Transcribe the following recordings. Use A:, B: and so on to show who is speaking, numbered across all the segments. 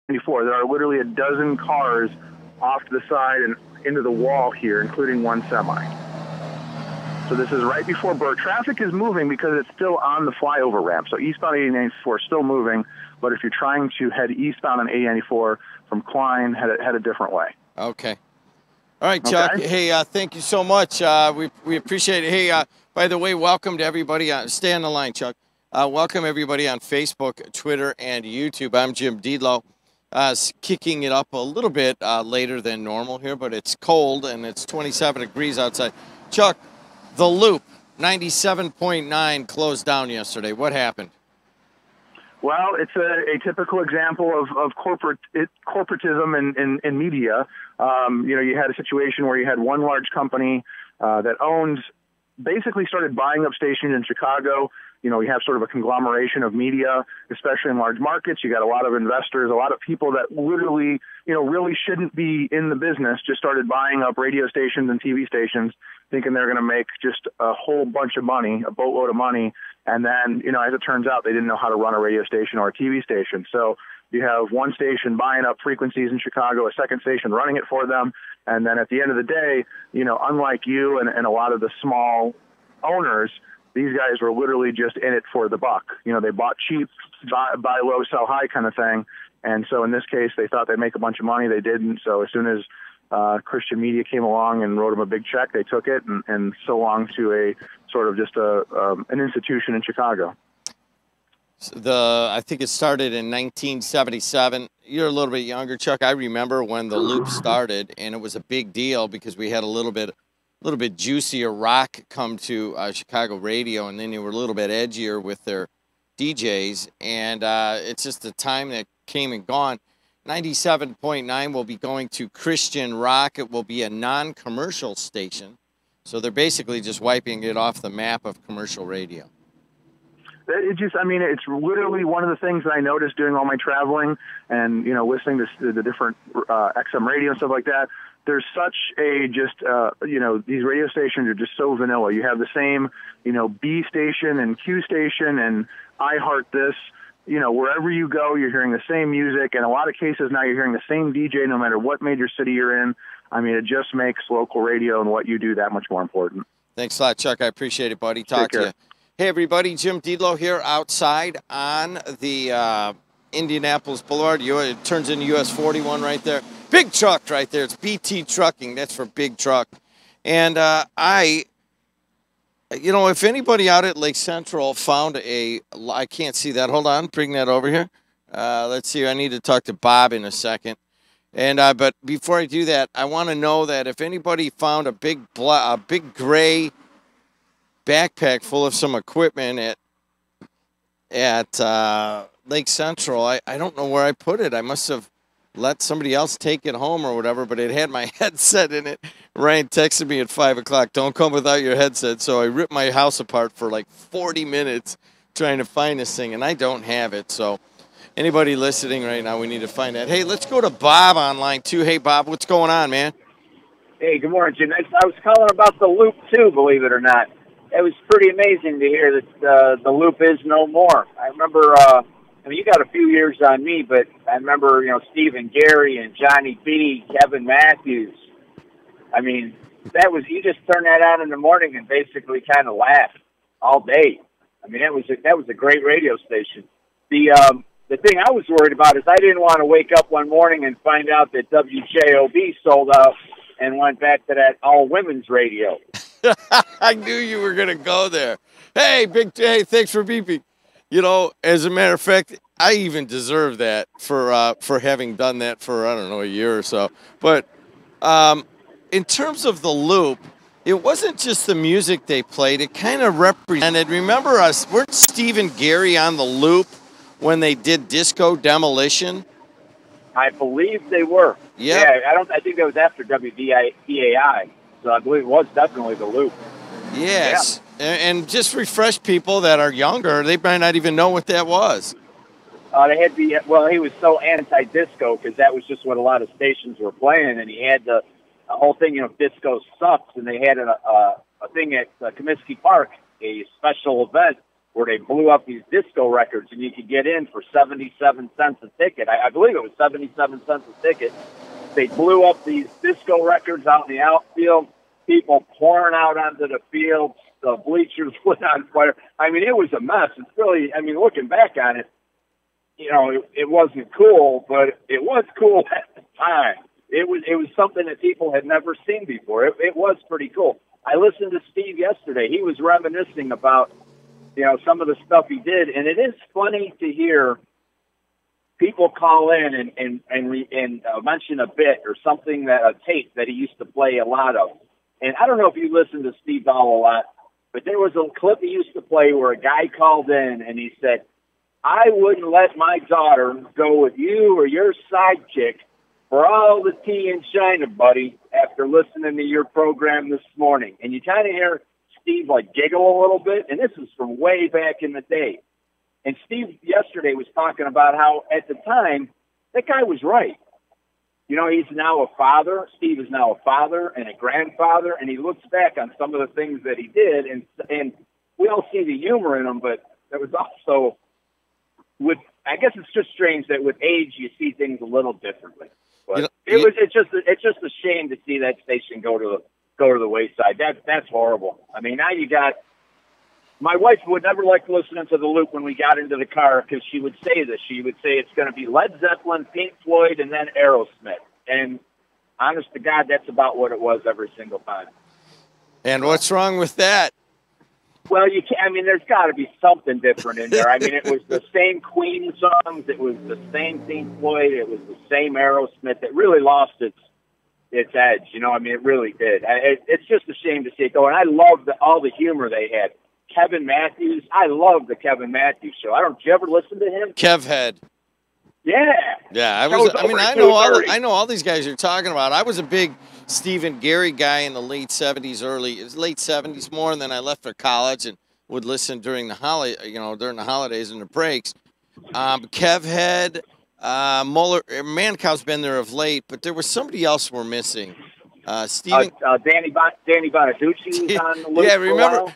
A: A94. There are literally a dozen cars off to the side and into the wall here, including one semi. So this is right before Burr. Traffic is moving because it's still on the flyover ramp. So eastbound 8094 is still moving, but if you're trying to head eastbound on 8094 from Klein, head a different way.
B: Okay. All right, Chuck. Okay. Hey, thank you so much. We appreciate it. Hey, by the way, welcome to everybody. Stay on the line, Chuck. Welcome everybody on Facebook, Twitter, and YouTube. I'm Jim Dietlow. Kicking it up a little bit later than normal here, but it's cold and it's 27 degrees outside. Chuck, the Loop 97.9 closed down yesterday. What happened?
A: Well, it's a typical example of corporatism in media. You had a situation where you had one large company that basically started buying up stations in Chicago. You have sort of a conglomeration of media, especially in large markets. You got a lot of investors, a lot of people that literally, really shouldn't be in the business, just started buying up radio stations and TV stations, thinking they're going to make just a whole bunch of money, a boatload of money. And then, as it turns out, they didn't know how to run a radio station or a TV station. So you have one station buying up frequencies in Chicago, a second station running it for them. And then at the end of the day, unlike you and a lot of the small owners, these guys were literally just in it for the buck. They bought cheap, buy low, sell high kind of thing. And so in this case, they thought they'd make a bunch of money. They didn't. So as soon as Christian Media came along and wrote them a big check, they took it and so long to a sort of just an institution in Chicago.
B: I think it started in 1977. You're a little bit younger, Chuck. I remember when the Loop started, and it was a big deal because we had a little bit juicier rock come to Chicago radio, and then they were a little bit edgier with their DJs, and it's just the time that came and gone. 97.9 will be going to Christian rock. It will be a non-commercial station, so they're basically just wiping it off the map of commercial radio.
A: It's literally one of the things that I noticed doing all my traveling and, listening to the different XM radio and stuff like that. There's such these radio stations are just so vanilla. You have the same, B station and Q station and I Heart This. Wherever you go, you're hearing the same music. In a lot of cases now, you're hearing the same DJ no matter what major city you're in. It just makes local radio and what you do that much more important.
B: Thanks a lot, Chuck. I appreciate it, buddy. Talk to you. Hey, everybody. Jim Dietlow here outside on the Indianapolis Boulevard. It turns into US 41 right there. Big truck right there. It's BT Trucking. That's for big truck. And if anybody out at Lake Central found I can't see that. Hold on. Bring that over here. Let's see. I need to talk to Bob in a second. And but before I do that, I want to know that if anybody found a big gray backpack full of some equipment at Lake Central, I don't know where I put it. I must have let somebody else take it home or whatever, but it had my headset in it. Ryan texted me at 5 o'clock, don't come without your headset. So I ripped my house apart for like 40 minutes trying to find this thing, and I don't have it. So anybody listening right now, we need to find that. Hey, let's go to Bob online, too. Hey, Bob, what's going on, man?
C: Hey, good morning, Jim. I was calling about the Loop, too, believe it or not. It was pretty amazing to hear that the Loop is no more. I remember, you got a few years on me, but I remember, Stephen Gary and Johnny B, Kevin Matthews. You just turn that on in the morning and basically kind of laugh all day. That was a great radio station. The thing I was worried about is I didn't want to wake up one morning and find out that WJOB sold out and went back to that all-women's radio.
B: I knew you were going to go there. Hey, thanks for beeping. As a matter of fact, I even deserve that for having done that for, I don't know, a year or so. But in terms of the Loop, it wasn't just the music they played. It kind of represented, remember weren't Steve and Gary on the Loop when they did Disco Demolition?
C: I believe they were.
B: Yep.
C: Yeah, I think that was after WDAI. So I believe it was definitely the Loop.
B: Yes. Yeah. And just refresh people that are younger, they might not even know what that was.
C: He was so anti-disco because that was just what a lot of stations were playing, and he had the whole thing, disco sucks, and they had a thing at Comiskey Park, a special event where they blew up these disco records, and you could get in for 77 cents a ticket. I believe it was 77 cents a ticket. They blew up these disco records out in the outfield, people pouring out onto the field, the bleachers lit on fire. I mean, it was a mess. It's really, I mean, looking back on it, you know, it wasn't cool, but it was cool at the time. It was something that people had never seen before. It was pretty cool. I listened to Steve yesterday. He was reminiscing about, you know, some of the stuff he did, and it is funny to hear people call in and mention a bit or something, that a tape that he used to play a lot of. And I don't know if you listen to Steve Dahl a lot, but there was a clip he used to play where a guy called in and he said, "I wouldn't let my daughter go with you or your sidekick for all the tea in China, buddy, after listening to your program this morning." And you kind of hear Steve like giggle a little bit, and this is from way back in the day. And Steve yesterday was talking about how at the time that guy was right. You know, he's now a father. Steve is now a father and a grandfather, and he looks back on some of the things that he did, and we all see the humor in him, but there was also, I guess it's just strange that with age you see things a little differently. But it's just a shame to see that station go to the wayside. That's horrible. I mean, now you got. My wife would never like listening to the Loop when we got into the car, because she would say this. She would say it's going to be Led Zeppelin, Pink Floyd, and then Aerosmith. And honest to God, that's about what it was every single time.
B: And what's wrong with that?
C: Well, you can't. I mean, there's got to be something different in there. I mean, it was the same Queen songs. It was the same Pink Floyd. It was the same Aerosmith. It really lost its edge. You know, I mean, it really did. It's just a shame to see it go. And I loved all the humor they had. Kevin Matthews. I love the Kevin Matthews show. Did you ever listen to him?
B: Kevhead.
C: Yeah.
B: Yeah, I know all these guys you're talking about. I was a big Stephen Gary guy in the late 70s more, and then I left for college and would listen during the holidays and the breaks. Kevhead, Muller, Mancow's been there of late, but there was somebody else we're missing. Danny Bonaducci was on the Loop. Yeah,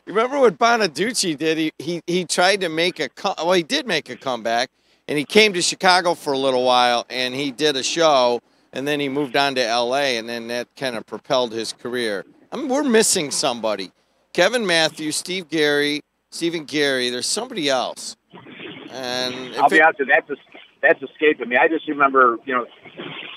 B: remember what Bonaducci did? He tried to make he did make a comeback, and he came to Chicago for a little while, and he did a show, and then he moved on to L.A., and then that kind of propelled his career. I mean, we're missing somebody. Kevin Matthews, Stephen Gary. There's somebody else. And
C: I'll be honest with you, that's escaping me. I just remember, you know,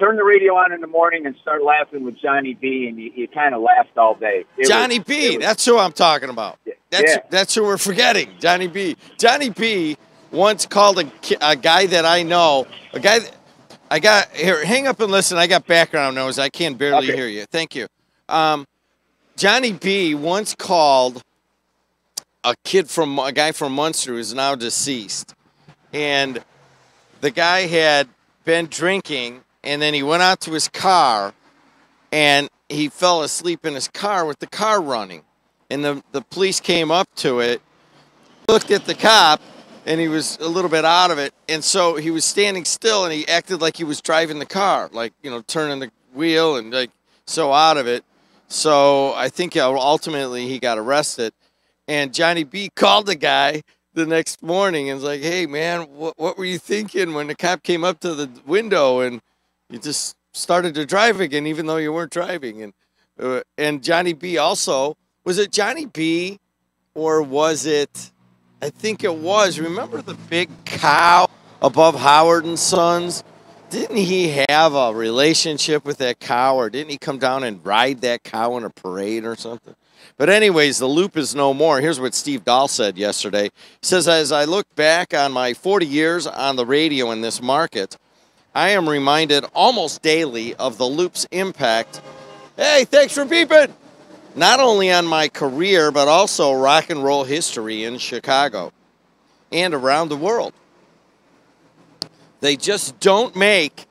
C: turn the radio on in the morning and start laughing with Johnny B, and you kind of laughed all day.
B: Johnny B, that's who I'm talking about. That's who we're forgetting, Johnny B. Johnny B once called a guy that I know, here, hang up and listen. I got background noise. I can barely hear you. Thank you. Johnny B once called a guy from Munster who's now deceased, and the guy had been drinking, and then he went out to his car, and he fell asleep in his car with the car running. And the police came up to it, looked at the cop, and he was a little bit out of it. And so he was standing still, and he acted like he was driving the car, like, you know, turning the wheel and, like, so out of it. So I think ultimately he got arrested. And Johnny B called the guy the next morning and was like, "Hey, man, what were you thinking when the cop came up to the window and you just started to drive again, even though you weren't driving?" And Johnny B also, was it Johnny B or was it, I think it was, remember the big cow above Howard and Sons? Didn't he have a relationship with that cow, or didn't he come down and ride that cow in a parade or something? But anyways, the Loop is no more. Here's what Steve Dahl said yesterday. He says, "As I look back on my 40 years on the radio in this market, I am reminded almost daily of the Loop's impact." Hey, thanks for beeping. Not only on my career, but also rock and roll history in Chicago and around the world. They just don't make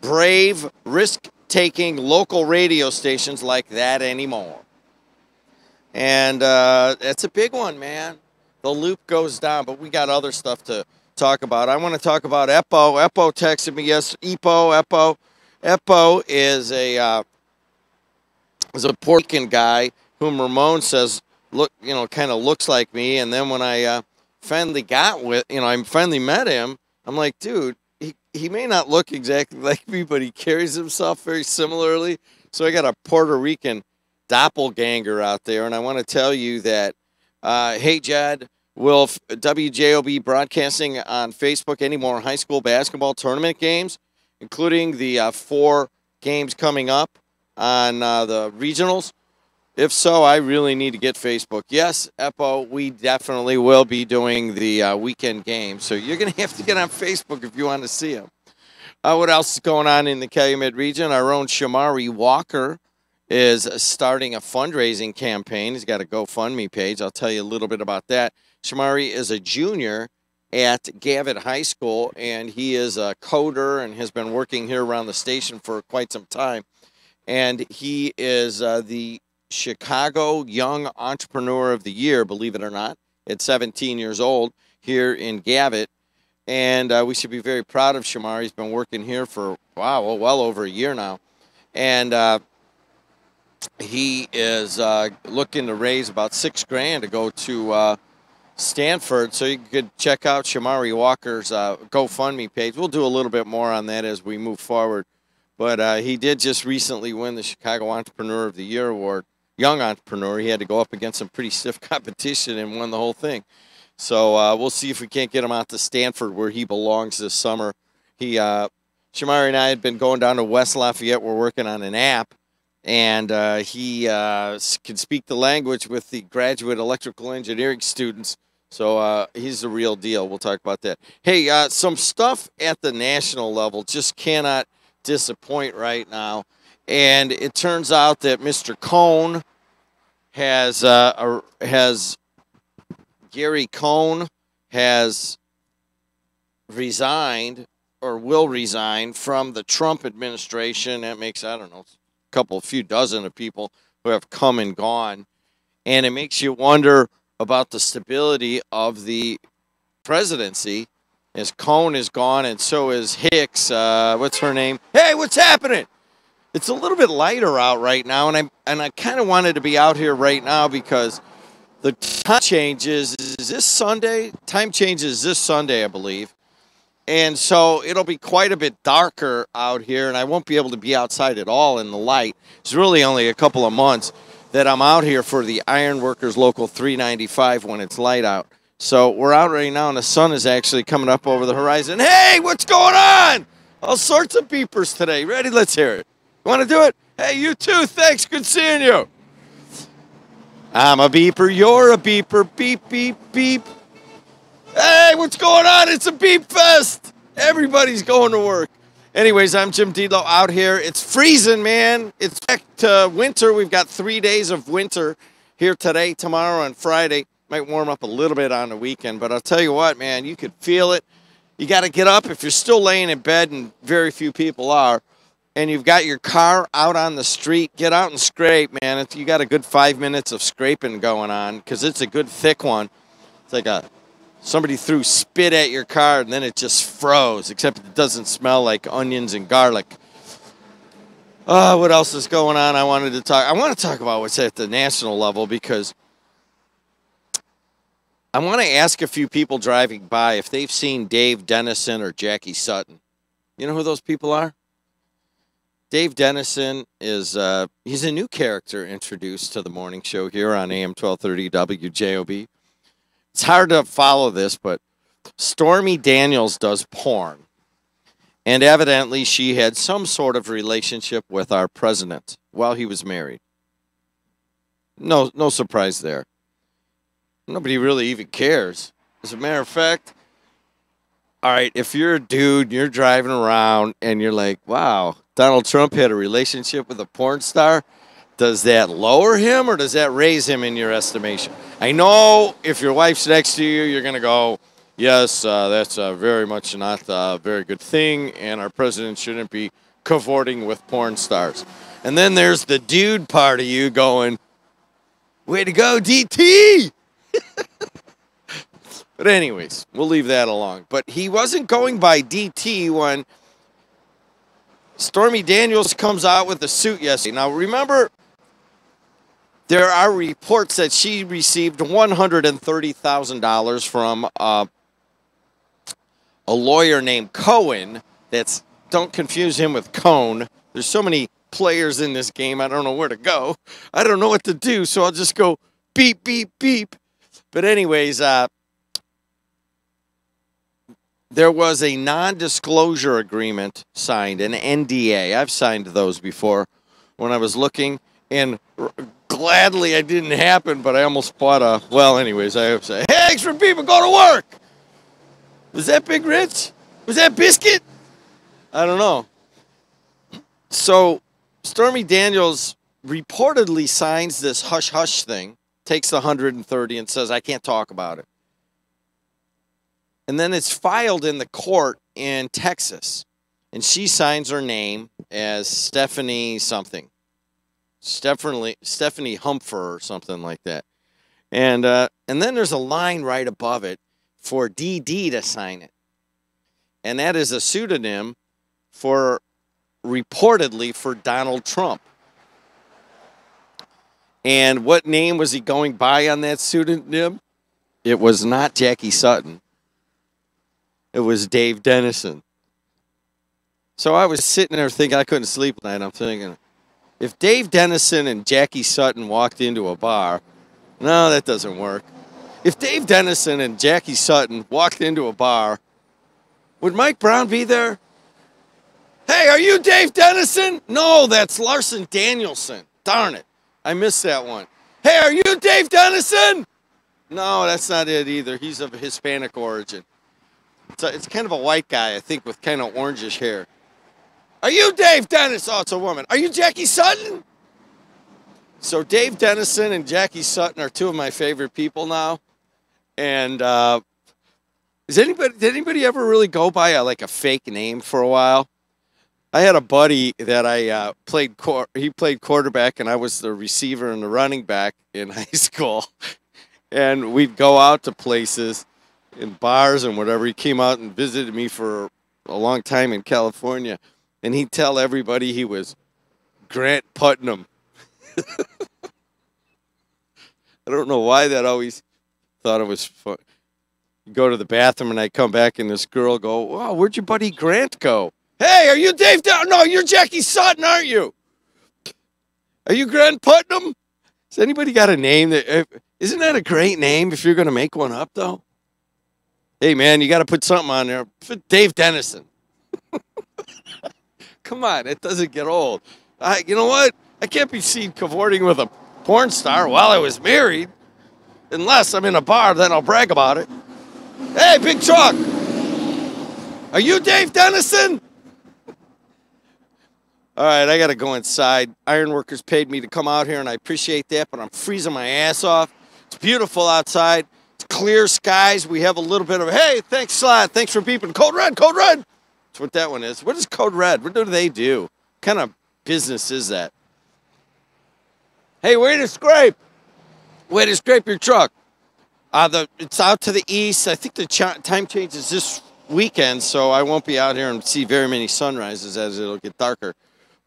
B: brave, risk-taking local radio stations like that anymore. And it's a big one, man. The Loop goes down, but we got other stuff to talk about. I want to talk about Eppo. Eppo texted me yesterday. Eppo is a Puerto Rican guy whom Ramon says kind of looks like me. And then when I finally got with, I finally met him. I'm like, dude, he may not look exactly like me, but he carries himself very similarly. So I got a Puerto Rican doppelganger out there, and I want to tell you that, hey, Jed, will WJOB broadcasting on Facebook any more high school basketball tournament games, including the 4 games coming up on the regionals? If so, I really need to get Facebook. Yes, Eppo, we definitely will be doing the weekend game. So you're going to have to get on Facebook if you want to see them. What else is going on in the Calumet region? Our own Shamari Walker is starting a fundraising campaign. He's got a GoFundMe page. I'll tell you a little bit about that. Shamari is a junior at Gavitt High School, and he is a coder and has been working here around the station for quite some time. And he is the Chicago Young Entrepreneur of the Year, believe it or not, at 17 years old here in Gavitt. And we should be very proud of Shamar. He's been working here for, well over a year now. And he is looking to raise about $6,000 to go to Stanford. So you could check out Shamari Walker's GoFundMe page. We'll do a little bit more on that as we move forward. But he did just recently win the Chicago Entrepreneur of the Year award. Young entrepreneur. He had to go up against some pretty stiff competition and won the whole thing. So we'll see if we can't get him out to Stanford where he belongs this summer. Shamari and I had been going down to West Lafayette. We're working on an app, and he can speak the language with the graduate electrical engineering students. So he's the real deal. We'll talk about that. Hey, some stuff at the national level just cannot disappoint right now. And it turns out that Mr. Cohn Gary Cohn has resigned or will resign from the Trump administration. That makes, I don't know, a few dozen of people who have come and gone. And it makes you wonder about the stability of the presidency as Cohn is gone and so is Hicks. What's her name? Hey, what's happening? It's a little bit lighter out right now, and I kind of wanted to be out here right now because the time changes is this Sunday. Time changes this Sunday, I believe. And so it'll be quite a bit darker out here, and I won't be able to be outside at all in the light. It's really only a couple of months that I'm out here for the Ironworkers Local 395 when it's light out. So we're out right now, and the sun is actually coming up over the horizon. Hey, what's going on? All sorts of beepers today. Ready? Let's hear it. Want to do it? Hey, you too. Thanks. Good seeing you. I'm a beeper. You're a beeper. Beep, beep, beep. Hey, what's going on? It's a beep fest. Everybody's going to work. Anyways, I'm Jim Delo out here. It's freezing, man. It's back to winter. We've got 3 days of winter here today, tomorrow, and Friday. Might warm up a little bit on the weekend, but I'll tell you what, man, you could feel it. You got to get up. If you're still laying in bed, and very few people are, and you've got your car out on the street, get out and scrape, man. You got a good 5 minutes of scraping going on because it's a good thick one. It's like somebody threw spit at your car and then it just froze, except it doesn't smell like onions and garlic. What else is going on? I want to talk about what's at the national level because I want to ask a few people driving by if they've seen Dave Dennison or Jackie Sutton. You know who those people are? Dave Dennison is he's a new character introduced to the morning show here on AM 1230 WJOB. It's hard to follow this, but Stormy Daniels does porn. And evidently she had some sort of relationship with our president while he was married. No surprise there. Nobody really even cares. As a matter of fact, all right, if you're a dude, you're driving around and you're like, wow, Donald Trump had a relationship with a porn star, does that lower him or does that raise him in your estimation? I know if your wife's next to you, you're going to go, yes, that's very much not a very good thing, and our president shouldn't be cavorting with porn stars. And then there's the dude part of you going, way to go, DT! But anyways, we'll leave that alone. But he wasn't going by DT when Stormy Daniels comes out with the suit yesterday. Now, remember, there are reports that she received $130,000 from a lawyer named Cohen. Don't confuse him with Cone. There's so many players in this game, I don't know where to go. I don't know what to do, so I'll just go beep, beep, beep. But anyways, there was a non-disclosure agreement signed, an NDA. I've signed those before when I was looking, and gladly it didn't happen, but I almost bought a, well, anyways, I have to say, hey, extra people, go to work. Was that Big Rich? Was that Biscuit? I don't know. So Stormy Daniels reportedly signs this hush-hush thing, takes the 130 and says, I can't talk about it. And then it's filed in the court in Texas. And she signs her name as Stephanie something. Stephanie Humpher or something like that. And then there's a line right above it for DD to sign it. And that is a pseudonym for, reportedly, for Donald Trump. And what name was he going by on that pseudonym? It was not Jackie Sutton. It was Dave Dennison. So I was sitting there thinking, I couldn't sleep at night. I'm thinking, if Dave Dennison and Jackie Sutton walked into a bar, no, that doesn't work. If Dave Dennison and Jackie Sutton walked into a bar, would Mike Brown be there? Hey, are you Dave Dennison? No, that's Larson Danielson. Darn it. I missed that one. Hey, are you Dave Dennison? No, that's not it either. He's of Hispanic origin. So it's kind of a white guy, I think, with kind of orangish hair. Are you Dave Dennison? Oh, it's a woman. Are you Jackie Sutton? So Dave Dennison and Jackie Sutton are two of my favorite people now. And did anybody ever really go by a fake name for a while? I had a buddy that I he played quarterback, and I was the receiver and the running back in high school. And we'd go out to places, in bars and whatever. He came out and visited me for a long time in California, and he'd tell everybody he was Grant Putnam. I don't know why that always thought it was fun. You go to the bathroom, and I'd come back, and this girl go, wow, where'd your buddy Grant go? Hey, are you Dave? No, you're Jackie Sutton, aren't you? Are you Grant Putnam? Has anybody got a name that? Isn't that a great name if you're going to make one up, though? Hey, man, you got to put something on there. Put Dave Dennison. Come on, it doesn't get old. You know what? I can't be seen cavorting with a porn star while I was married. Unless I'm in a bar, then I'll brag about it. Hey, Big Truck. Are you Dave Dennison? All right, I got to go inside. Ironworkers paid me to come out here, and I appreciate that, but I'm freezing my ass off. It's beautiful outside. It's clear skies. We have a little bit of, hey, thanks, Slot. Thanks for beeping. Code Red, Code Red. That's what that one is. What is Code Red? What do they do? What kind of business is that? Hey, way to scrape. Way to scrape your truck. It's out to the east. I think the time change is this weekend, so I won't be out here and see very many sunrises as it'll get darker.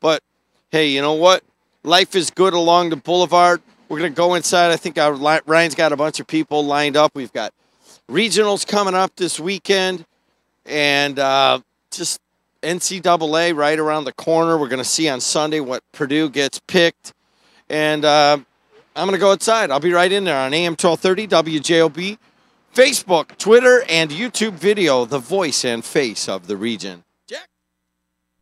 B: But, hey, you know what? Life is good along the boulevard. We're going to go inside. I think Ryan's got a bunch of people lined up. We've got regionals coming up this weekend. And just NCAA right around the corner. We're going to see on Sunday what Purdue gets picked. And I'm going to go outside. I'll be right in there on AM 1230 WJOB, Facebook, Twitter, and YouTube video, the voice and face of the region.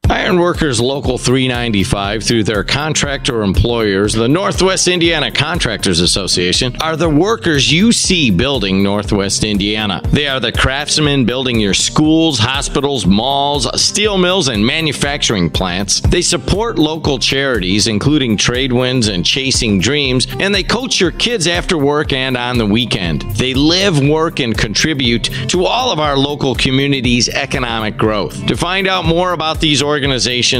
D: Ironworkers Local 395, through their contractor employers, the Northwest Indiana Contractors Association, are the workers you see building Northwest Indiana. They are the craftsmen building your schools, hospitals, malls, steel mills, and manufacturing plants. They support local charities, including Tradewinds and Chasing Dreams, and they coach your kids after work and on the weekend. They live, work, and contribute to all of our local communities' economic growth. To find out more about these organizations,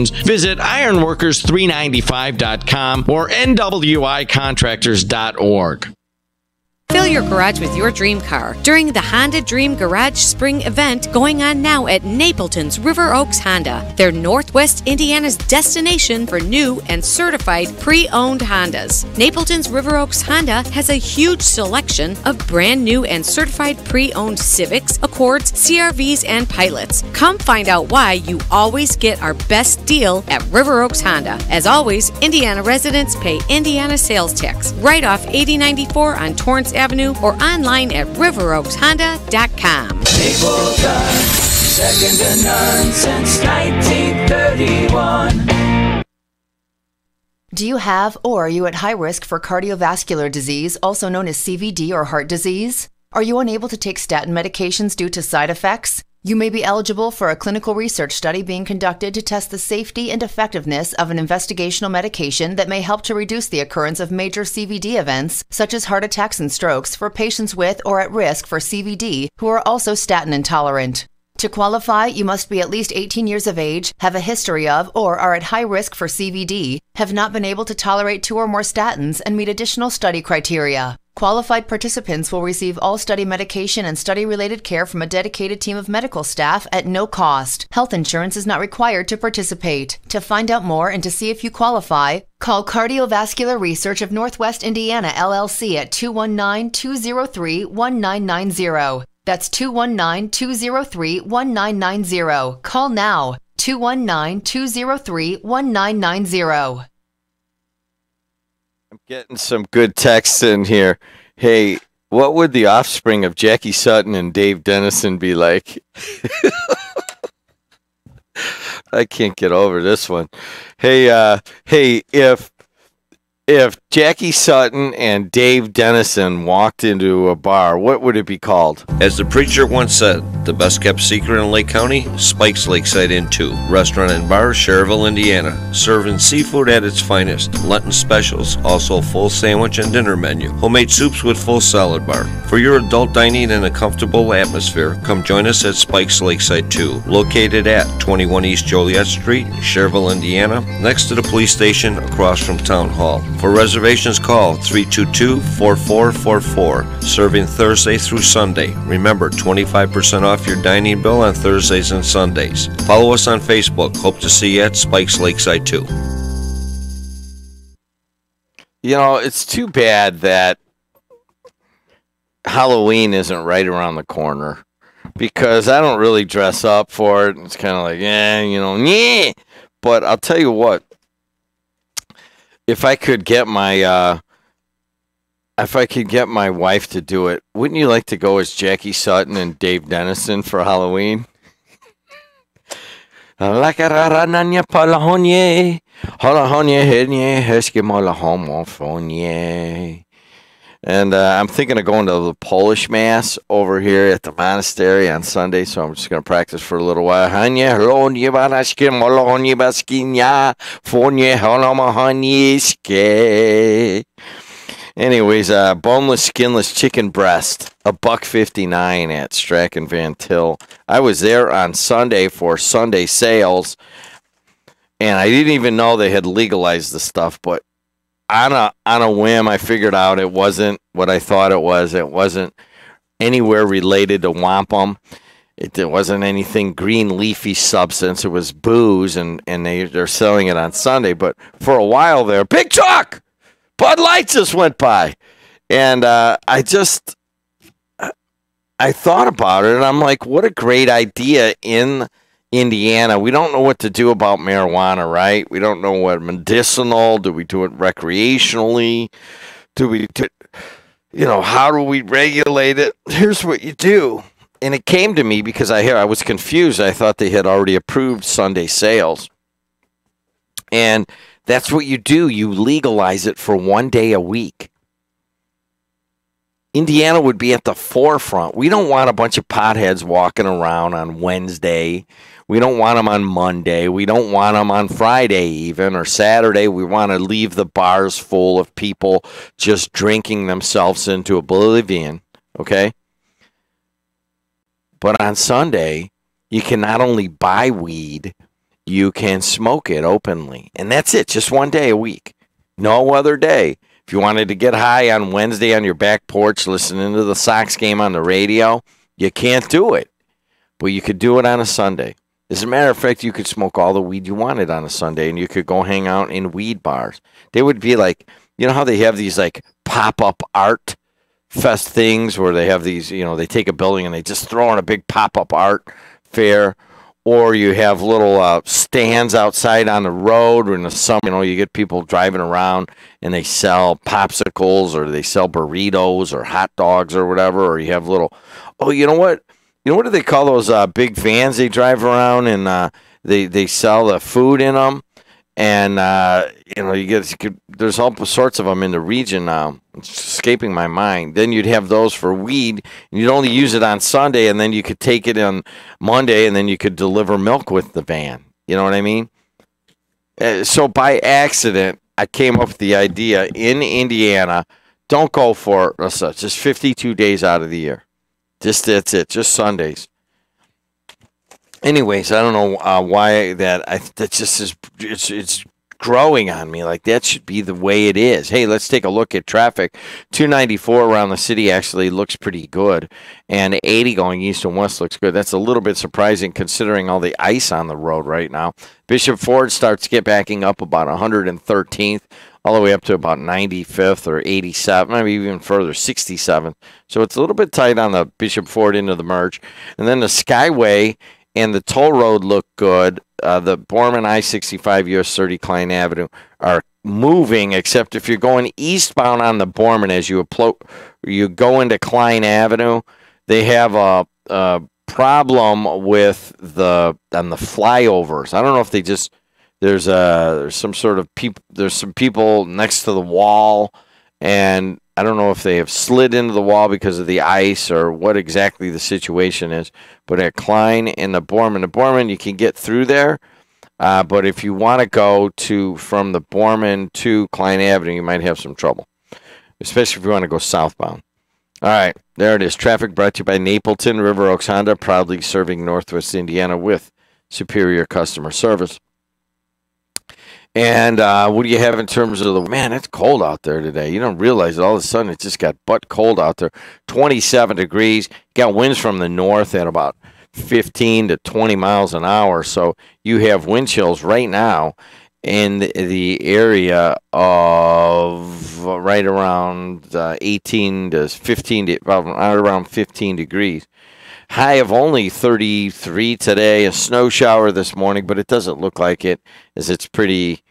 D: visit ironworkers395.com or nwicontractors.org.
E: Fill your garage with your dream car during the Honda Dream Garage Spring event going on now at Napleton's River Oaks Honda. They're Northwest Indiana's destination for new and certified pre-owned Hondas. Napleton's River Oaks Honda has a huge selection of brand new and certified pre-owned Civics, Accords, CRVs, and Pilots. Come find out why you always get our best deal at River Oaks Honda. As always, Indiana residents pay Indiana sales tax right off 8094 on Torrance Avenue or online at riveroakshonda.com.
F: Napleton, second to none since 1931.
G: Do you have or are you at high risk for cardiovascular disease, also known as CVD or heart disease? Are you unable to take statin medications due to side effects? You may be eligible for a clinical research study being conducted to test the safety and effectiveness of an investigational medication that may help to reduce the occurrence of major CVD events, such as heart attacks and strokes, for patients with or at risk for CVD who are also statin intolerant. To qualify, you must be at least 18 years of age, have a history of or are at high risk for CVD, have not been able to tolerate 2 or more statins, and meet additional study criteria. Qualified participants will receive all study medication and study-related care from a dedicated team of medical staff at no cost. Health insurance is not required to participate. To find out more and to see if you qualify, call Cardiovascular Research of Northwest Indiana, LLC at 219-203-1990. That's 219-203-1990. Call now, 219-203-1990.
B: I'm getting some good texts in here. Hey, what would the offspring of Jackie Sutton and Dave Dennison be like? I can't get over this one. Hey, if Jackie Sutton and Dave Dennison walked into a bar, what would it be called?
H: As the preacher once said, the best kept secret in Lake County, Spike's Lakeside Inn 2. Restaurant and bar, Cherville, Indiana. Serving seafood at its finest. Lenten specials, also full sandwich and dinner menu. Homemade soups with full salad bar. For your adult dining in a comfortable atmosphere, come join us at Spike's Lakeside 2. Located at 21 East Joliet Street, Cherville, Indiana. Next to the police station, across from Town Hall. For reservations, call 322-4444. Serving Thursday through Sunday. Remember, 25% off your dining bill on Thursdays and Sundays. Follow us on Facebook. Hope to see you at Spike's Lakeside 2.
B: You know, it's too bad that Halloween isn't right around the corner, because I don't really dress up for it. It's kind of like, yeah. But I'll tell you what. If I could get my wife to do it, wouldn't you like to go as Jackie Sutton and Dave Dennison for Halloween? And I'm thinking of going to the Polish Mass over here at the monastery on Sunday, so I'm just going to practice for a little while. Anyways, boneless, skinless chicken breast, $1.59 at Strachan Van Til. I was there on Sunday for Sunday sales, and I didn't even know they had legalized the stuff, but on a whim, I figured out it wasn't what I thought it was. It wasn't anywhere related to wampum. It wasn't anything green leafy substance. It was booze, and they're selling it on Sunday. But for a while there, Big Truck! Bud Light just went by. And I thought about it, and I'm like, what a great idea in Indiana. We don't know what to do about marijuana, right? We don't know what medicinal. Do we do it recreationally? Do we do it, how do we regulate it? Here's what you do. And it came to me because I was confused. I thought they had already approved Sunday sales. And that's what you do. You legalize it for 1 day a week. Indiana would be at the forefront. We don't want a bunch of potheads walking around on Wednesday. We don't want them on Monday. We don't want them on Friday even, or Saturday. We want to leave the bars full of people just drinking themselves into oblivion, okay? But on Sunday, you can not only buy weed, you can smoke it openly. And that's it, just 1 day a week. No other day. If you wanted to get high on Wednesday on your back porch listening to the Sox game on the radio, you can't do it. But you could do it on a Sunday. As a matter of fact, you could smoke all the weed you wanted on a Sunday, and you could go hang out in weed bars. They would be like, you know how they have these like pop-up art fest things where they have these, they take a building and they just throw in a big pop-up art fair, or you have little stands outside on the road, or in the summer, you get people driving around and they sell popsicles, or they sell burritos or hot dogs or whatever, or you have little, you know what? What do they call those big vans they drive around, and they sell the food in them? And, there's all sorts of them in the region now. It's escaping my mind. Then you'd have those for weed, and you'd only use it on Sunday, and then you could take it on Monday, and then you could deliver milk with the van. You know what I mean? So by accident, I came up with the idea in Indiana, don't go for just 52 days out of the year. That's it. Just Sundays. Anyways, I don't know why that just is. It's growing on me. Like that should be the way it is. Hey, let's take a look at traffic. 294 around the city actually looks pretty good, and 80 going east and west looks good. That's a little bit surprising considering all the ice on the road right now. Bishop Ford starts to get backing up about 113th. All the way up to about 95th or 87th, maybe even further, 67th. So it's a little bit tight on the Bishop Ford into the merge. And then the Skyway and the toll road look good. The Borman I-65 US 30 Klein Avenue are moving, except if you're going eastbound on the Borman as you go into Klein Avenue, they have a problem with on the flyovers. I don't know if they just... There's some sort of there's some people next to the wall, and I don't know if they have slid into the wall because of the ice or what exactly the situation is. But at Klein and the Borman, you can get through there. But if you want to go from the Borman to Klein Avenue, you might have some trouble, especially if you want to go southbound. All right, there it is. Traffic brought to you by Napleton River Oaks Honda, proudly serving Northwest Indiana with superior customer service. And what do you have in terms of man, it's cold out there today. You don't realize it. All of a sudden, it just got butt cold out there. 27 degrees. Got winds from the north at about 15 to 20 miles an hour. So you have wind chills right now in the area of right around 18 to 15, around 15 degrees. High of only 33 today. A snow shower this morning, but it doesn't look like it, as it's pretty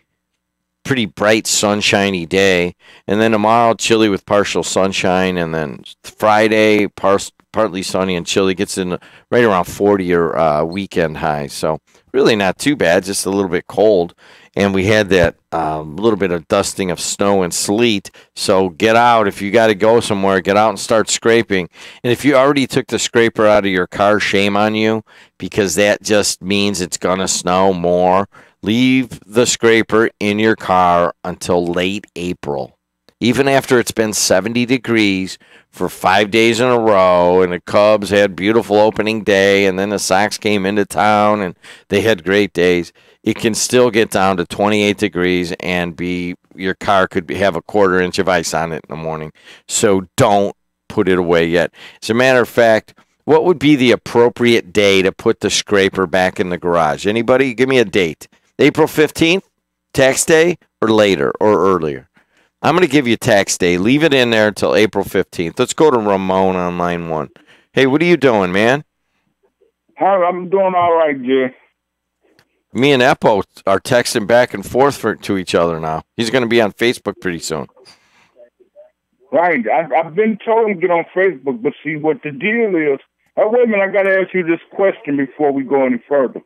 B: bright, sunshiny day. And then tomorrow, chilly with partial sunshine. And then Friday, partly sunny and chilly. Gets in right around 40 or weekend high. So really not too bad, just a little bit cold. And we had that little bit of dusting of snow and sleet. So get out. If you got to go somewhere, get out and start scraping. And if you already took the scraper out of your car, shame on you, because that just means it's going to snow more. Leave the scraper in your car until late April. Even after it's been 70 degrees for 5 days in a row, and the Cubs had beautiful opening day, and then the Sox came into town, and they had great days, it can still get down to 28 degrees and your car could have a quarter inch of ice on it in the morning. So don't put it away yet. As a matter of fact, what would be the appropriate day to put the scraper back in the garage? Anybody? Give me a date. April 15th, tax day, or later, or earlier? I'm going to give you tax day. Leave it in there until April 15th. Let's go to Ramon on line 1. Hey, what are you doing, man?
I: Hi, I'm doing all right, Jay.
B: Me and Eppo are texting back and forth to each other now. He's going to be on Facebook pretty soon.
I: Right. I've been told to get on Facebook, but see what the deal is. Oh, wait a minute. I got to ask you this question before we go any further.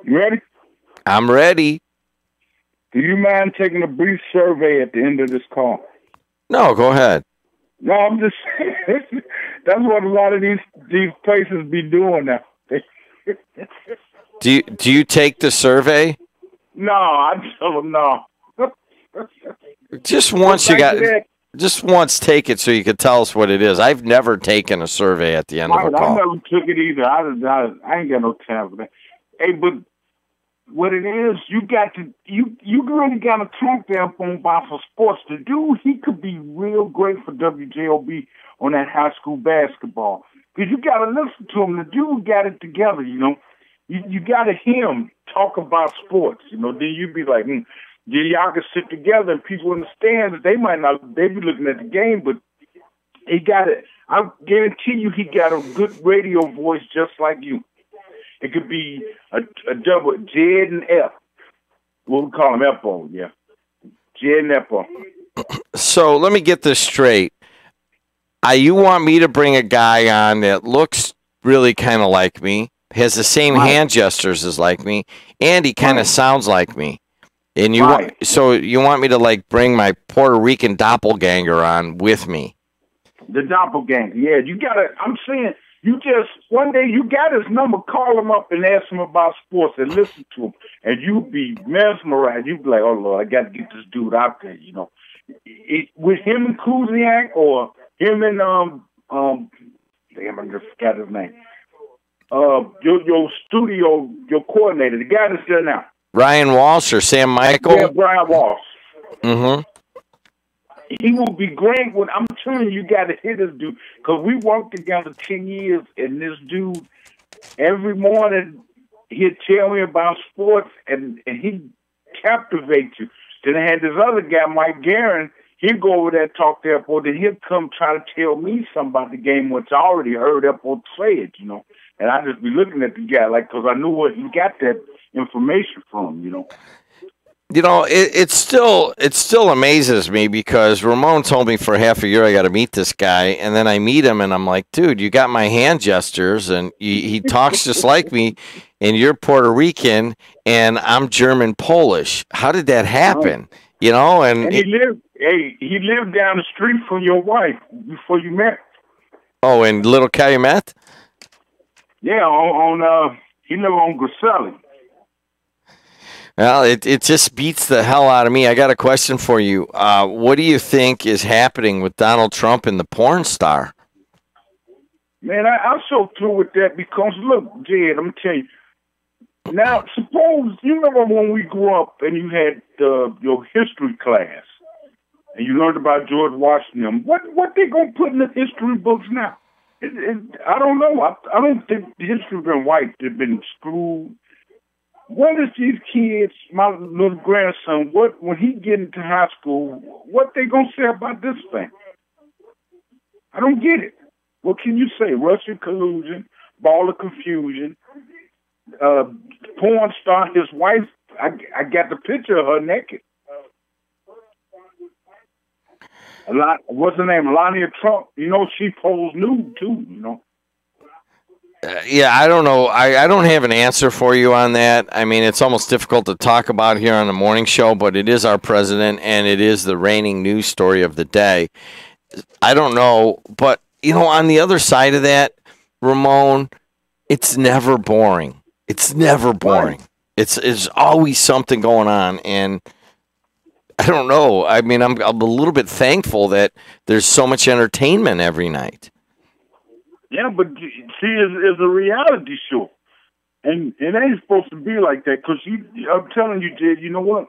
I: You ready?
B: I'm ready.
I: Do you mind taking a brief survey at the end of this call?
B: No, go ahead.
I: No, I'm just saying. That's what a lot of these places be doing now.
B: Do you take the survey?
I: No, I tell them no.
B: Just once take it so you can tell us what it is. I've never taken a survey at the end of a call.
I: I never took it either. I ain't got no time for that. Hey, but what it is, you really got to talk to him about for sports. The dude, he could be real great for WJOB on that high school basketball. Because you got to listen to him. The dude got it together, you know. You got to hear him talk about sports, you know. Then you be like, yeah, y'all can sit together and people understand that they might not, they be looking at the game, but he got it. I guarantee you he got a good radio voice just like you. It could be a double, JED and F. We'll call him F-O, yeah. JED and F-O.
D: So let me get this straight. You want me to bring a guy on that looks really kind of like me, has the same hand gestures as like me, and he kind of sounds like me. And so you want me to like bring my Puerto Rican doppelganger on with me?
I: The doppelganger, yeah. You gotta. I'm saying you just one day you got his number, call him up and ask him about sports and listen to him, and you be mesmerized. You be like, oh Lord, I got to get this dude out there. You know, with him and Kuziak or him and damn, I just forgot his name. Your studio, your coordinator, the guy that's there now.
D: Ryan Walsh or Sam Michael?
I: Yeah, Brian Walsh.
D: Mm-hmm.
I: He will be great when I'm telling you, got to hit this dude. Because we worked together 10 years, and this dude, every morning, he'd tell me about sports, and he'd captivate you. Then I had this other guy, Mike Guerin. He'd go over there and talk to Airport, then he'd come try to tell me something about the game, which I already heard Airport say it, you know. And I'd just be looking at the guy, like, because I knew where he got that information from, you know.
D: You know, it still amazes me because Ramon told me for half a year I got to meet this guy, and then I meet him, and I'm like, dude, you got my hand gestures, and he talks just like me, and you're Puerto Rican, and I'm German Polish. How did that happen? You know, and
I: he lived down the street from your wife before you met.
D: Oh, in Little Calumet?
I: Yeah, he lived on Griselli.
D: Well, it just beats the hell out of me. I got a question for you. What do you think is happening with Donald Trump and the porn star?
I: Man, I'm so through with that because, look, Jed, I'm telling you. Now, suppose, you remember when we grew up and you had your history class and you learned about George Washington. What they going to put in the history books now? I don't know. I don't think the history been wiped. They've been screwed. What is these kids, my little grandson, when he get into high school, what they going to say about this thing? I don't get it. What can you say? Russian collusion, ball of confusion, porn star, his wife, I got the picture of her naked. What's her name? Melania Trump. You know, she posed nude, too, you know.
D: Yeah, I don't know. I don't have an answer for you on that. I mean, it's almost difficult to talk about here on the morning show, but it is our president, and it is the reigning news story of the day. I don't know, but, you know, on the other side of that, Ramon, it's never boring. It's never boring. Right. It's always something going on, and I don't know. I mean, I'm a little bit thankful that there's so much entertainment every night.
I: Yeah, but see, it's a reality show, and it ain't supposed to be like that. Because I'm telling you, Jed, you know what?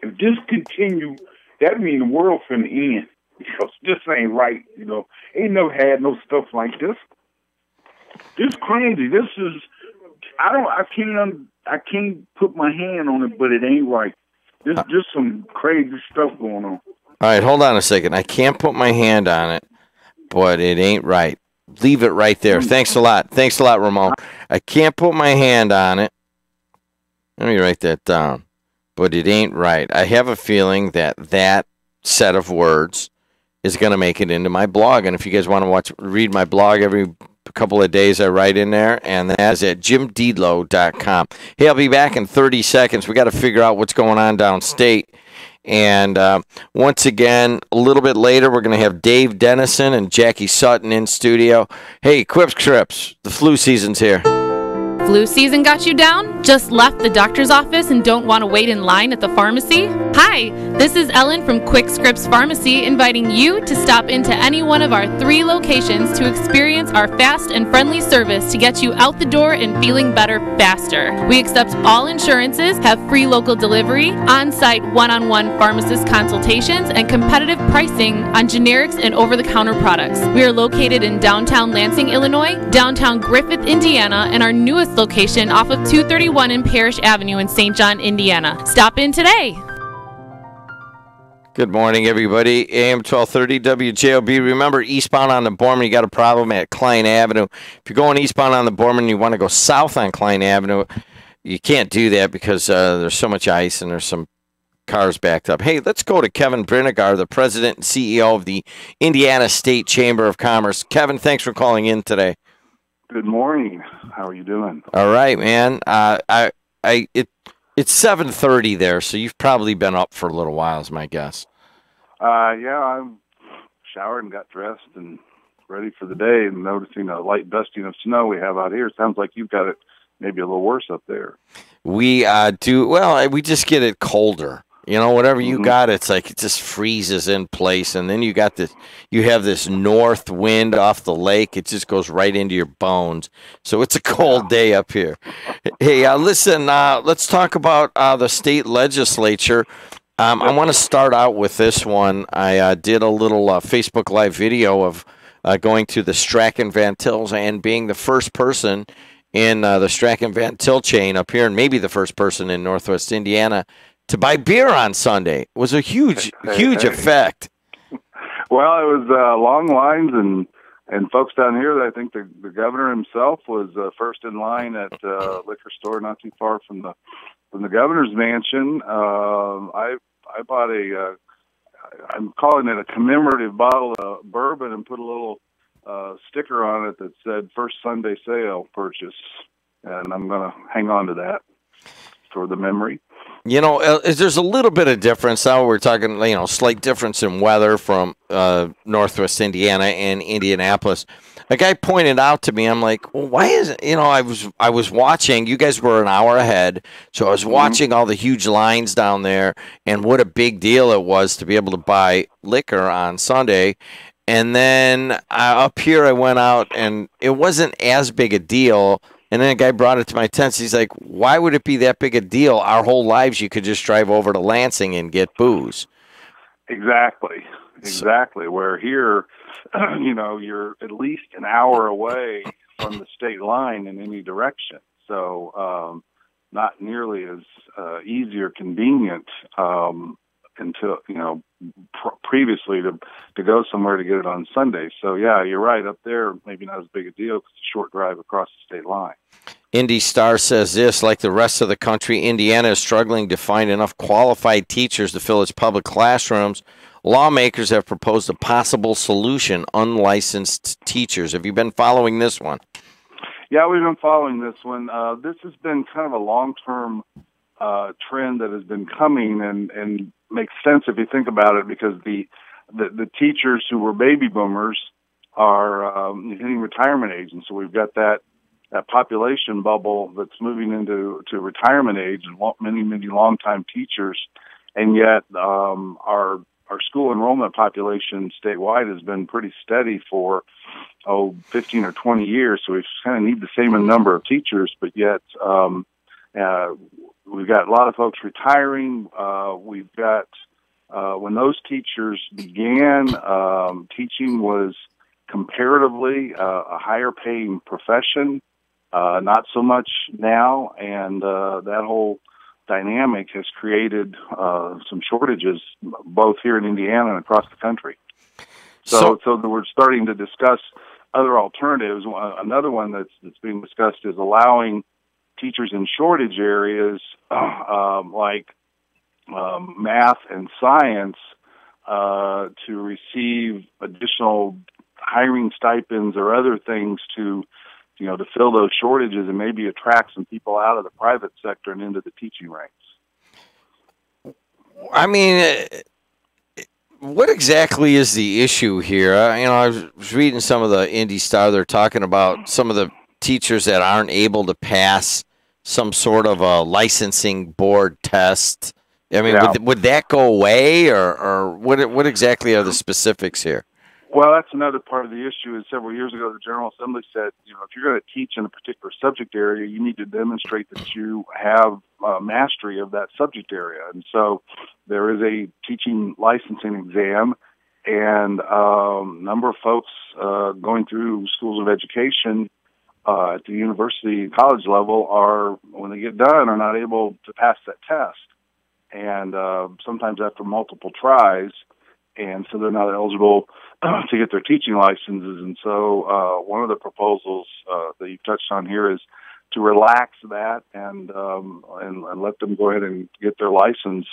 I: If this continue, that means the world finna end. Because this ain't right. You know, ain't never had no stuff like this. This crazy. This is. I can't put my hand on it, but it ain't right. There's just some crazy stuff going on.
D: All right, hold on a second. I can't put my hand on it, but it ain't right. Leave it right there. Thanks a lot. Thanks a lot, Ramon. I can't put my hand on it. Let me write that down. But it ain't right. I have a feeling that set of words is going to make it into my blog. And if you guys want to read my blog every couple of days, I write in there, and that is at jimdeedlow.com. Hey, I'll be back in 30 seconds. We got to figure out what's going on downstate. And once again, a little bit later, we're going to have Dave Dennison and Jackie Sutton in studio. Hey, Quips Trips, the flu season's here.
J: Flu season got you down? Just left the doctor's office and don't want to wait in line at the pharmacy? Hi, This is Ellen from Quick Scripts Pharmacy inviting you to stop into any one of our 3 locations to experience our fast and friendly service to get you out the door and feeling better faster. We accept all insurances, have free local delivery, on-site one-on-one pharmacist consultations, and competitive pricing on generics and over-the-counter products. We are located in downtown Lansing, Illinois, downtown Griffith, Indiana, and our newest location off of 231 in Parrish Avenue in St. John, Indiana. Stop in today.
B: Good morning, everybody. AM 1230 WJOB. Remember, eastbound on the Borman, you got a problem at Klein Avenue. If you're going eastbound on the Borman and you want to go south on Klein Avenue, you can't do that because there's so much ice and there's some cars backed up. Hey, let's go to Kevin Brinegar, the president and CEO of the Indiana State Chamber of Commerce. Kevin, thanks for calling in today.
K: Good morning. How are you doing?
B: All right, man. It's 7:30 there, so you've probably been up for a little while, is my guess.
K: Yeah, I'm showered and got dressed and ready for the day, and noticing a light dusting of snow we have out here. Sounds like you've got it maybe a little worse up there.
B: We do. Well, we just get it colder. You know, whatever you got, it's like it just freezes in place, and then you got this. You have this north wind off the lake; it just goes right into your bones. So it's a cold day up here. Hey, listen. Let's talk about the state legislature. I want to start out with this one. I did a little Facebook Live video of going to the Strachan Van Tills and being the first person in the Strachan Van Til chain up here, and maybe the first person in Northwest Indiana to buy beer on Sunday. It was a huge effect.
K: Well, it was long lines and folks down here. I think the governor himself was first in line at a liquor store not too far from the governor's mansion. I bought I'm calling it a commemorative bottle of bourbon and put a little sticker on it that said first Sunday sale purchase. And I'm going to hang on to that for the memory.
B: You know, there's a little bit of difference. Now we're talking, slight difference in weather from Northwest Indiana and Indianapolis. A guy pointed out to me, I'm like, well, why is it, I was watching, you guys were an hour ahead, so I was watching all the huge lines down there, and what a big deal it was to be able to buy liquor on Sunday. And then up here I went out, and it wasn't as big a deal. And then a guy brought it to my attention. He's like, why would it be that big a deal? Our whole lives you could just drive over to Lansing and get booze.
K: Exactly. Where here, you're at least an hour away from the state line in any direction. So not nearly as easy or convenient until, previously to go somewhere to get it on Sunday. So, yeah, you're right. Up there, maybe not as big a deal because it's a short drive across the state line.
B: Indy Star says this, like the rest of the country, Indiana is struggling to find enough qualified teachers to fill its public classrooms. Lawmakers have proposed a possible solution, unlicensed teachers. Have you been following this one?
K: Yeah, we've been following this one. This has been kind of a long-term trend that has been coming and makes sense if you think about it, because the teachers who were baby boomers are hitting retirement age, and so we've got that population bubble that's moving into retirement age, and many longtime teachers, and yet our school enrollment population statewide has been pretty steady for 15 or 20 years, so we kind of need the same number of teachers, but yet we've got a lot of folks retiring. We've got, when those teachers began, teaching was comparatively a higher paying profession, not so much now, and that whole dynamic has created some shortages both here in Indiana and across the country. So we're starting to discuss other alternatives. Another one that's being discussed is allowing teachers in shortage areas like math and science to receive additional hiring stipends or other things to fill those shortages and maybe attract some people out of the private sector and into the teaching ranks.
B: I mean, what exactly is the issue here? I was reading some of the Indy Star. They're talking about some of the teachers that aren't able to pass some sort of a licensing board test I mean, would that go away, or what exactly are the specifics here?
K: Well, that's another part of the issue. Is several years ago, the General Assembly said, if you're going to teach in a particular subject area, you need to demonstrate that you have mastery of that subject area. And so there is a teaching licensing exam, and a number of folks going through schools of education at the university and college level when they get done, are not able to pass that test. And sometimes after multiple tries, and so they're not eligible to get their teaching licenses. And so one of the proposals that you touched on here is to relax that and let them go ahead and get their license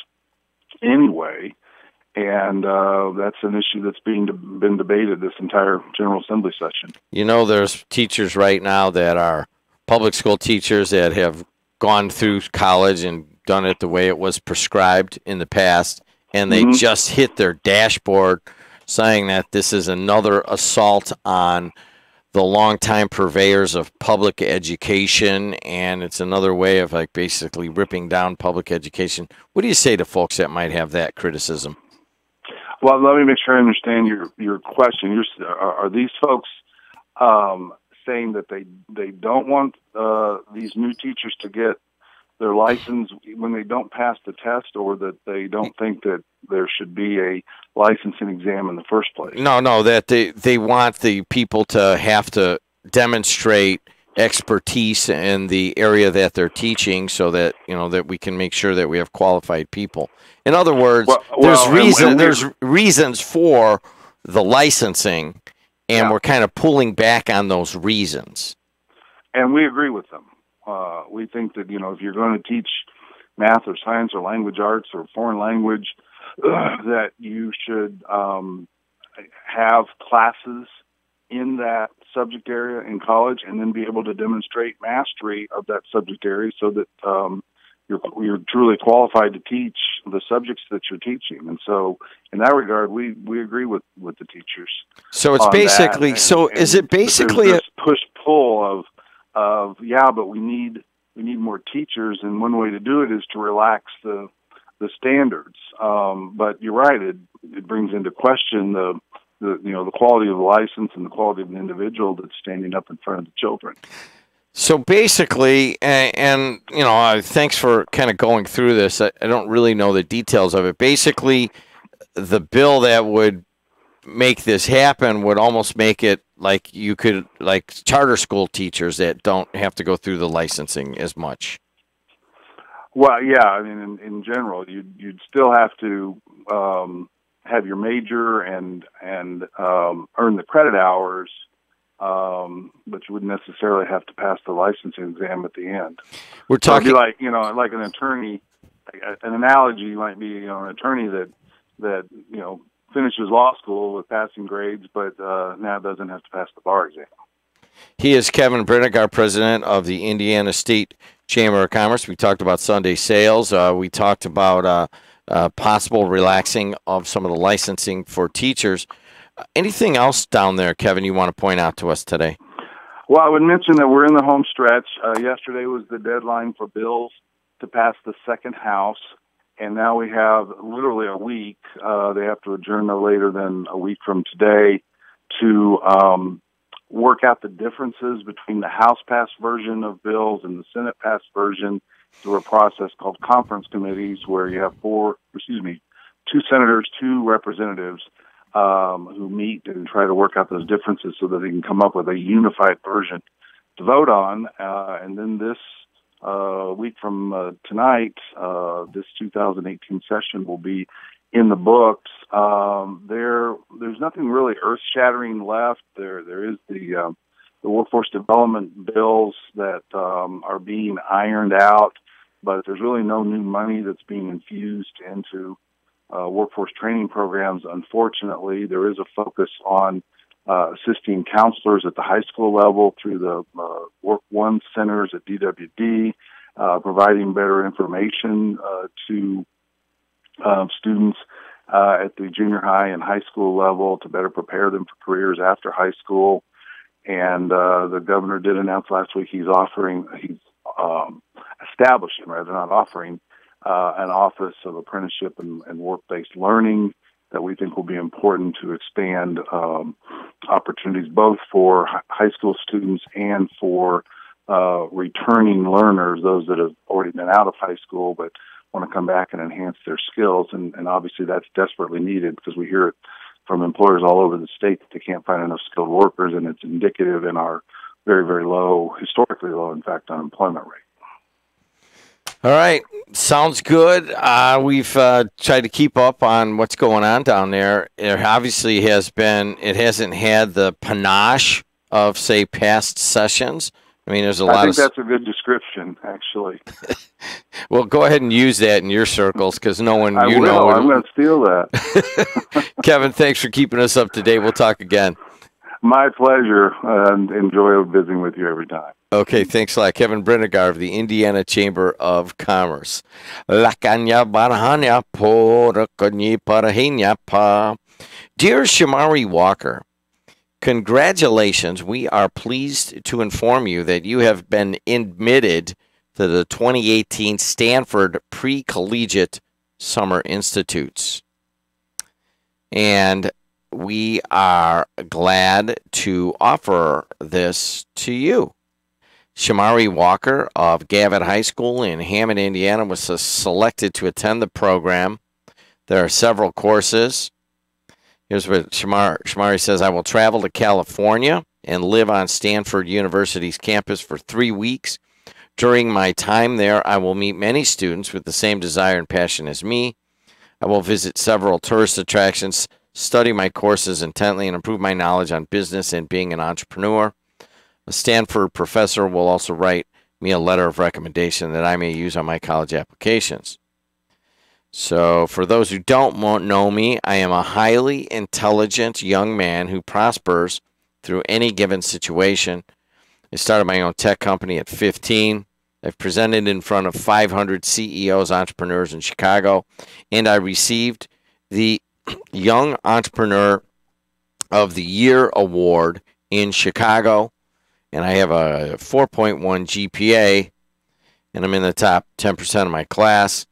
K: anyway. And that's an issue that's been debated this entire General Assembly session.
B: There's teachers right now that are public school teachers that have gone through college and done it the way it was prescribed in the past, and they just hit their dashboard saying that this is another assault on the longtime purveyors of public education, and it's another way of basically ripping down public education. What do you say to folks that might have that criticism?
K: Well, let me make sure I understand your question. Are these folks saying that they don't want these new teachers to get their license when they don't pass the test, or that they don't think that there should be a licensing exam in the first place?
B: No, that they want the people to have to demonstrate expertise in the area that they're teaching, so that that we can make sure that we have qualified people. In other words, there's reasons for the licensing, and we're kind of pulling back on those reasons.
K: And we agree with them. We think that, if you're going to teach math or science or language arts or foreign language, that you should have classes in that subject area in college, and then be able to demonstrate mastery of that subject area, so that you're truly qualified to teach the subjects that you're teaching. And so in that regard, we agree with the teachers.
B: So it's basically, is it basically
K: a push-pull of but we need more teachers, and one way to do it is to relax the standards. But you're right; it brings into question the quality of the license and the quality of the individual that's standing up in front of the children.
B: So basically, and thanks for kind of going through this. I don't really know the details of it. Basically, the bill that would make this happen would almost make it like you could, like charter school teachers that don't have to go through the licensing as much.
K: Well, yeah, I mean, in general, you'd still have to have your major and earn the credit hours, but you wouldn't necessarily have to pass the licensing exam at the end.
B: We're talking
K: like an attorney. An analogy might be an attorney that finishes law school with passing grades, but now doesn't have to pass the bar exam.
B: He is Kevin Brinnick, our president of the Indiana State Chamber of Commerce. We talked about Sunday sales. We talked about possible relaxing of some of the licensing for teachers. Anything else down there, Kevin, you want to point out to us today?
K: Well, I would mention that we're in the home stretch. Yesterday was the deadline for bills to pass the second house, and now we have literally a week. They have to adjourn no later than a week from today to work out the differences between the House-passed version of bills and the Senate-passed version through a process called conference committees, where you have two senators, two representatives who meet and try to work out those differences so that they can come up with a unified version to vote on. And then this week from tonight, this 2018 session will be in the books. There's nothing really earth-shattering left. There is the workforce development bills that are being ironed out, but there's really no new money that's being infused into workforce training programs. Unfortunately, there is a focus on assisting counselors at the high school level through the Work One centers at DWD, providing better information to students at the junior high and high school level to better prepare them for careers after high school. And the governor did announce last week he's establishing, rather not offering, an office of apprenticeship and work-based learning that we think will be important to expand opportunities both for high school students and for returning learners, those that have already been out of high school but want to come back and enhance their skills. And obviously that's desperately needed because we hear it from employers all over the state that they can't find enough skilled workers, and it's indicative in our very, very low, historically low, in fact, unemployment rate.
B: All right. Sounds good. We've tried to keep up on what's going on down there. It obviously hasn't had the panache of, say, past sessions. I mean, there's I
K: think that's a good description, actually.
B: Well, go ahead and use that in your circles because no one
K: I'm going to steal that.
B: Kevin, thanks for keeping us up to date. We'll talk again.
K: My pleasure, and enjoy visiting with you every time.
B: Okay, thanks a lot. Kevin Brinegar of the Indiana Chamber of Commerce. Dear Shamari Walker, congratulations. We are pleased to inform you that you have been admitted to the 2018 Stanford Pre-Collegiate Summer Institutes. And we are glad to offer this to you. Shamari Walker of Gavitt High School in Hammond, Indiana, was selected to attend the program. There are several courses. Here's what Shamari says. I will travel to California and live on Stanford University's campus for 3 weeks. During my time there, I will meet many students with the same desire and passion as me. I will visit several tourist attractions, study my courses intently, and improve my knowledge on business and being an entrepreneur. A Stanford professor will also write me a letter of recommendation that I may use on my college applications. So for those who don't know me, I am a highly intelligent young man who prospers through any given situation. I started my own tech company at 15. I've presented in front of 500 CEOs, entrepreneurs in Chicago, and I received the Young Entrepreneur of the Year Award in Chicago, and I have a 4.1 GPA, and I'm in the top 10% of my class,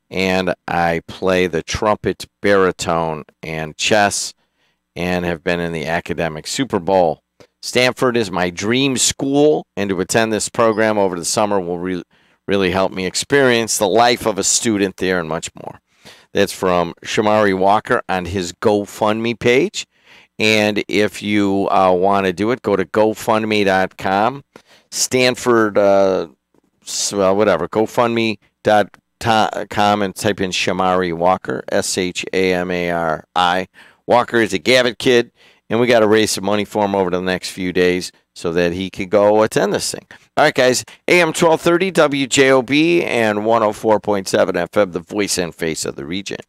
B: and I play the trumpet, baritone, and chess, and have been in the academic Super Bowl. Stanford is my dream school, and to attend this program over the summer will really help me experience the life of a student there and much more. That's from Shamari Walker on his GoFundMe page. And if you want to do it, go to GoFundMe.com. Stanford, GoFundMe.com and type in Shamari Walker, Shamari. Walker is a Gavitt kid, and we got to raise some money for him over the next few days so that he could go attend this thing. All right, guys, AM 1230 WJOB and 104.7 FM, the voice and face of the region.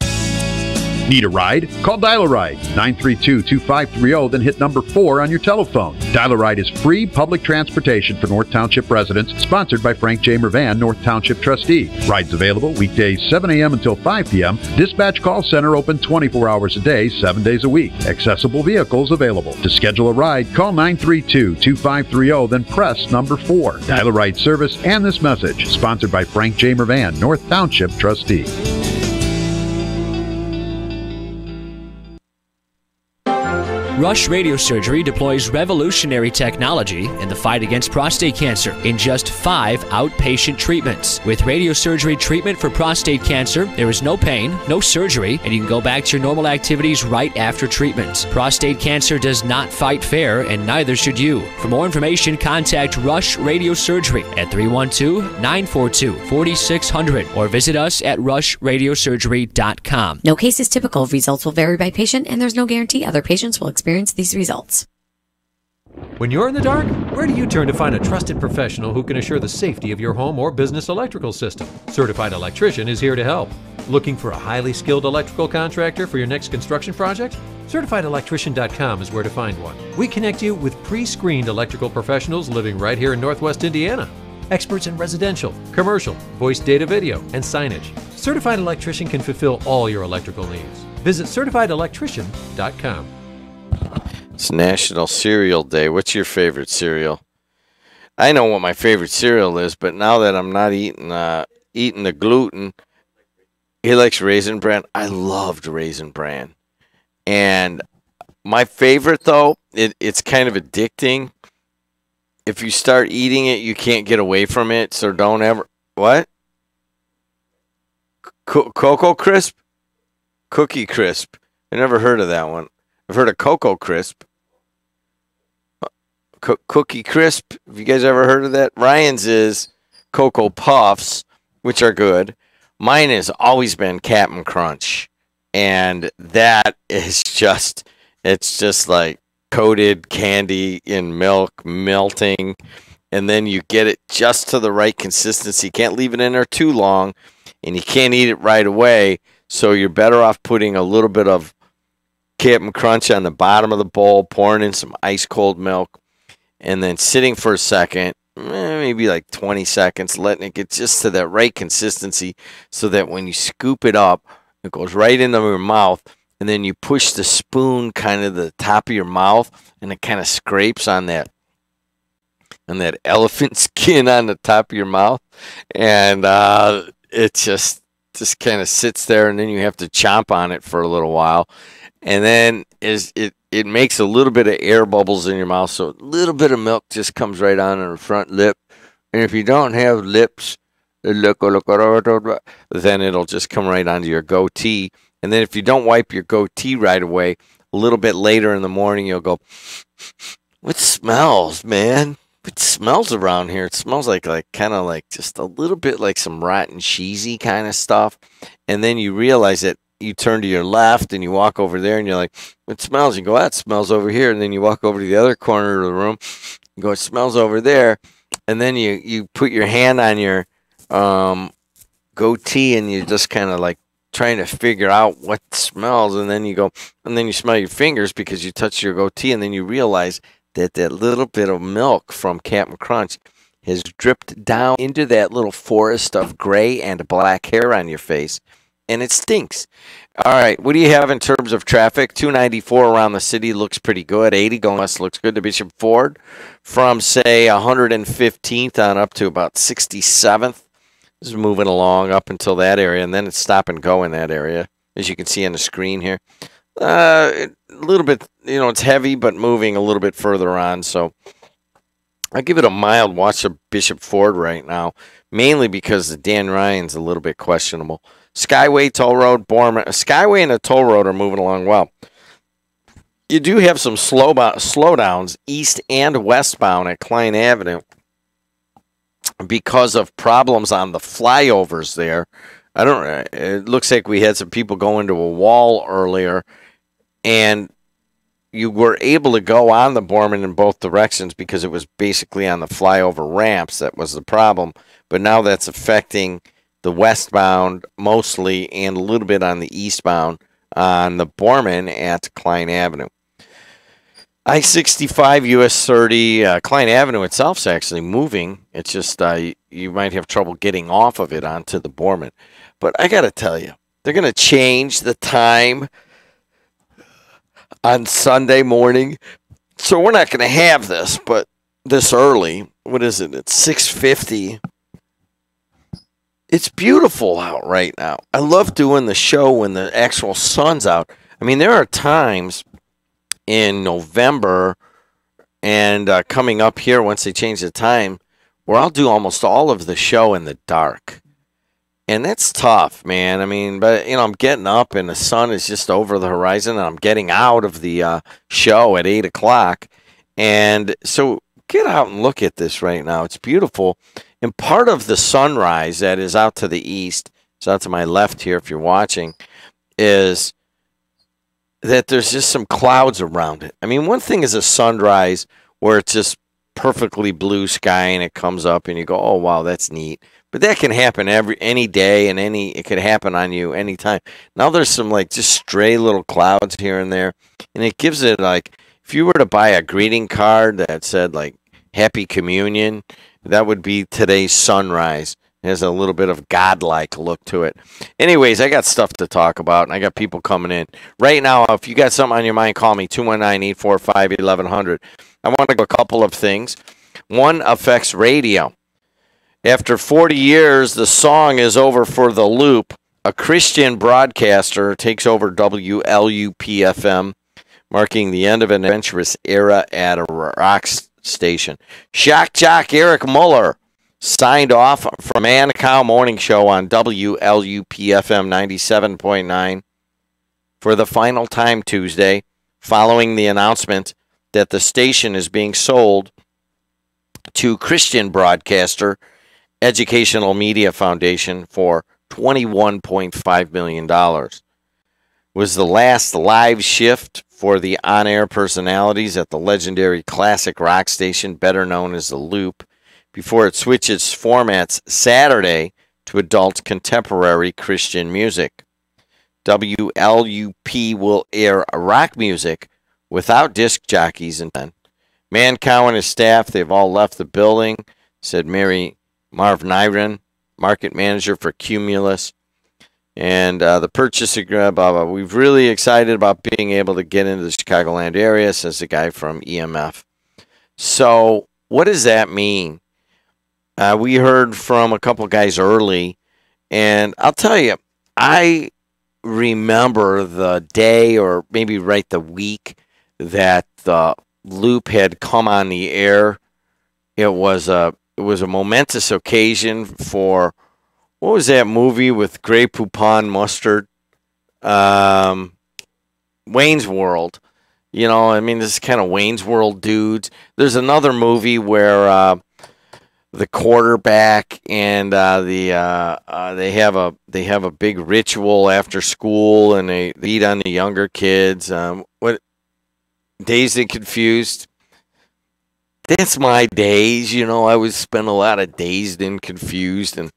L: Need a ride? Call Dial-A-Ride, 932-2530, then hit number 4 on your telephone. Dial-A-Ride is free public transportation for North Township residents, sponsored by Frank J. Mervan, North Township trustee. Rides available weekdays 7 a.m. until 5 p.m. Dispatch call center open 24 hours a day, 7 days a week. Accessible vehicles available. To schedule a ride, call 932-2530, then press number 4. Dial-A-Ride service and this message, sponsored by Frank J. Mervan, North Township trustee.
M: Rush Radiosurgery deploys revolutionary technology in the fight against prostate cancer in just 5 outpatient treatments. With radiosurgery treatment for prostate cancer, there is no pain, no surgery, and you can go back to your normal activities right after treatment. Prostate cancer does not fight fair, and neither should you. For more information, contact Rush Radiosurgery at 312-942-4600 or visit us at rushradiosurgery.com.
E: No case is typical. Results will vary by patient, and there's no guarantee other patients will experience these results.
N: When you're in the dark, where do you turn to find a trusted professional who can assure the safety of your home or business electrical system? Certified Electrician is here to help. Looking for a highly skilled electrical contractor for your next construction project? CertifiedElectrician.com is where to find one. We connect you with pre-screened electrical professionals living right here in Northwest Indiana. Experts in residential, commercial, voice data video, and signage. Certified Electrician can fulfill all your electrical needs. Visit CertifiedElectrician.com.
B: It's National Cereal Day. What's your favorite cereal? I know what my favorite cereal is, but now that I'm not eating the gluten, He likes Raisin Bran. I loved Raisin Bran. And my favorite, though, it's kind of addicting. If you start eating it, you can't get away from it. So don't ever. What? Cocoa Crisp? Cookie Crisp. I never heard of that one. I've heard of Cocoa Crisp. Cookie Crisp. Have you guys ever heard of that? Ryan's is Cocoa Puffs, which are good. Mine has always been Cap'n Crunch. And that is just, it's just like coated candy in milk, melting. And then you get it just to the right consistency. You can't leave it in there too long. And you can't eat it right away. So you're better off putting a little bit of Cap'n Crunch on the bottom of the bowl, pouring in some ice cold milk, and then sitting for a second, maybe like 20 seconds, letting it get just to that right consistency so that when you scoop it up, it goes right into your mouth, and then you push the spoon kind of the top of your mouth, and it kind of scrapes on that elephant skin on the top of your mouth, and it just kind of sits there, and then you have to chomp on it for a little while, and then it makes a little bit of air bubbles in your mouth, so a little bit of milk just comes right on the front lip, and if you don't have lips, then it'll just come right onto your goatee, and then if you don't wipe your goatee right away, a little bit later in the morning, you'll go, what smells, man? It smells around here. It smells like kind of like just a little bit like some rotten cheesy kind of stuff. And then you realize that you turn to your left and you walk over there and you're like, it smells. You go, that smells over here. And then you walk over to the other corner of the room. You go, it smells over there. And then you put your hand on your goatee and you just kind of like trying to figure out what smells. And then you go, and then you smell your fingers because you touch your goatee. And then you realize that little bit of milk from Cap'n Crunch has dripped down into that little forest of gray and black hair on your face, and it stinks. All right, what do you have in terms of traffic? 294 around the city looks pretty good. 80 going west looks good to Bishop Ford. From, say, 115th on up to about 67th. This is moving along up until that area, and then it's stop and go in that area, as you can see on the screen here. A little bit, it's heavy, but moving a little bit further on. So I give it a mild watch of Bishop Ford right now, mainly because the Dan Ryan's a little bit questionable. Skyway, Toll Road, Borman. Skyway and the Toll Road are moving along well. You do have some slowdowns east and westbound at Klein Avenue because of problems on the flyovers there. It looks like we had some people go into a wall earlier, and you were able to go on the Borman in both directions because it was basically on the flyover ramps that was the problem. But now that's affecting the westbound mostly and a little bit on the eastbound on the Borman at Klein Avenue. I-65, US 30, Klein Avenue itself is actually moving. It's just you might have trouble getting off of it onto the Borman. But I got to tell you, they're going to change the time on Sunday morning. So we're not going to have this, but this early. What is it? It's 6:50. It's beautiful out right now. I love doing the show when the actual sun's out. I mean, there are times in November and coming up here once they change the time where I'll do almost all of the show in the dark. And that's tough, man. I mean, but, I'm getting up and the sun is just over the horizon and I'm getting out of the show at 8 o'clock. And so get out and look at this right now. It's beautiful. And part of the sunrise that is out to the east, it's out to my left here if you're watching, is that there's just some clouds around it. I mean, one thing is a sunrise where it's just perfectly blue sky and it comes up and you go, oh, wow, that's neat. But that can happen any day, and it could happen on you anytime. Now there's some just stray little clouds here and there, and it gives it if you were to buy a greeting card that said Happy Communion, that would be today's sunrise. It has a little bit of godlike look to it. Anyways, I got stuff to talk about, and I got people coming in right now. If you got something on your mind, call me 219-845-1100. I want to go a couple of things. One affects radio. After 40 years, the song is over for The Loop. a Christian broadcaster takes over WLUP-FM, marking the end of an adventurous era at a rock station. Shock jock Eric Muller signed off from Man Cow Morning Show on WLUP-FM 97.9 for the final time Tuesday, following the announcement that the station is being sold to Christian broadcaster Educational Media Foundation for $21.5 million. Was the last live shift for the on-air personalities at the legendary classic rock station, better known as The Loop, before it switches formats Saturday to adult contemporary Christian music. WLUP will air rock music without disc jockeys and Mancow and his staff, they've all left the building, said Marv Nyren, market manager for Cumulus. And the purchase agreement, blah, blah. We're really excited about being able to get into the Chicagoland area, says the guy from EMF. So what does that mean? We heard from a couple guys early, and I'll tell you, I remember the day or maybe right the week that the Loop had come on the air. It was a momentous occasion for, what was that movie with Grey Poupon Mustard? Wayne's World. You know, I mean, this is kind of Wayne's World dudes. There's another movie where the quarterback and they have a big ritual after school, and they beat on the younger kids. What, Dazed and Confused? That's my days, you know. I would spend a lot of Dazed and Confused, and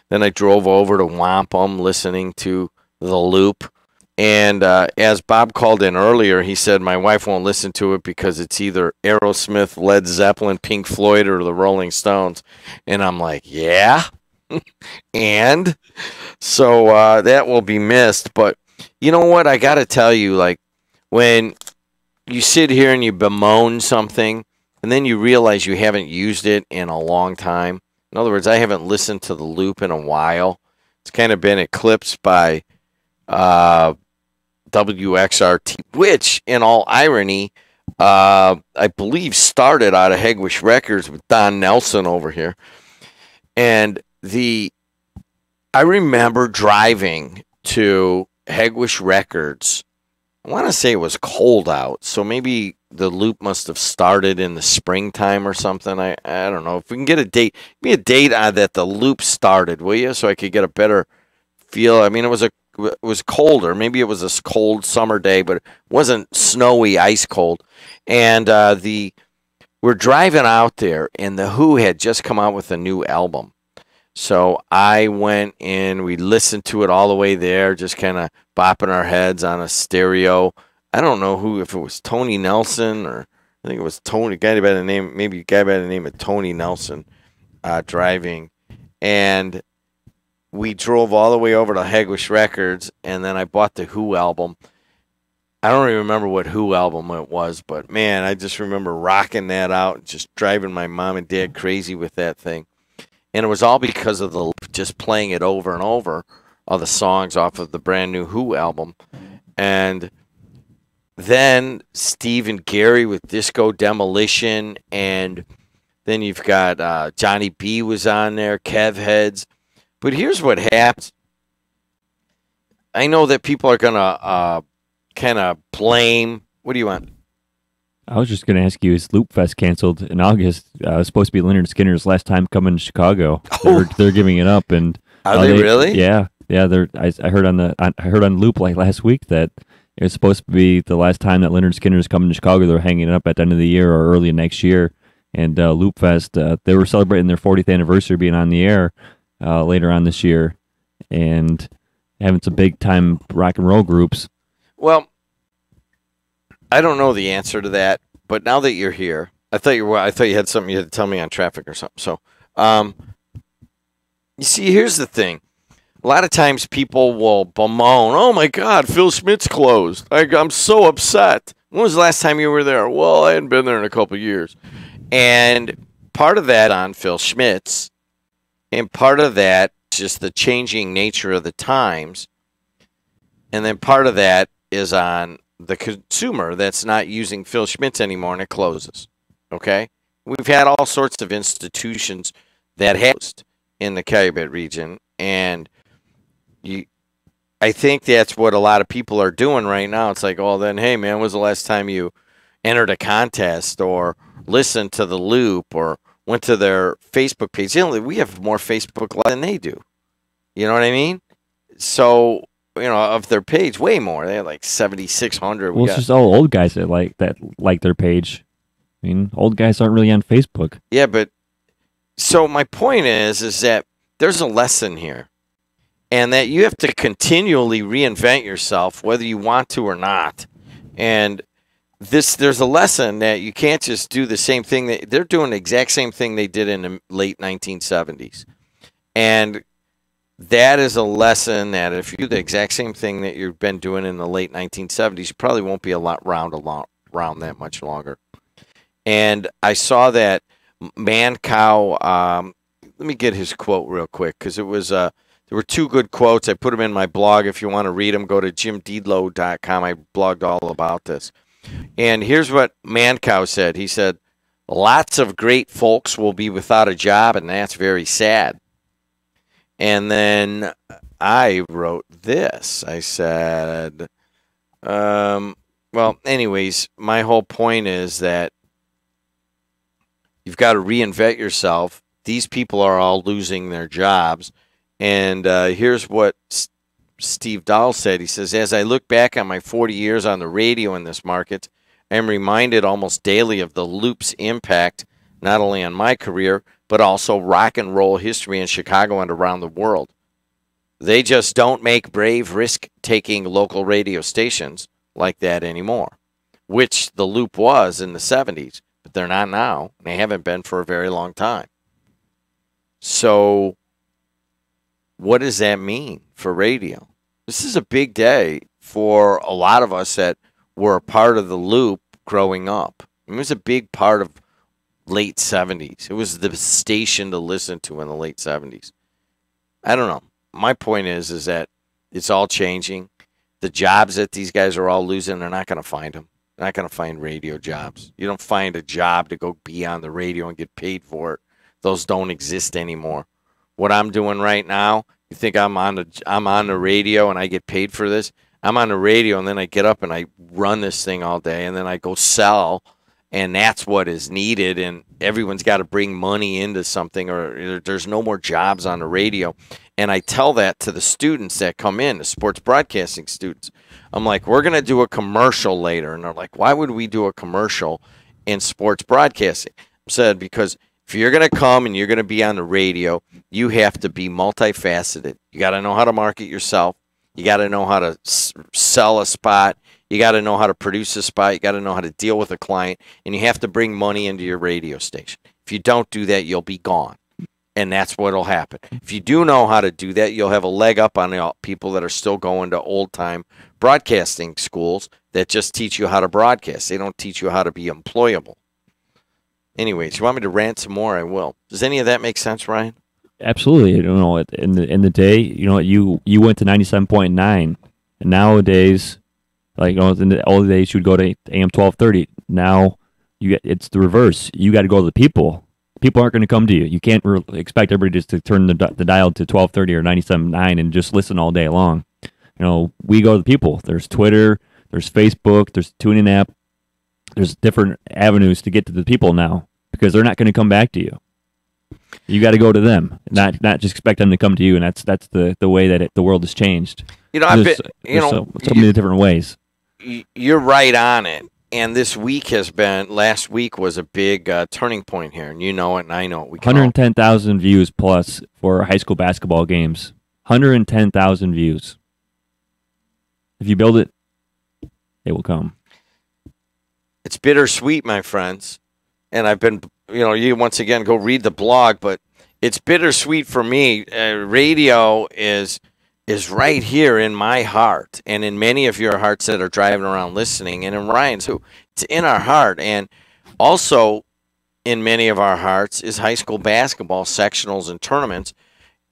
B: then I drove over to Wampum listening to The Loop. And as Bob called in earlier, he said, my wife won't listen to it because it's either Aerosmith, Led Zeppelin, Pink Floyd, or the Rolling Stones. And I'm like, yeah? And? So that will be missed. But you know what? I got to tell you, like, when you sit here and you bemoan something, and then you realize you haven't used it in a long time. In other words, I haven't listened to The Loop in a while. It's kind of been eclipsed by WXRT, which, in all irony, I believe started out of Hegwish Records with Don Nelson over here. And I remember driving to Hegwish Records. I want to say it was cold out, so maybe the Loop must have started in the springtime or something. I don't know. If we can get a date, give me a date on that the Loop started, will you? So I could get a better feel. I mean, it was colder. Maybe it was a cold summer day, but it wasn't snowy, ice cold. And we're driving out there, and The Who had just come out with a new album. So I went in, we listened to it all the way there, just kind of bopping our heads on a stereo. I don't know if it was Tony Nelson, or I think it was Tony, maybe a guy by the name of Tony Nelson driving. And we drove all the way over to Hegwish Records, and then I bought the Who album. I don't even remember what Who album it was, but man, I just remember rocking that out, just driving my mom and dad crazy with that thing. And it was all because of just playing it over and over, all the songs off of the brand new Who album. And then Steve and Gary with Disco Demolition, and then you've got Johnny B was on there, Kev Heads. But here's what happens. I know that people are going to kind of blame. What do you want?
O: I was just going to ask you, is Loop Fest canceled in August? It was supposed to be Leonard Skinner's last time coming to Chicago. They're giving it up, and
B: are they really?
O: Yeah. I heard on Loop like last week that it was supposed to be the last time that Leonard Skinner's coming to Chicago. They're hanging it up at the end of the year or early next year. And Loop Fest, they were celebrating their 40th anniversary being on the air later on this year, and having some big time rock and roll groups.
B: Well, I don't know the answer to that, but now that you're here, I thought you had something you had to tell me on traffic or something. So, you see, here's the thing. A lot of times people will bemoan, oh my God, Phil Schmidt's closed. I'm so upset. When was the last time you were there? Well, I hadn't been there in a couple of years. And part of that on Phil Schmidt's, and part of that just the changing nature of the times. And then part of that is on the consumer that's not using Phil Schmitz anymore, and it closes. Okay? We've had all sorts of institutions that have closed in the Calumet region, and I think that's what a lot of people are doing right now. It's like, oh, then, hey, man, when was the last time you entered a contest or listened to the Loop or went to their Facebook page? You know, we have more Facebook than they do. You know what I mean? So, you know, of their page, way more. They have like 7,600.
O: Well, it's just all old guys that like their page. I mean, old guys aren't really on Facebook.
B: Yeah, but so my point is that there's a lesson here, and that you have to continually reinvent yourself, whether you want to or not. And there's a lesson that you can't just do the same thing. They're doing the exact same thing they did in the late 1970s. And that is a lesson that if you do the exact same thing that you've been doing in the late 1970s, you probably won't be around that much longer. And I saw that Mancow, let me get his quote real quick, because it was there were two good quotes. I put them in my blog. If you want to read them, go to jimdeedlow.com. I blogged all about this. And here's what Mancow said. He said, lots of great folks will be without a job, and that's very sad. And then I wrote this. I said, well, anyways, my whole point is that you've got to reinvent yourself. These people are all losing their jobs. And here's what Steve Dahl said. He says, as I look back on my 40 years on the radio in this market, I am reminded almost daily of the Loop's impact, not only on my career, but also rock and roll history in Chicago and around the world. They just don't make brave, risk-taking local radio stations like that anymore, which the Loop was in the 70s, but they're not now. They haven't been for a very long time. So what does that mean for radio? This is a big day for a lot of us that were a part of the Loop growing up. It was a big part of late 70s. It was the station to listen to in the late 70s. I don't know. My point is that it's all changing. The jobs that these guys are all losing, they're not going to find them. They're not going to find radio jobs. You don't find a job to go be on the radio and get paid for it. Those don't exist anymore. What I'm doing right now, you think I'm on the radio and I get paid for this? I'm on the radio and then I get up and I run this thing all day and then I go sell. And that's what is needed, and everyone's got to bring money into something, or there's no more jobs on the radio. And I tell that to the students that come in, the sports broadcasting students. I'm like, we're going to do a commercial later. And they're like, why would we do a commercial in sports broadcasting? I said, because if you're going to come and you're going to be on the radio, you have to be multifaceted. You got to know how to market yourself. You got to know how to sell a spot. You got to know how to produce a spot. You got to know how to deal with a client. And you have to bring money into your radio station. If you don't do that, you'll be gone. And that's what will happen. If you do know how to do that, you'll have a leg up on the people that are still going to old-time broadcasting schools that just teach you how to broadcast. They don't teach you how to be employable. Anyways, you want me to rant some more? I will. Does any of that make sense, Ryan?
O: Absolutely. You know, in the day, you know, you went to 97.9, and nowadays, like, you know, in the old days, you would go to AM 1230. Now, it's the reverse. You got to go to the people. People aren't going to come to you. You can't expect everybody just to turn the dial to 1230 or 97.9 and just listen all day long. You know, we go to the people. There's Twitter, there's Facebook, there's TuneIn app. There's different avenues to get to the people now because they're not going to come back to you. You got to go to them, not just expect them to come to you, and that's the way that the world has changed.
B: You know, there's
O: so many different ways.
B: You're right on it. And this week last week was a big turning point here, and you know it, and I know it.
O: 110,000 views plus for high school basketball games. 110,000 views. If you build it, it will come.
B: It's bittersweet, my friends. And I've been, you once again go read the blog, but it's bittersweet for me. Radio is right here in my heart and in many of your hearts that are driving around listening, and in Ryan's too. It's in our heart. And also in many of our hearts is high school basketball sectionals and tournaments.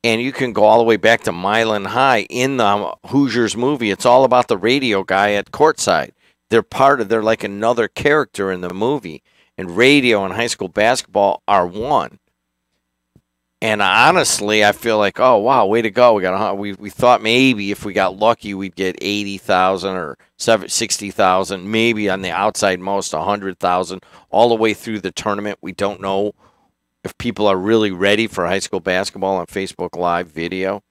B: And you can go all the way back to Mile High in the Hoosiers movie. It's all about the radio guy at courtside. They're like another character in the movie. And radio and high school basketball are one. And honestly, I feel like, oh wow, way to go! We thought maybe if we got lucky, we'd get 80,000 or 60,000, maybe on the outside most 100,000, all the way through the tournament. We don't know if people are really ready for high school basketball on Facebook Live video.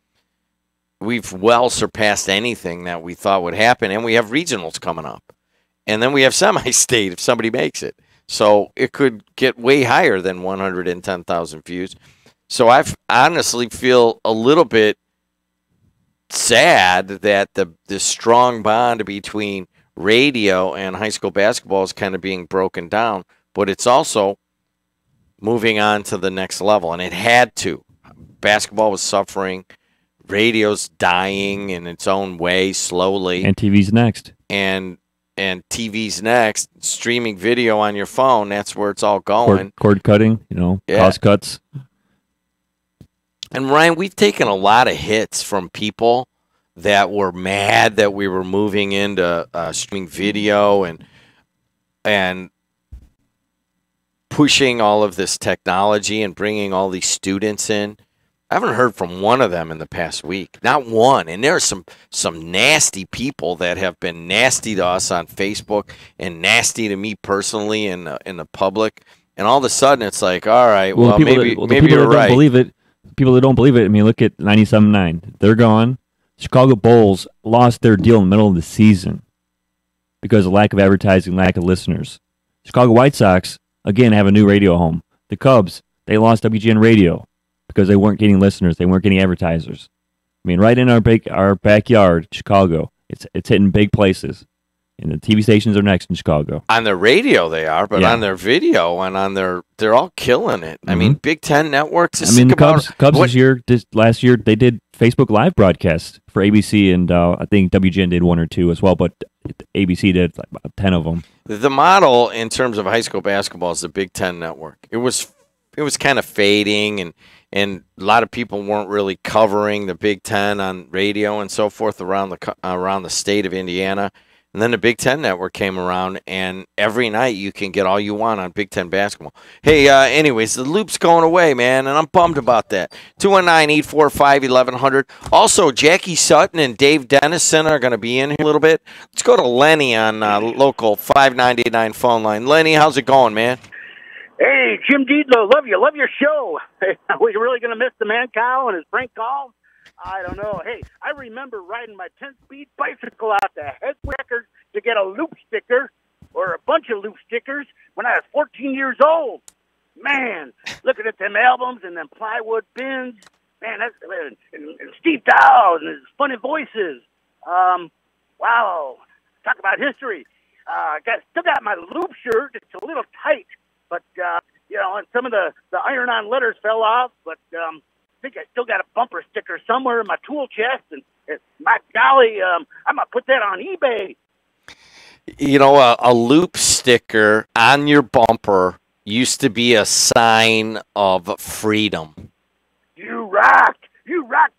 B: We've well surpassed anything that we thought would happen, and we have regionals coming up, and then we have semi-state if somebody makes it. So it could get way higher than 110,000 views. So I honestly feel a little bit sad that the strong bond between radio and high school basketball is kind of being broken down, but it's also moving on to the next level, and it had to. Basketball was suffering. Radio's dying in its own way slowly.
O: And TV's next.
B: And TV's next. Streaming video on your phone, that's where it's all going.
O: Cord cutting, cost cuts.
B: And Ryan, we've taken a lot of hits from people that were mad that we were moving into streaming video and pushing all of this technology and bringing all these students in. I haven't heard from one of them in the past week. Not one. And there are some nasty people that have been nasty to us on Facebook and nasty to me personally in the public. And all of a sudden, it's like, all right, well maybe you're right.
O: People that don't believe it, I mean, look at 97.9. They're gone. Chicago Bulls lost their deal in the middle of the season because of lack of advertising, lack of listeners. Chicago White Sox, again, have a new radio home. The Cubs, they lost WGN Radio because they weren't getting listeners. They weren't getting advertisers. I mean, right in our backyard, Chicago, it's hitting big places. And the TV stations are next in Chicago.
B: On their radio they are, but on their video and they're all killing it. I mean, Big Ten networks.
O: The Cubs last year, they did Facebook Live broadcasts for ABC, and I think WGN did one or two as well, but ABC did like about 10 of them.
B: The model in terms of high school basketball is the Big Ten network. It was kind of fading, and a lot of people weren't really covering the Big Ten on radio and so forth around the state of Indiana. And then the Big Ten Network came around, and every night you can get all you want on Big Ten basketball. Hey, anyways, the loop's going away, man, and I'm bummed about that. 219-845-1100. Also, Jackie Sutton and Dave Dennison are going to be in here a little bit. Let's go to Lenny on local 599 phone line. Lenny, how's it going, man?
P: Hey, Jim Deedlow, love your show. Are we really going to miss the man Kyle and his prank calls? I don't know. Hey, I remember riding my 10-speed bicycle out to Head Records to get a loop sticker or a bunch of loop stickers when I was 14 years old. Man, looking at them albums and them plywood bins, man, and Steve Dowd and his funny voices. Wow, talk about history. Still got my loop shirt. It's a little tight, but and some of the iron-on letters fell off, but I think I still got a bumper sticker somewhere in my tool chest, and my golly, I'm gonna put that on eBay.
B: A loop sticker on your bumper used to be a sign of freedom.
P: You rocked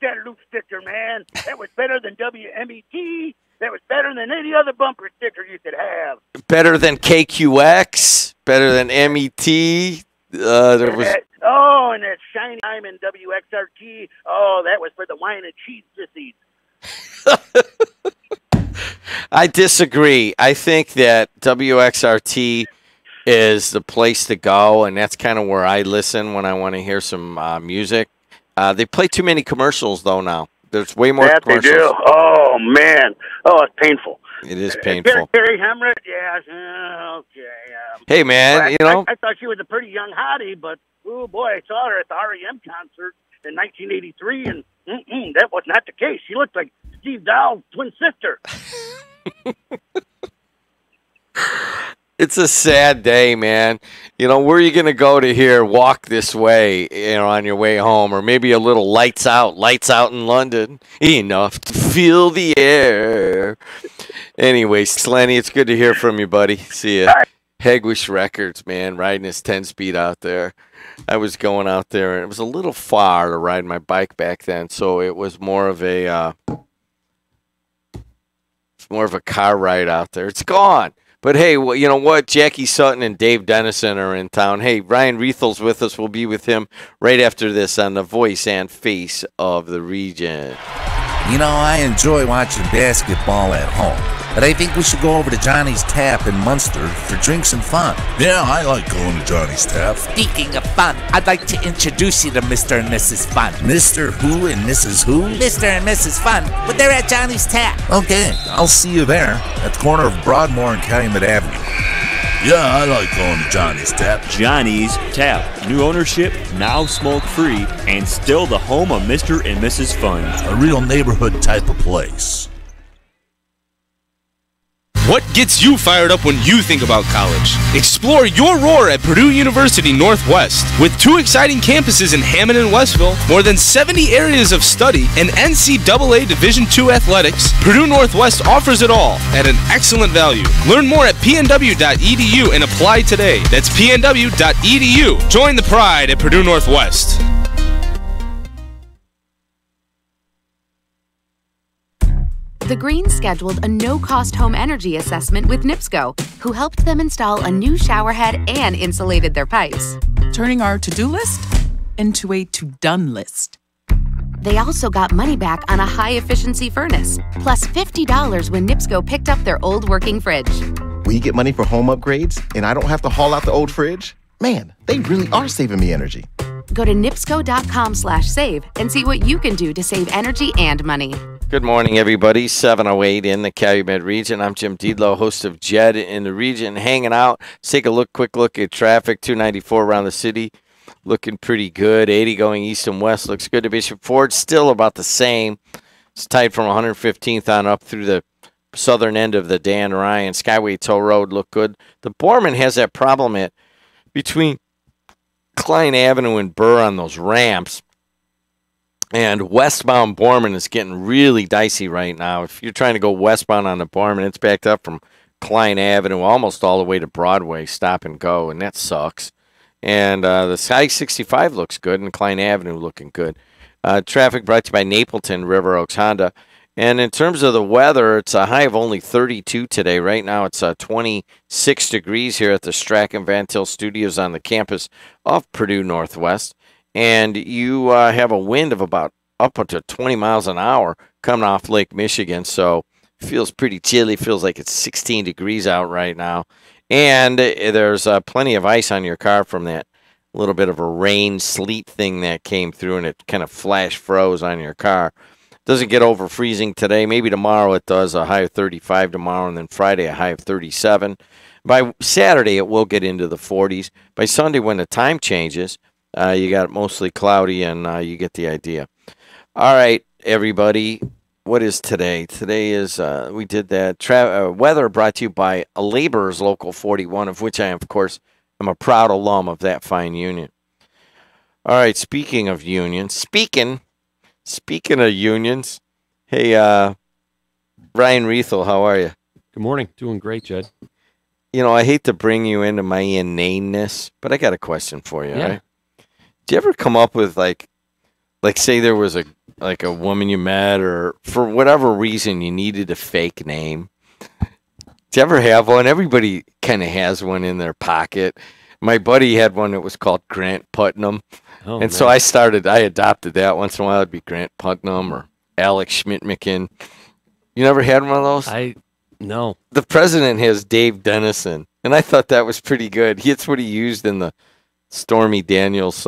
P: that loop sticker, man. That was better than WMET. That was better than any other bumper sticker you could have.
B: Better than KQX. Better than MET.
P: And that shiny time in WXRT. Oh, that was for the wine and cheese sissies.
B: I disagree. I think that WXRT is the place to go, and that's kind of where I listen when I want to hear some music. They play too many commercials, though, now. There's way more commercials.
P: They do. Oh, man. Oh, it's painful.
B: It is painful.
P: Terry Hemrick, yeah, okay.
B: Hey, man,
P: I thought she was a pretty young hottie, but, oh, boy, I saw her at the REM concert in 1983, and that was not the case. She looked like Steve Dowd's twin sister.
B: It's a sad day, man. Where are you going to go to hear Walk This Way, on your way home? Or maybe a little Lights Out in London. Enough to feel the air. Anyways, Lenny, it's good to hear from you, buddy. See ya. Hegwish Records, man, riding his 10-speed out there. I was going out there, and it was a little far to ride my bike back then, so it was more of a car ride out there. It's gone. But hey, well, you know what? Jackie Sutton and Dave Dennison are in town. Hey, Ryan Riethel's with us. We'll be with him right after this on the voice and face of the region.
Q: You know, I enjoy watching basketball at home, but I think we should go over to Johnny's Tap in Munster for drinks and fun.
R: Yeah, I like going to Johnny's Tap.
Q: Speaking of fun, I'd like to introduce you to Mr. and Mrs. Fun.
R: Mr. Who and Mrs. Who?
Q: Mr. and Mrs. Fun, but they're at Johnny's Tap.
R: Okay, I'll see you there at the corner of Broadmoor and Calumet Avenue. Yeah, I like going to Johnny's Tap.
S: Johnny's Tap. New ownership, now smoke-free, and still the home of Mr. and Mrs. Fun.
R: A real neighborhood type of place.
T: What gets you fired up when you think about college? Explore your roar at Purdue University Northwest. With 2 exciting campuses in Hammond and Westville, more than 70 areas of study, and NCAA Division II athletics, Purdue Northwest offers it all at an excellent value. Learn more at pnw.edu and apply today. That's pnw.edu. Join the pride at Purdue Northwest.
E: The Greens scheduled a no-cost home energy assessment with NIPSCO, who helped them install a new shower head and insulated their pipes.
U: Turning our to-do list into a to-done list.
E: They also got money back on a high-efficiency furnace, plus $50 when NIPSCO picked up their old working fridge.
V: We get money for home upgrades, and I don't have to haul out the old fridge? Man, they really are saving me energy.
E: Go to nipsco.com/save and see what you can do to save energy and money.
B: Good morning, everybody. 7:08 in the Calumet region. I'm Jim Diedlow, host of JED in the region, hanging out. Let's take a quick look at traffic. 294 around the city, looking pretty good. 80 going east and west looks good to Bishop Ford. Still about the same. It's tight from 115th on up through the southern end of the Dan Ryan. Skyway Toll Road look good. The Borman has that problem at between Klein Avenue and Burr on those ramps. And westbound Borman is getting really dicey right now. If you're trying to go westbound on the Borman, it's backed up from Klein Avenue almost all the way to Broadway, stop and go, and that sucks. And the I-65 looks good, and Klein Avenue looking good. Traffic brought to you by Napleton River Oaks Honda. And in terms of the weather, it's a high of only 32 today. Right now it's 26 degrees here at the Strachan Van Til Studios on the campus of Purdue Northwest. And you have a wind of about up to 20 miles an hour coming off Lake Michigan. So it feels pretty chilly. Feels like it's 16 degrees out right now. And there's plenty of ice on your car from that little bit of a rain sleet thing that came through, and it kind of flash froze on your car. Doesn't get over freezing today. Maybe tomorrow it does, a high of 35 tomorrow, and then Friday a high of 37. By Saturday it will get into the 40s. By Sunday when the time changes, you got mostly cloudy, and you get the idea. All right, everybody. What is today? Today is, we did that. Weather brought to you by a Laborers Local 41, of which I, of course, am a proud alum of that fine union. All right, speaking of unions, speaking of unions, hey, Ryan Riethel, how are you?
W: Good morning. Doing great, Jed.
B: You know, I hate to bring you into my inaneness, but I got a question for you, right? Do you ever come up with, like say there was a woman you met, or for whatever reason you needed a fake name? Do you ever have one? Everybody kind of has one in their pocket. My buddy had one that was called Grant Putnam. Oh, and man. So I adopted that. Once in a while it'd be Grant Putnam or Alex Schmidt-McKinn. You never had one of those?
W: No.
B: The president has Dave Dennison, and I thought that was pretty good. That's what he used in the Stormy Daniels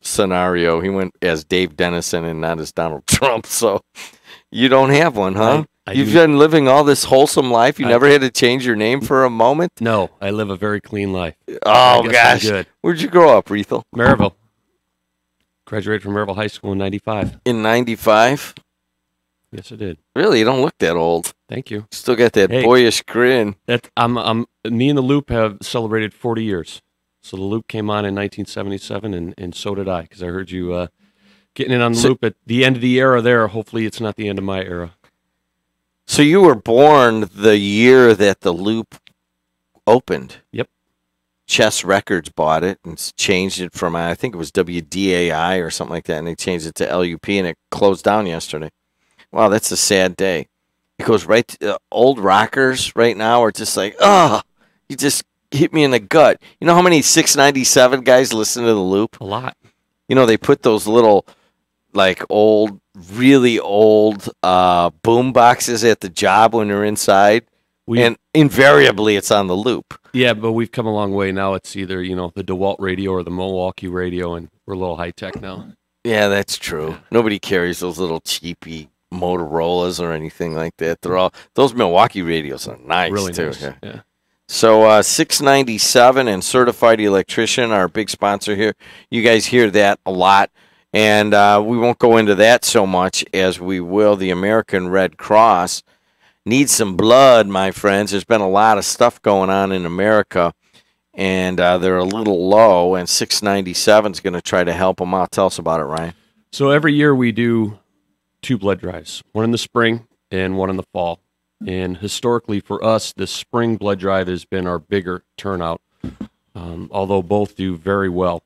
B: scenario. He went as Dave Dennison and not as Donald Trump. So you don't have one, huh? You've been living all this wholesome life. You never had to change your name for a moment?
W: No, I live a very clean life.
B: Oh, gosh. Good. Where'd you grow up, Riethel?
W: Maryville. Graduated from Maryville High School in 95.
B: In 95?
W: Yes, I did.
B: Really? You don't look that old.
W: Thank you.
B: Still got that boyish grin.
W: Me and the Loop have celebrated 40 years. So the Loop came on in 1977, and so did I, because I heard you getting in on the Loop at the end of the era there. Hopefully it's not the end of my era.
B: So you were born the year that the Loop opened?
W: Yep.
B: Chess Records bought it and changed it from, I think it was WDAI or something like that, and they changed it to LUP, and it closed down yesterday. Wow, that's a sad day. It goes right to old rockers right now are just like, you just hit me in the gut. You know how many 697 guys listen to the Loop?
W: A lot.
B: You know, they put those little, like, old, really old boom boxes at the job when they're inside, and invariably it's on the Loop.
W: Yeah, but we've come a long way now. It's either, the DeWalt radio or the Milwaukee radio, and we're a little high-tech now.
B: Yeah, that's true. Nobody carries those little cheapy Motorola's or anything like that. They're all, those Milwaukee radios are nice,
W: Really
B: too.
W: nice, yeah.
B: So 697 and Certified Electrician, our big sponsor here. You guys hear that a lot. And we won't go into that so much as we will the American Red Cross. Needs some blood, my friends. There's been a lot of stuff going on in America, and they're a little low, and 697 is going to try to help them out. Tell us about it, Ryan.
W: So every year we do 2 blood drives, one in the spring and one in the fall. And historically for us, the spring blood drive has been our bigger turnout, although both do very well.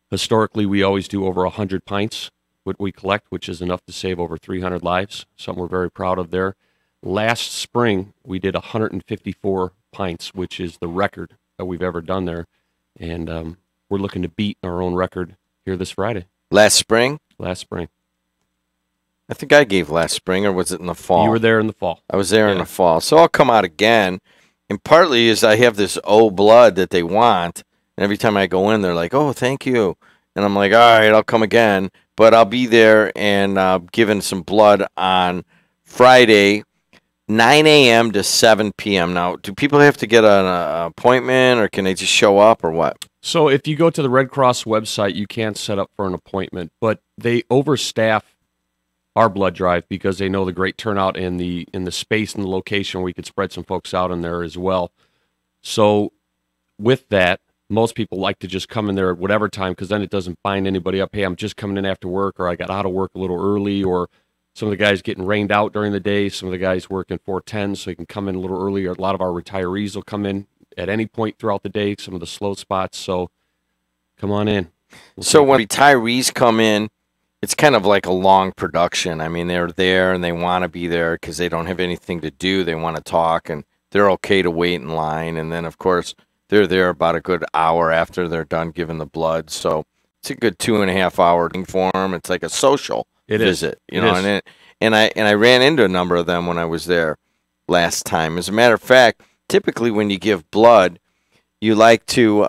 W: Historically, we always do over 100 pints, what we collect, which is enough to save over 300 lives, something we're very proud of there. Last spring, we did 154 pints, which is the record that we've ever done there. And we're looking to beat our own record here this Friday.
B: Last spring?
W: Last spring.
B: I think I gave last spring, or was it in the fall?
W: You were there in the fall.
B: I was there in the fall. So I'll come out again. And partly is I have this O blood that they want. And every time I go in, they're like, oh, thank you. And I'm like, all right, I'll come again. But I'll be there and giving some blood on Friday, 9 a.m. to 7 p.m. Now, do people have to get an appointment, or can they just show up, or what?
W: So if you go to the Red Cross website, you can set up for an appointment. But they overstaff our blood drive because they know the great turnout in the space and the location where we could spread some folks out in there as well. So with that, most people like to just come in there at whatever time, because then it doesn't bind anybody up. Hey, I'm just coming in after work, or I got out of work a little early, or some of the guys getting rained out during the day. Some of the guys working 410, so you can come in a little earlier. A lot of our retirees will come in at any point throughout the day, some of the slow spots. So come on in.
B: So when retirees come in, it's kind of like a long production. I mean, they're there and they want to be there because they don't have anything to do. They want to talk, and they're okay to wait in line. And then, of course, they're there about a good hour after they're done giving the blood. So it's a good 2.5 hour thing for them. It's like a social visit, you know. And I ran into a number of them when I was there last time. As a matter of fact, typically when you give blood, you like to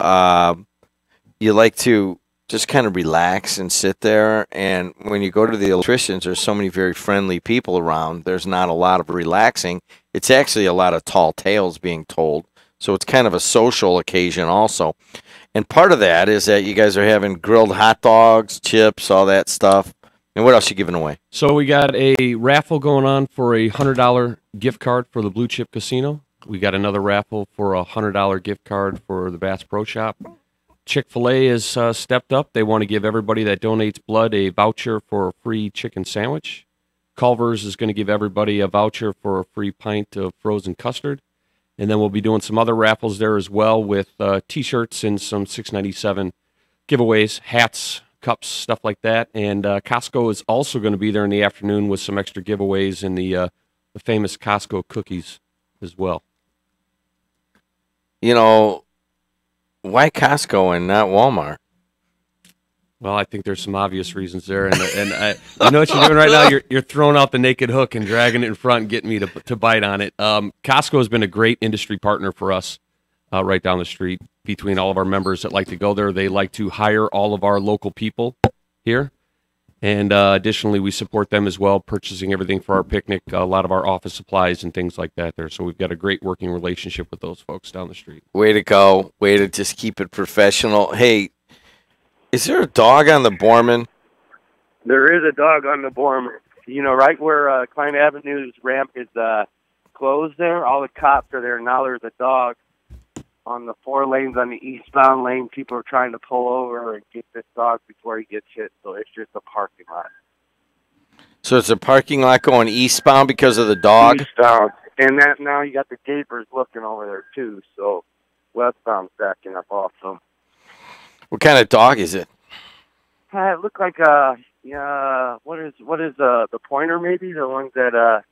B: just kind of relax and sit there. And when you go to the electricians, there's so many very friendly people around. There's not a lot of relaxing. It's actually a lot of tall tales being told. So it's kind of a social occasion also. And part of that is that you guys are having grilled hot dogs, chips, all that stuff. And what else are you giving away?
W: So we got a raffle going on for a $100 gift card for the Blue Chip Casino. We got another raffle for a $100 gift card for the Bass Pro Shop. Chick-fil-A has stepped up. They want to give everybody that donates blood a voucher for a free chicken sandwich. Culver's is going to give everybody a voucher for a free pint of frozen custard. And then we'll be doing some other raffles there as well with T-shirts and some 697 giveaways, hats, cups, stuff like that. And Costco is also going to be there in the afternoon with some extra giveaways and the famous Costco cookies as well.
B: You know, why Costco and not Walmart?
W: Well, I think there's some obvious reasons there, and you know what you're doing right now. You're throwing out the naked hook and dragging it in front and getting me to bite on it. Costco has been a great industry partner for us right down the street. Between all of our members that like to go there, they like to hire all of our local people here, and additionally, we support them as well, purchasing everything for our picnic, a lot of our office supplies and things like that there. So we've got a great working relationship with those folks down the street.
B: Way to go! Way to just keep it professional. Hey. Is there a dog on the Borman?
A: There is a dog on the Borman. You know, right where Klein Avenue's ramp is closed there, all the cops are there. Now there's a dog on the 4 lanes on the eastbound lane. People are trying to pull over and get this dog before he gets hit, so it's just a parking lot.
B: So it's a parking lot going eastbound because of the dog?
A: Eastbound. And that now you got the gapers looking over there, too, so westbound stacking up also.
B: What kind of dog is it?
A: It looked like what is the pointer maybe, the ones that a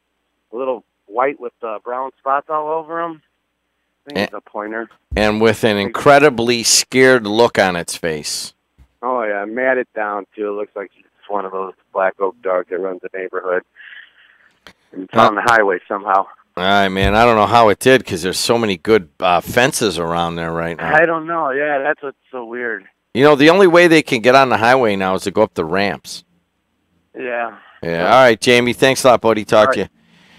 A: little white with brown spots all over them. I think it's a pointer.
B: And with an incredibly scared look on its face.
A: Oh yeah, matted down too. It looks like it's one of those black oak dogs that runs the neighborhood. And it's on the highway somehow.
B: All right, man. I don't know how it did because there's so many good fences around there right now.
A: I don't know. Yeah, that's what's so weird.
B: You know, the only way they can get on the highway now is to go up the ramps.
A: Yeah.
B: Yeah. All right, Jamie. Thanks a lot, buddy. Talk to you.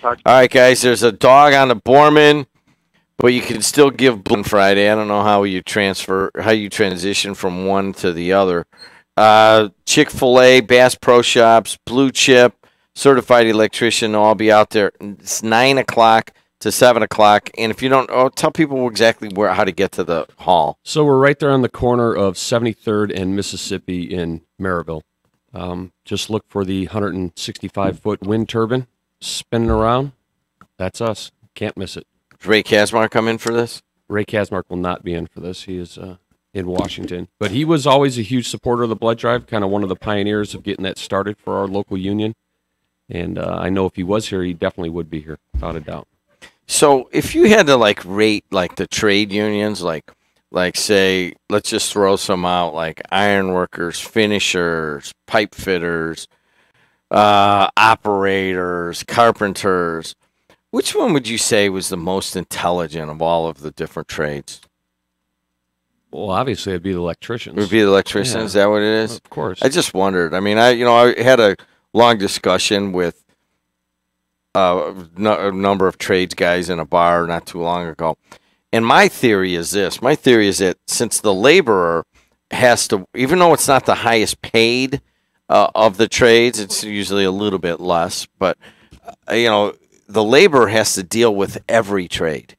A: Talk
B: All right, guys. There's a dog on the Borman, but you can still give Blue Friday. I don't know how you transition from one to the other. Chick-fil-A, Bass Pro Shops, Blue Chip, Certified Electrician. They'll all be out there. It's 9 o'clock to 7 o'clock. And if you don't, tell people exactly how to get to the hall.
W: So we're right there on the corner of 73rd and Mississippi in Maryville. Just look for the 165-foot wind turbine spinning around. That's us. Can't miss it.
B: Does Ray Kazmar come in for this?
W: Ray Kazmark will not be in for this. He is in Washington. But he was always a huge supporter of the blood drive, kind of one of the pioneers of getting that started for our local union. And I know if he was here, he definitely would be here, without a doubt.
B: So if you had to rate the trade unions, like say, let's just throw some out, like ironworkers, finishers, pipe fitters, operators, carpenters, which one would you say was the most intelligent of all of the different trades?
W: Well, obviously it'd be the electricians.
B: It would be the electricians.
W: Yeah.
B: Is that what it is?
W: Of course.
B: I just wondered. I mean, I had a long discussion with a number of trades guys in a bar not too long ago. And my theory is this. My theory is that since the laborer has to, even though it's not the highest paid of the trades, it's usually a little bit less, but, the laborer has to deal with every trade.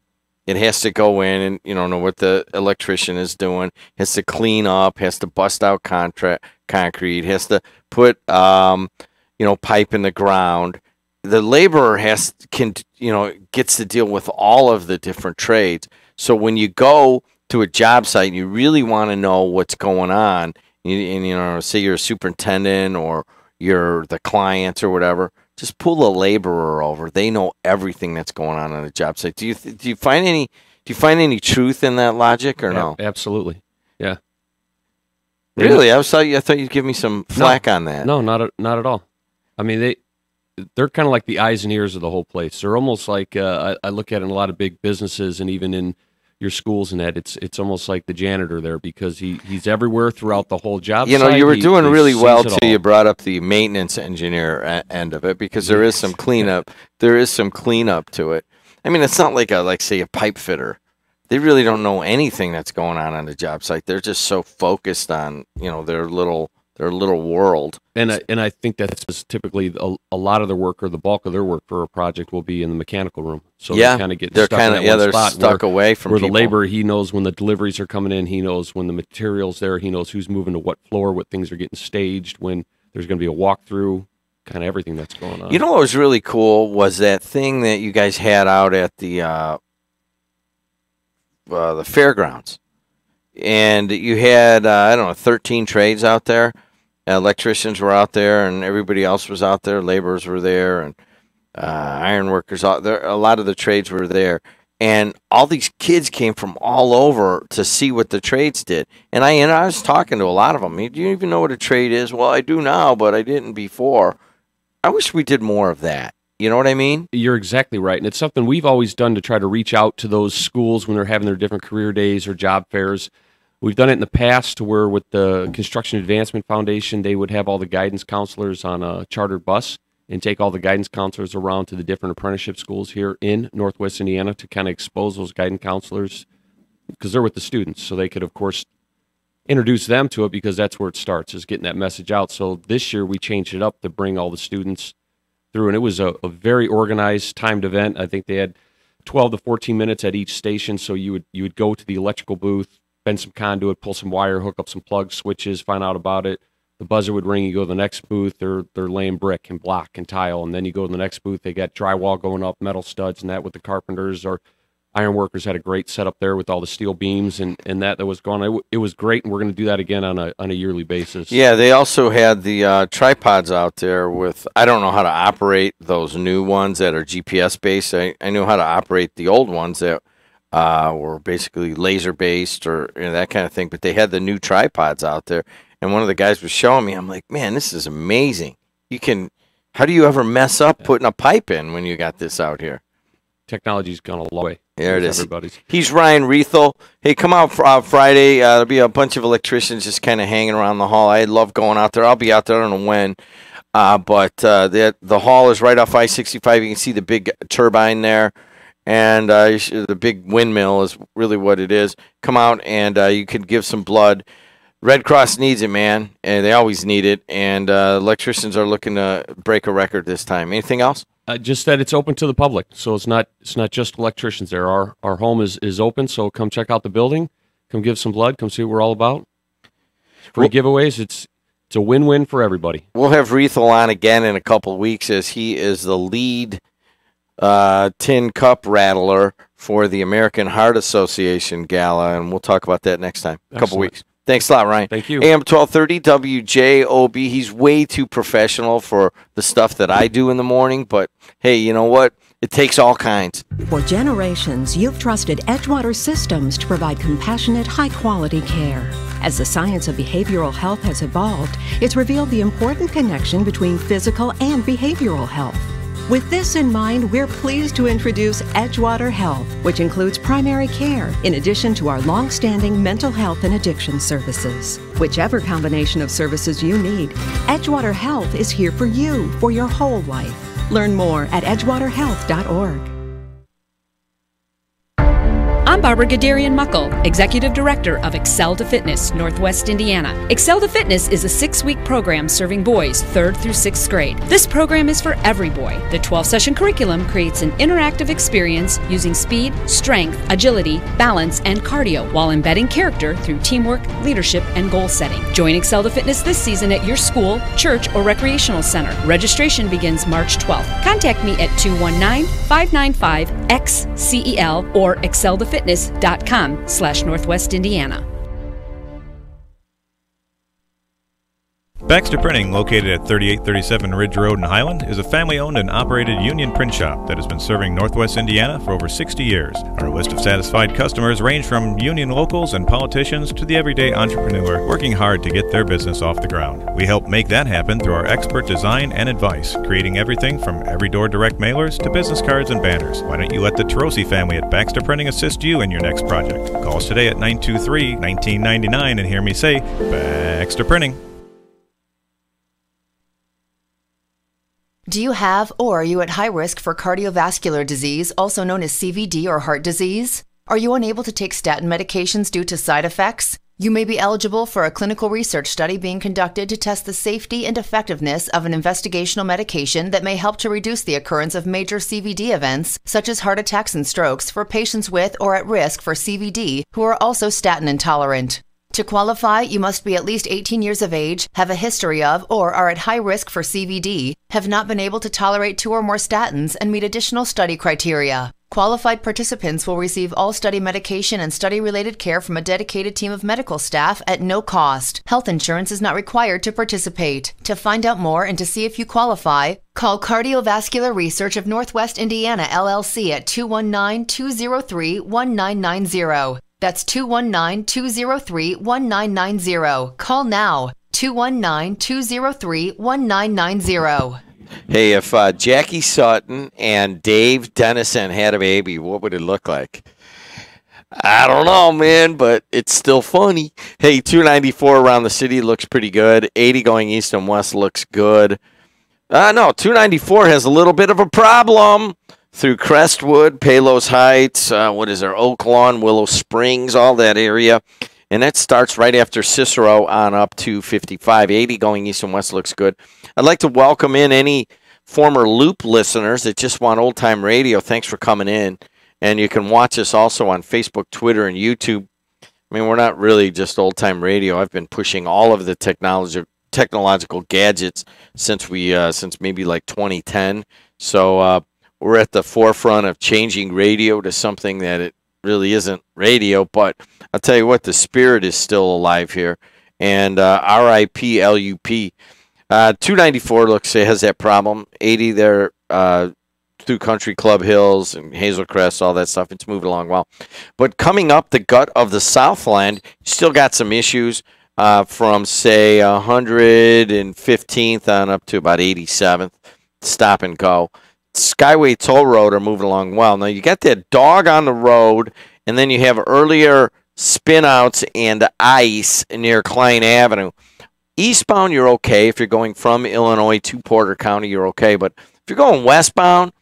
B: It has to go in and, know what the electrician is doing, has to clean up, has to bust out concrete, has to put, pipe in the ground. The laborer gets to deal with all of the different trades. So when you go to a job site and you really want to know what's going on, and say you're a superintendent or you're the client or whatever, just pull a laborer over. They know everything that's going on a job site. Do you find any truth in that logic or no?
W: Absolutely. Yeah.
B: Really? I thought you'd give me some flack on that.
W: No, not at all. I mean, they're kind of like the eyes and ears of the whole place. They're almost like I look at it in a lot of big businesses and even in your schools and that it's almost like the janitor there because he's everywhere throughout the whole job site.
B: You were doing really well till you brought up the maintenance engineer end of it because there is some cleanup. There is some cleanup to it. I mean, it's not like say a pipe fitter. They really don't know anything that's going on the job site. They're just so focused on their little world.
W: And I think that's typically a lot of their work or the bulk of their work for a project will be in the mechanical room. So
B: yeah,
W: they kind of get
B: they're
W: stuck in that one
B: they're
W: spot
B: stuck away from
W: where
B: people.
W: The laborer, he knows when the deliveries are coming in, he knows when the material's there, he knows who's moving to what floor, what things are getting staged, when there's going to be a walkthrough, kind of everything that's going on.
B: You know what was really cool was that thing that you guys had out at the fairgrounds, and you had 13 trades out there. Electricians were out there, and everybody else was out there. Laborers were there, and iron workers out there. A lot of the trades were there, and all these kids came from all over to see what the trades did. And I was talking to a lot of them. Do you even know what a trade is? Well, I do now, but I didn't before. I wish we did more of that. You know what I mean?
W: You're exactly right, and it's something we've always done to try to reach out to those schools when they're having their different career days or job fairs. We've done it in the past to where with the Construction Advancement Foundation, they would have all the guidance counselors on a chartered bus and take all the guidance counselors around to the different apprenticeship schools here in Northwest Indiana to kind of expose those guidance counselors because they're with the students. So they could, of course, introduce them to it because that's where it starts, is getting that message out. So this year we changed it up to bring all the students through, and it was a very organized, timed event. I think they had 12 to 14 minutes at each station. So you would go to the electrical booth, bend some conduit, pull some wire, hook up some plugs, switches, find out about it. The buzzer would ring. You go to the next booth. They're laying brick and block and tile, and then you go to the next booth. They got drywall going up, metal studs, and that with the carpenters. Or Ironworkers had a great setup there with all the steel beams and that was going on. It was great, and we're going to do that again on a yearly basis.
B: Yeah, they also had the tripods out there with, I don't know how to operate those new ones that are GPS based. I knew how to operate the old ones that were basically laser based or that kind of thing, but they had the new tripods out there. And one of the guys was showing me, I'm like, man, this is amazing. How do you ever mess up putting a pipe in when you got this out here?
W: Technology's gone a long way.
B: There it is.
W: Everybody's.
B: He's Ryan Riethel. Hey, come out Friday. There'll be a bunch of electricians just kind of hanging around the hall. I love going out there. I'll be out there. I don't know when. But the hall is right off I-65. You can see the big turbine there. And the big windmill is really what it is. Come out and you can give some blood. Red Cross needs it, man. And they always need it. And electricians are looking to break a record this time. Anything else?
W: Just that it's open to the public, so it's not just electricians there. Our home is open, so come check out the building, come give some blood, come see what we're all about. Free giveaways. It's a win-win for everybody.
B: We'll have Riethel on again in a couple of weeks as he is the lead tin cup rattler for the American Heart Association Gala, and we'll talk about that next time. A couple weeks. Thanks a lot, Ryan.
W: Thank you.
B: AM 1230 WJOB. He's way too professional for the stuff that I do in the morning, but hey, you know what? It takes all kinds.
C: For generations, you've trusted Edgewater Systems to provide compassionate, high-quality care. As the science of behavioral health has evolved, it's revealed the important connection between physical and behavioral health. With this in mind, we're pleased to introduce Edgewater Health, which includes primary care, in addition to our long-standing mental health and addiction services. Whichever combination of services you need, Edgewater Health is here for you for your whole life. Learn more at edgewaterhealth.org.
F: I'm Barbara Gadarian-Muckle, Executive Director of Excel to Fitness, Northwest Indiana. Excel to Fitness is a 6-week program serving boys 3rd through 6th grade. This program is for every boy. The 12-session curriculum creates an interactive experience using speed, strength, agility, balance, and cardio while embedding character through teamwork, leadership, and goal setting. Join Excel to Fitness this season at your school, church, or recreational center. Registration begins March 12th. Contact me at 219-595-XCEL or exceltofitness.com/Northwest Indiana.
G: Baxter Printing, located at 3837 Ridge Road in Highland, is a family-owned and operated union print shop that has been serving Northwest Indiana for over 60 years. Our list of satisfied customers range from union locals and politicians to the everyday entrepreneur working hard to get their business off the ground. We help make that happen through our expert design and advice, creating everything from every-door direct mailers to business cards and banners. Why don't you let the Tarosi family at Baxter Printing assist you in your next project? Call us today at 923-1999 and hear me say, Baxter Printing.
X: Do you have or are you at high risk for cardiovascular disease, also known as CVD or heart disease? Are you unable to take statin medications due to side effects? You may be eligible for a clinical research study being conducted to test the safety and effectiveness of an investigational medication that may help to reduce the occurrence of major CVD events, such as heart attacks and strokes, for patients with or at risk for CVD who are also statin intolerant. To qualify, you must be at least 18 years of age, have a history of or are at high risk for CVD, have not been able to tolerate 2 or more statins, and meet additional study criteria. Qualified participants will receive all study medication and study-related care from a dedicated team of medical staff at no cost. Health insurance is not required to participate. To find out more and to see if you qualify, call Cardiovascular Research of Northwest Indiana, LLC at 219-203-1990. That's 219-203-1990. Call now. 219-203-1990.
B: Hey, if Jackie Sutton and Dave Dennison had a baby, what would it look like? I don't know, man, but it's still funny. Hey, 294 around the city looks pretty good. 80 going east and west looks good. No, 294 has a little bit of a problem. Through Crestwood, Palos Heights, Oak Lawn, Willow Springs, all that area. And that starts right after Cicero on up to 55. 80 going east and west looks good. I'd like to welcome in any former Loop listeners that just want old-time radio. Thanks for coming in. And you can watch us also on Facebook, Twitter, and YouTube. I mean, we're not really just old-time radio. I've been pushing all of the technological gadgets since maybe like 2010. So we're at the forefront of changing radio to something that it really isn't radio. But I'll tell you what, the spirit is still alive here. And RIP LUP. 294 looks it has that problem. 80 there through Country Club Hills and Hazel Crest, all that stuff. It's moving along well. But coming up the gut of the Southland, you still got some issues from, say, 115th on up to about 87th. Stop and go. Skyway Toll Road are moving along well. Now, you got that dog on the road, and then you have earlier spin-outs and ice near Klein Avenue. Eastbound, you're okay. If you're going from Illinois to Porter County, you're okay. But if you're going westbound,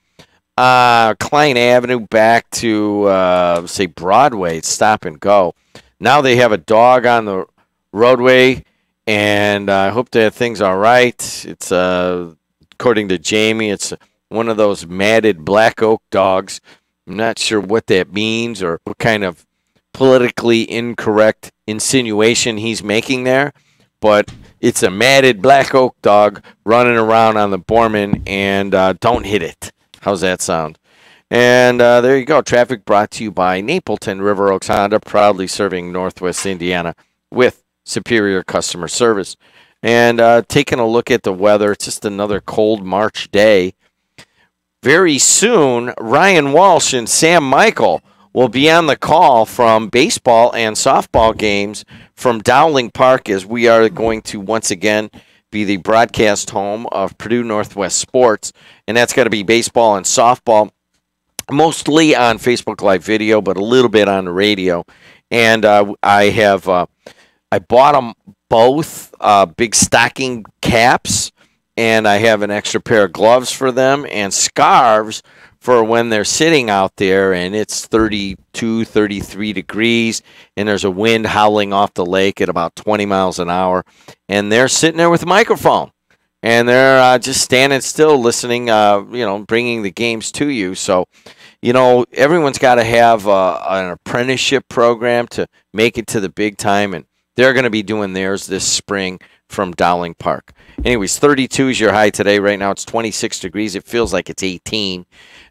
B: Klein Avenue back to, say, Broadway, it's stop and go. Now they have a dog on the roadway, and I hope that thing's all right. It's, according to Jamie, it's one of those matted black oak dogs. I'm not sure what that means or what kind of politically incorrect insinuation he's making there, but it's a matted black oak dog running around on the Borman, and don't hit it. How's that sound? And there you go. Traffic brought to you by Napleton River Oaks Honda, proudly serving Northwest Indiana with superior customer service. And taking a look at the weather, it's just another cold March day. Very soon, Ryan Walsh and Sam Michael will be on the call from baseball and softball games from Dowling Park, as we are going to once again be the broadcast home of Purdue Northwest Sports. And that's going to be baseball and softball, mostly on Facebook Live video, but a little bit on the radio. And I bought them both big stocking caps, and I have an extra pair of gloves for them and scarves for when they're sitting out there and it's 32, 33 degrees and there's a wind howling off the lake at about 20 miles an hour. And they're sitting there with a microphone and they're just standing still listening, bringing the games to you. So, everyone's got to have an apprenticeship program to make it to the big time, and they're going to be doing theirs this spring from Dowling Park. Anyways, 32 is your high today. Right now it's 26 degrees. It feels like it's 18.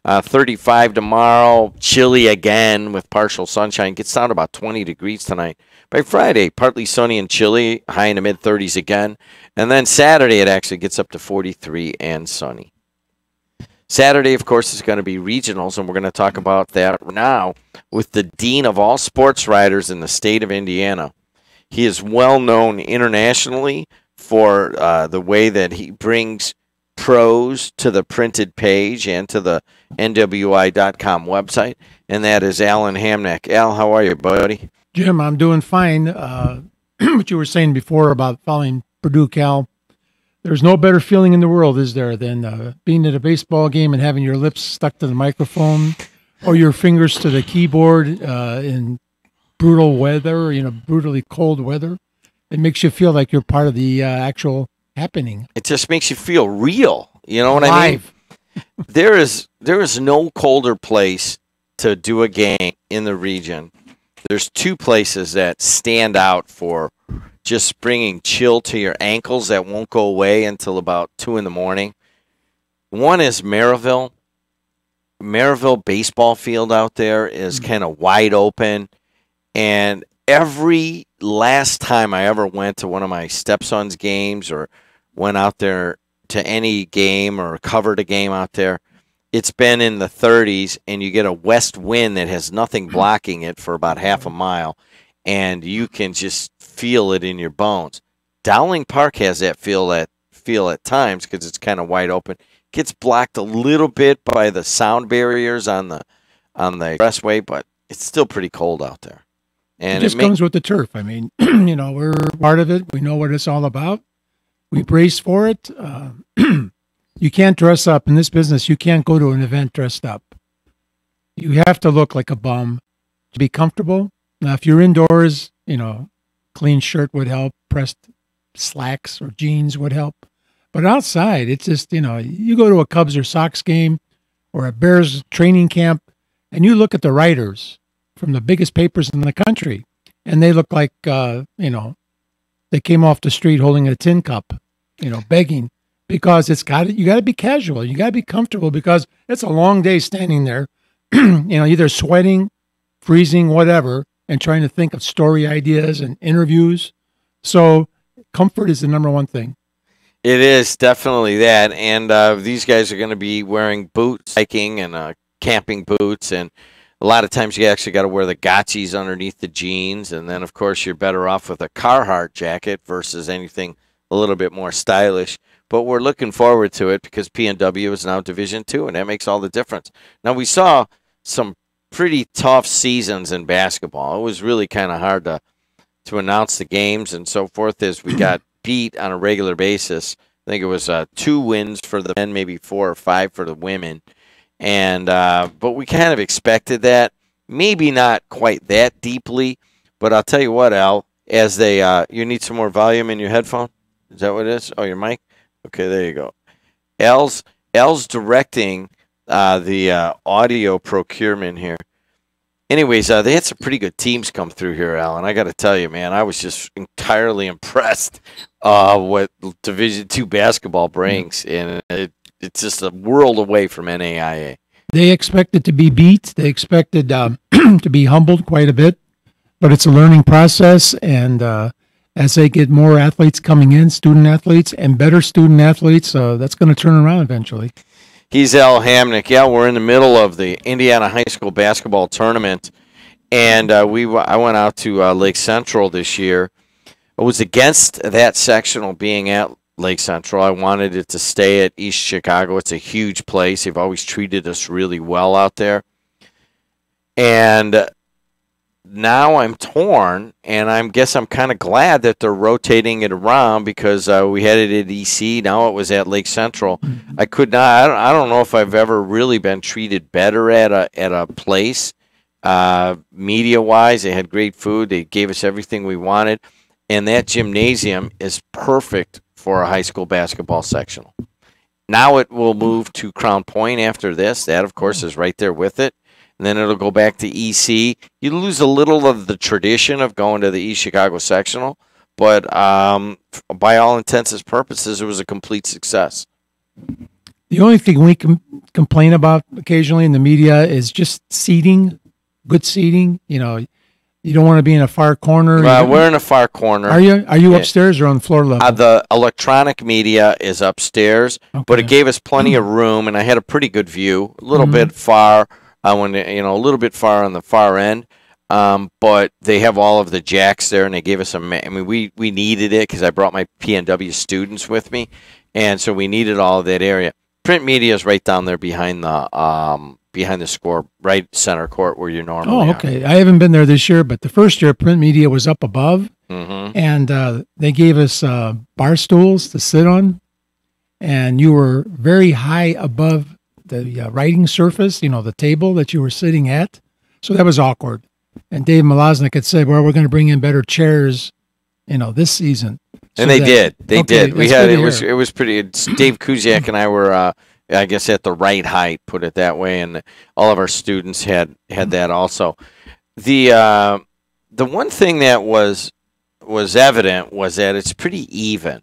B: 35 tomorrow, chilly again with partial sunshine. Gets down to about 20 degrees tonight. By Friday, partly sunny and chilly, high in the mid-30s again. And then Saturday, it actually gets up to 43 and sunny. Saturday, of course, is going to be regionals, and we're going to talk about that now with the dean of all sports writers in the state of Indiana. He is well known internationally for the way that he brings pros to the printed page and to the NWI.com website, and that is Alan Hamnack. Al, how are you, buddy?
D: Jim, I'm doing fine. What you were saying before about following Purdue Cal, there's no better feeling in the world, is there, than being at a baseball game and having your lips stuck to the microphone or your fingers to the keyboard in brutal weather, brutally cold weather. It makes you feel like you're part of the actual happening.
B: It just makes you feel real. You know what I mean? There is no colder place to do a game in the region. There's two places that stand out for just bringing chill to your ankles that won't go away until about 2 in the morning. One is Maryville. Maryville baseball field out there is kind of wide open. And every last time I ever went to one of my stepson's games or went out there to any game or covered a game out there, it's been in the 30s, and you get a west wind that has nothing blocking it for about half a mile, and you can just feel it in your bones. Dowling Park has that feel at times because it's kind of wide open. Gets blocked a little bit by the sound barriers on the expressway, but it's still pretty cold out there. And
D: it just comes with the turf. I mean, we're part of it. We know what it's all about. We brace for it. You can't dress up in this business. You can't go to an event dressed up. You have to look like a bum to be comfortable. Now, if you're indoors, clean shirt would help. Pressed slacks or jeans would help. But outside, it's just, you go to a Cubs or Sox game or a Bears training camp, and you look at the writers from the biggest papers in the country, and they look like, they came off the street holding a tin cup, begging. because you got to be casual. You got to be comfortable because it's a long day standing there, either sweating, freezing, whatever, and trying to think of story ideas and interviews. So comfort is the number one thing.
B: It is definitely that. And these guys are going to be wearing boots, hiking and camping boots. And a lot of times you actually got to wear the Gotchis underneath the jeans. And then, of course, you're better off with a Carhartt jacket versus anything a little bit more stylish. But we're looking forward to it because P&W is now Division II, and that makes all the difference. Now, we saw some pretty tough seasons in basketball. It was really kind of hard to announce the games and so forth as we got beat on a regular basis. I think it was 2 wins for the men, maybe 4 or 5 for the women. And but we kind of expected that. Maybe not quite that deeply, but I'll tell you what, Al, as they you need some more volume in your headphone? Is that what it is? Oh, your mic? Okay, there you go. Al's directing the audio procurement here. Anyways, they had some pretty good teams come through here, Al, and I got to tell you, man, I was just entirely impressed what Division II basketball brings, and it's just a world away from NAIA.
D: They expected to be beat. They expected to be humbled quite a bit, but it's a learning process, and as they get more athletes coming in, student athletes, and better student athletes, that's going to turn around eventually.
B: He's Al Hamnick. Yeah, we're in the middle of the Indiana High School basketball tournament, and I went out to Lake Central this year. I was against that sectional being at Lake Central. I wanted it to stay at East Chicago. It's a huge place. They've always treated us really well out there. And now I'm torn, and I guess I'm kind of glad that they're rotating it around because we had it at EC. Now it was at Lake Central. I could not. I don't know if I've ever really been treated better at a place. Media-wise, they had great food. They gave us everything we wanted, and that gymnasium is perfect for a high school basketball sectional. Now it will move to Crown Point after this. That, of course, is right there with it. And then it'll go back to EC. You lose a little of the tradition of going to the East Chicago sectional, but by all intents and purposes, it was a complete success.
D: The only thing we can complain about occasionally in the media is just seating, good seating. You don't want to be in a far corner.
B: We're in a far corner.
D: Are you upstairs or on the floor level?
B: The electronic media is upstairs, but it gave us plenty of room, and I had a pretty good view. A little bit far. A little bit far on the far end, but they have all of the jacks there, and they gave us we needed it because I brought my P&W students with me, and so we needed all of that area. Print media is right down there behind the score, right center court where you normally are.
D: Okay. I haven't been there this year, but the first year print media was up above, and they gave us bar stools to sit on, and you were very high above the writing surface, the table that you were sitting at. So that was awkward. And Dave Malaznik had said, well, we're going to bring in better chairs, this season.
B: And they did. They did. We had, it was pretty, Dave Kuziak and I were, I guess at the right height, put it that way. And all of our students had that also. The one thing that was evident was that it's pretty even.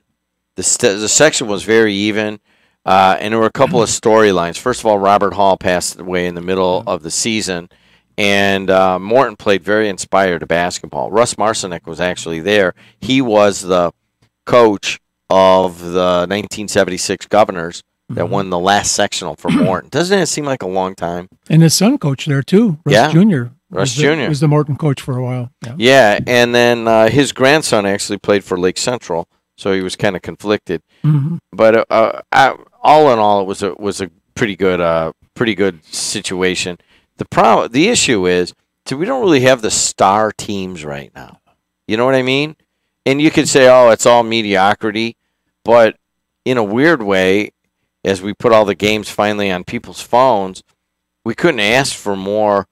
B: The section was very even. And there were a couple of storylines. First of all, Robert Hall passed away in the middle of the season, and Morton played very inspired basketball. Russ Marcinek was actually there. He was the coach of the 1976 Governors that won the last sectional for Morton. Doesn't it seem like a long time?
D: And his son coached there, too. Russ Jr.
B: Russ Jr.
D: was the Morton coach for a while.
B: Yeah, and then his grandson actually played for Lake Central, so he was kind of conflicted. But all in all, it was a pretty good situation. The issue is we don't really have the star teams right now. You know what I mean? And you could say, oh, it's all mediocrity, but in a weird way, as we put all the games finally on people's phones, we couldn't ask for more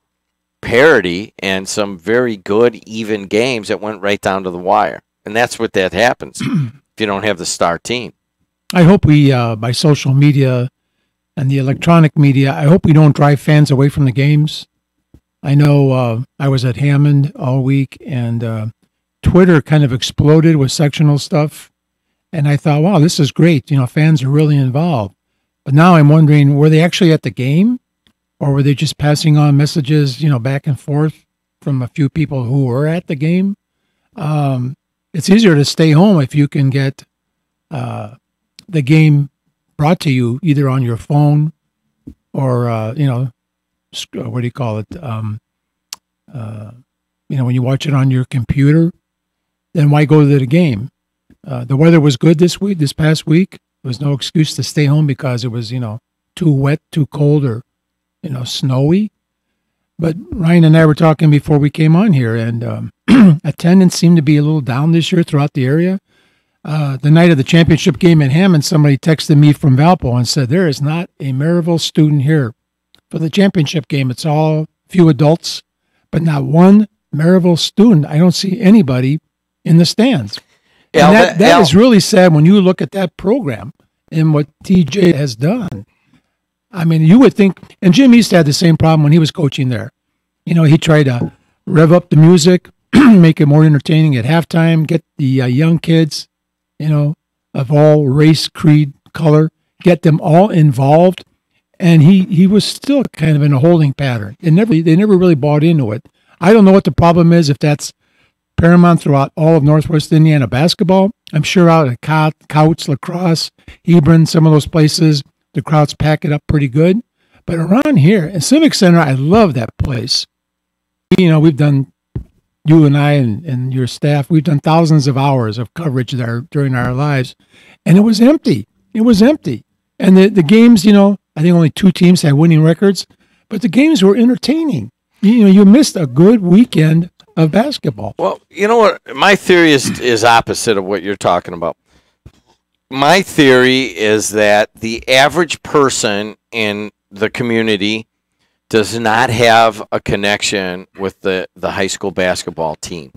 B: parity and some very good even games that went right down to the wire. And that's what that happens if you don't have the star team.
D: I hope we, by social media and the electronic media, I hope we don't drive fans away from the games. I know I was at Hammond all week, and Twitter kind of exploded with sectional stuff. And I thought, wow, this is great. Fans are really involved. But now I'm wondering, were they actually at the game, or were they just passing on messages, back and forth from a few people who were at the game? It's easier to stay home if you can get the game brought to you either on your phone or, what do you call it? When you watch it on your computer, then why go to the game? The weather was good this past week. There was no excuse to stay home because it was, too wet, too cold, or, snowy. But Ryan and I were talking before we came on here, and attendance seemed to be a little down this year throughout the area. The night of the championship game in Hammond, somebody texted me from Valpo and said, there is not a Maryville student here for the championship game. It's all few adults, but not one Maryville student. I don't see anybody in the stands. And that is really sad when you look at that program and what TJ has done. I mean, you would think, and Jim East had the same problem when he was coaching there. He tried to rev up the music, make it more entertaining at halftime, get the young kids, of all race, creed, color, get them all involved. And he was still kind of in a holding pattern. They never really bought into it. I don't know what the problem is, if that's paramount throughout all of Northwest Indiana basketball. I'm sure out at Couts, Lacrosse, Hebron, some of those places, the crowds pack it up pretty good. But around here, in Civic Center, I love that place. We've done, you and I and your staff, we've done thousands of hours of coverage there during our lives. And it was empty. It was empty. And the games, I think only 2 teams had winning records, but the games were entertaining. You missed a good weekend of basketball.
B: Well, you know what? My theory is opposite of what you're talking about. My theory is that the average person in the community does not have a connection with the high school basketball team.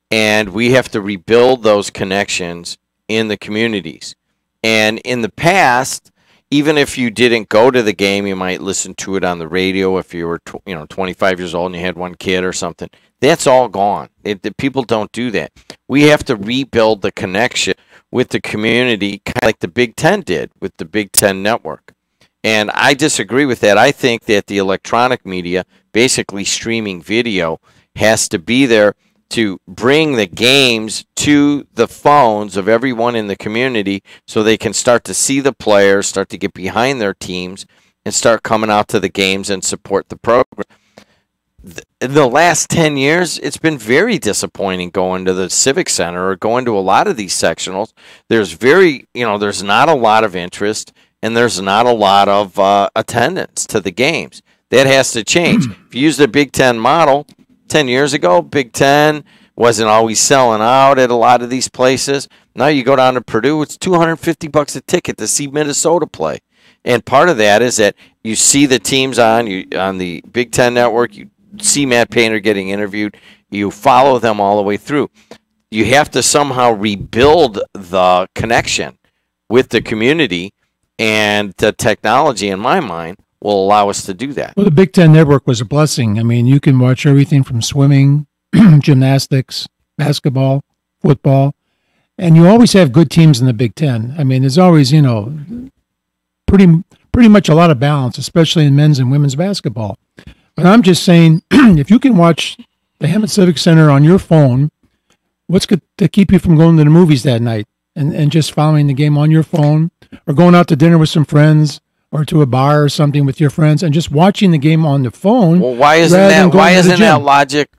B: And we have to rebuild those connections in the communities. And in the past, even if you didn't go to the game, you might listen to it on the radio if you were 25 years old and you had one kid or something. That's all gone. People don't do that. We have to rebuild the connection with the community, kind of like the Big Ten did with the Big Ten Network. And I disagree with that. I think that the electronic media, basically streaming video, has to be there to bring the games to the phones of everyone in the community so they can start to see the players, start to get behind their teams, and start coming out to the games and support the program. In the last 10 years, it's been very disappointing going to the Civic Center or going to a lot of these sectionals. There's there's not a lot of interest, and there's not a lot of attendance to the games. That has to change. If you use the Big Ten model, 10 years ago, Big Ten wasn't always selling out at a lot of these places. Now you go down to Purdue, it's $250 a ticket to see Minnesota play. And part of that is that you see the teams on the Big Ten Network, you see Matt Painter getting interviewed, you follow them all the way through. You have to somehow rebuild the connection with the community, and the technology, in my mind, will allow us to do that.
D: Well, the Big Ten Network was a blessing. I mean, you can watch everything from swimming, gymnastics, basketball, football, and you always have good teams in the Big Ten. I mean, there's always, pretty much a lot of balance, especially in men's and women's basketball. But I'm just saying, if you can watch the Hammond Civic Center on your phone, what's good to keep you from going to the movies that night and just following the game on your phone, or going out to dinner with some friends, or to a bar or something with your friends, and just watching the game on the phone?
B: Well, why isn't that logic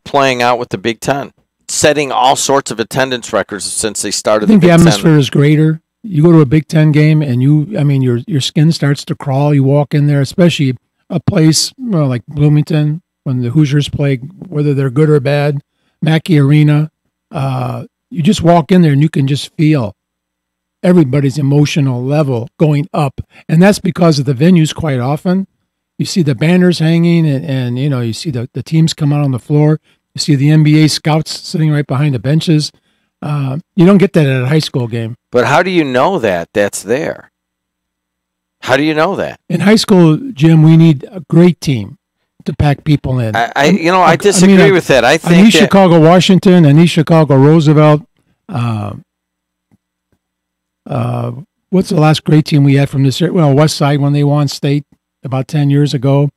B: playing out with the Big Ten, setting all sorts of attendance records since they started?
D: I think the atmosphere is greater. You go to a Big Ten game, and your skin starts to crawl. You walk in there, especially a place like Bloomington, when the Hoosiers play, whether they're good or bad, Mackey Arena. You just walk in there, and you can just feel everybody's emotional level going up. And that's because of the venues quite often. You see the banners hanging, and you see the teams come out on the floor. You see the NBA scouts sitting right behind the benches. You don't get that at a high school game.
B: But how do you know that that's there? How do you know that?
D: In high school, Jim, we need a great team to pack people in.
B: I disagree with that. I think
D: East Chicago, Washington, and East Chicago, Roosevelt, What's the last great team we had from this area? Well, West Side when they won state about 10 years ago.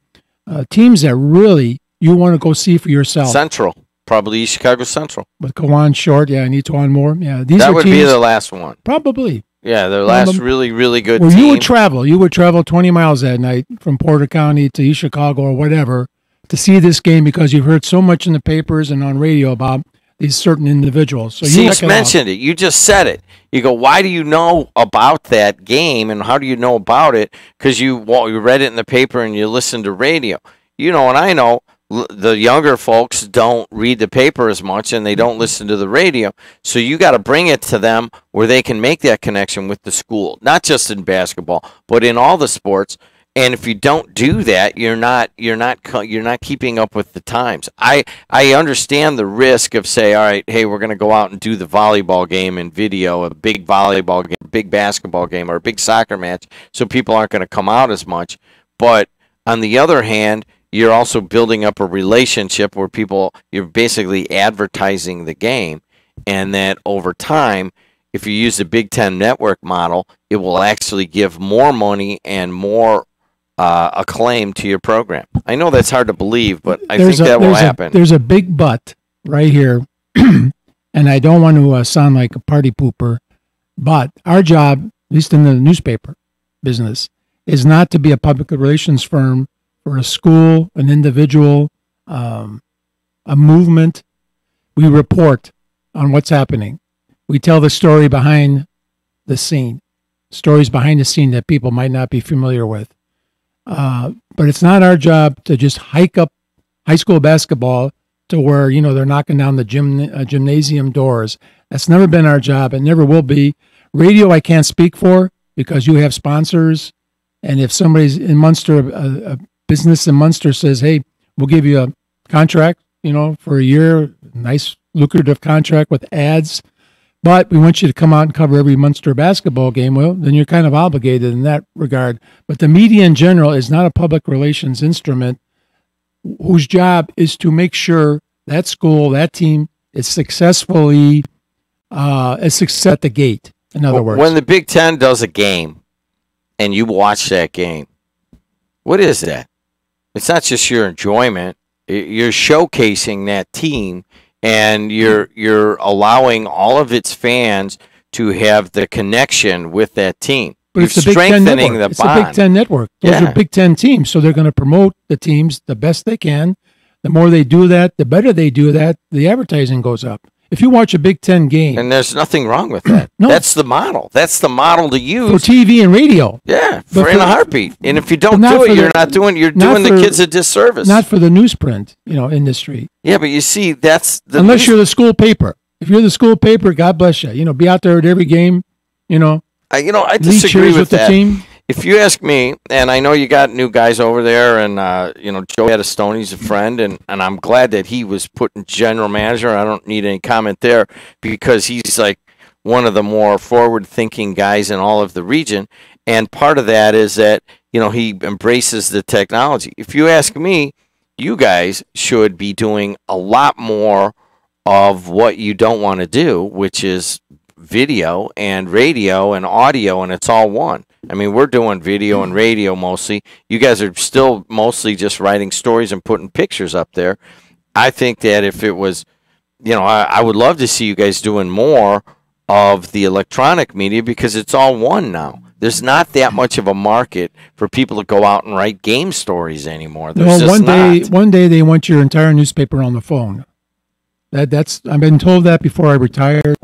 D: Teams that really you want to go see for yourself.
B: Central, probably Chicago Central.
D: With Kawan Short, yeah, and Etuan Moore. Yeah, these
B: that
D: are
B: would
D: teams,
B: be the last one.
D: Probably.
B: Yeah, their last really, really good
D: team.
B: You
D: would travel. You would travel 20 miles that night from Porter County to East Chicago or whatever to see this game because you've heard so much in the papers and on radio about these certain individuals. So
B: you just mentioned it. You just said it. You go, why do you know about that game and how do you know about it? Because you read it in the paper and you listened to radio. You know, and I know the younger folks don't read the paper as much and they don't listen to the radio. So you got to bring it to them where they can make that connection with the school, not just in basketball, but in all the sports. And if you don't do that, you're not keeping up with the times. I understand the risk of say, all right, hey, we're going to go out and do the volleyball game in video, a big volleyball game, a big basketball game, or a big soccer match, so people aren't going to come out as much. But on the other hand, you're also building up a relationship where you're basically advertising the game, and that over time, if you use the Big Ten network model, it will actually give more money and more acclaim to your program. I know that's hard to believe, but I think that will happen.
D: There's a big but right here, and I don't want to sound like a party pooper, but our job, at least in the newspaper business, is not to be a public relations firm for a school, an individual, a movement. We report on what's happening. We tell the story behind the scene, stories behind the scene that people might not be familiar with. But it's not our job to just hike up high school basketball to where, they're knocking down the gymnasium doors. That's never been our job. It never will be. Radio, I can't speak for because you have sponsors. And if somebody's in Munster, a business in Munster says, hey, we'll give you a contract, for a year, nice lucrative contract with ads, but we want you to come out and cover every Munster basketball game, well, then you're kind of obligated in that regard. But the media in general is not a public relations instrument whose job is to make sure that school, that team is successfully a success at the gate, in other words.
B: When the Big Ten does a game and you watch that game, what is that? It's not just your enjoyment. You're showcasing that team, and you're allowing all of its fans to have the connection with that team.
D: But it's the Big Ten network. It's the Big Ten network. Those are Big Ten teams, so they're going to promote the teams the best they can. The more they do that, the better they do that, the advertising goes up. If you watch a Big Ten game,
B: and there's nothing wrong with that. No. That's the model. That's the model to use
D: for TV and radio.
B: Yeah, in a heartbeat. And if you don't do it, you're doing the kids a disservice.
D: Not for the newsprint, industry.
B: Yeah, but you see, that's
D: unless you're the school paper. If you're the school paper, God bless you. Be out there at every game.
B: I disagree with that. The team. If you ask me, and I know you got new guys over there, and Joe Adestoni's a friend, and I'm glad that he was put in general manager. I don't need any comment there because he's like one of the more forward-thinking guys in all of the region, and part of that is that he embraces the technology. If you ask me, you guys should be doing a lot more of what you don't want to do, which is video and radio and audio, and it's all one. I mean, we're doing video and radio mostly. You guys are still mostly just writing stories and putting pictures up there. I think that if it was, I would love to see you guys doing more of the electronic media because it's all one now. There's not that much of a market for people to go out and write game stories anymore.
D: One day they want your entire newspaper on the phone. I've been told that before I retired.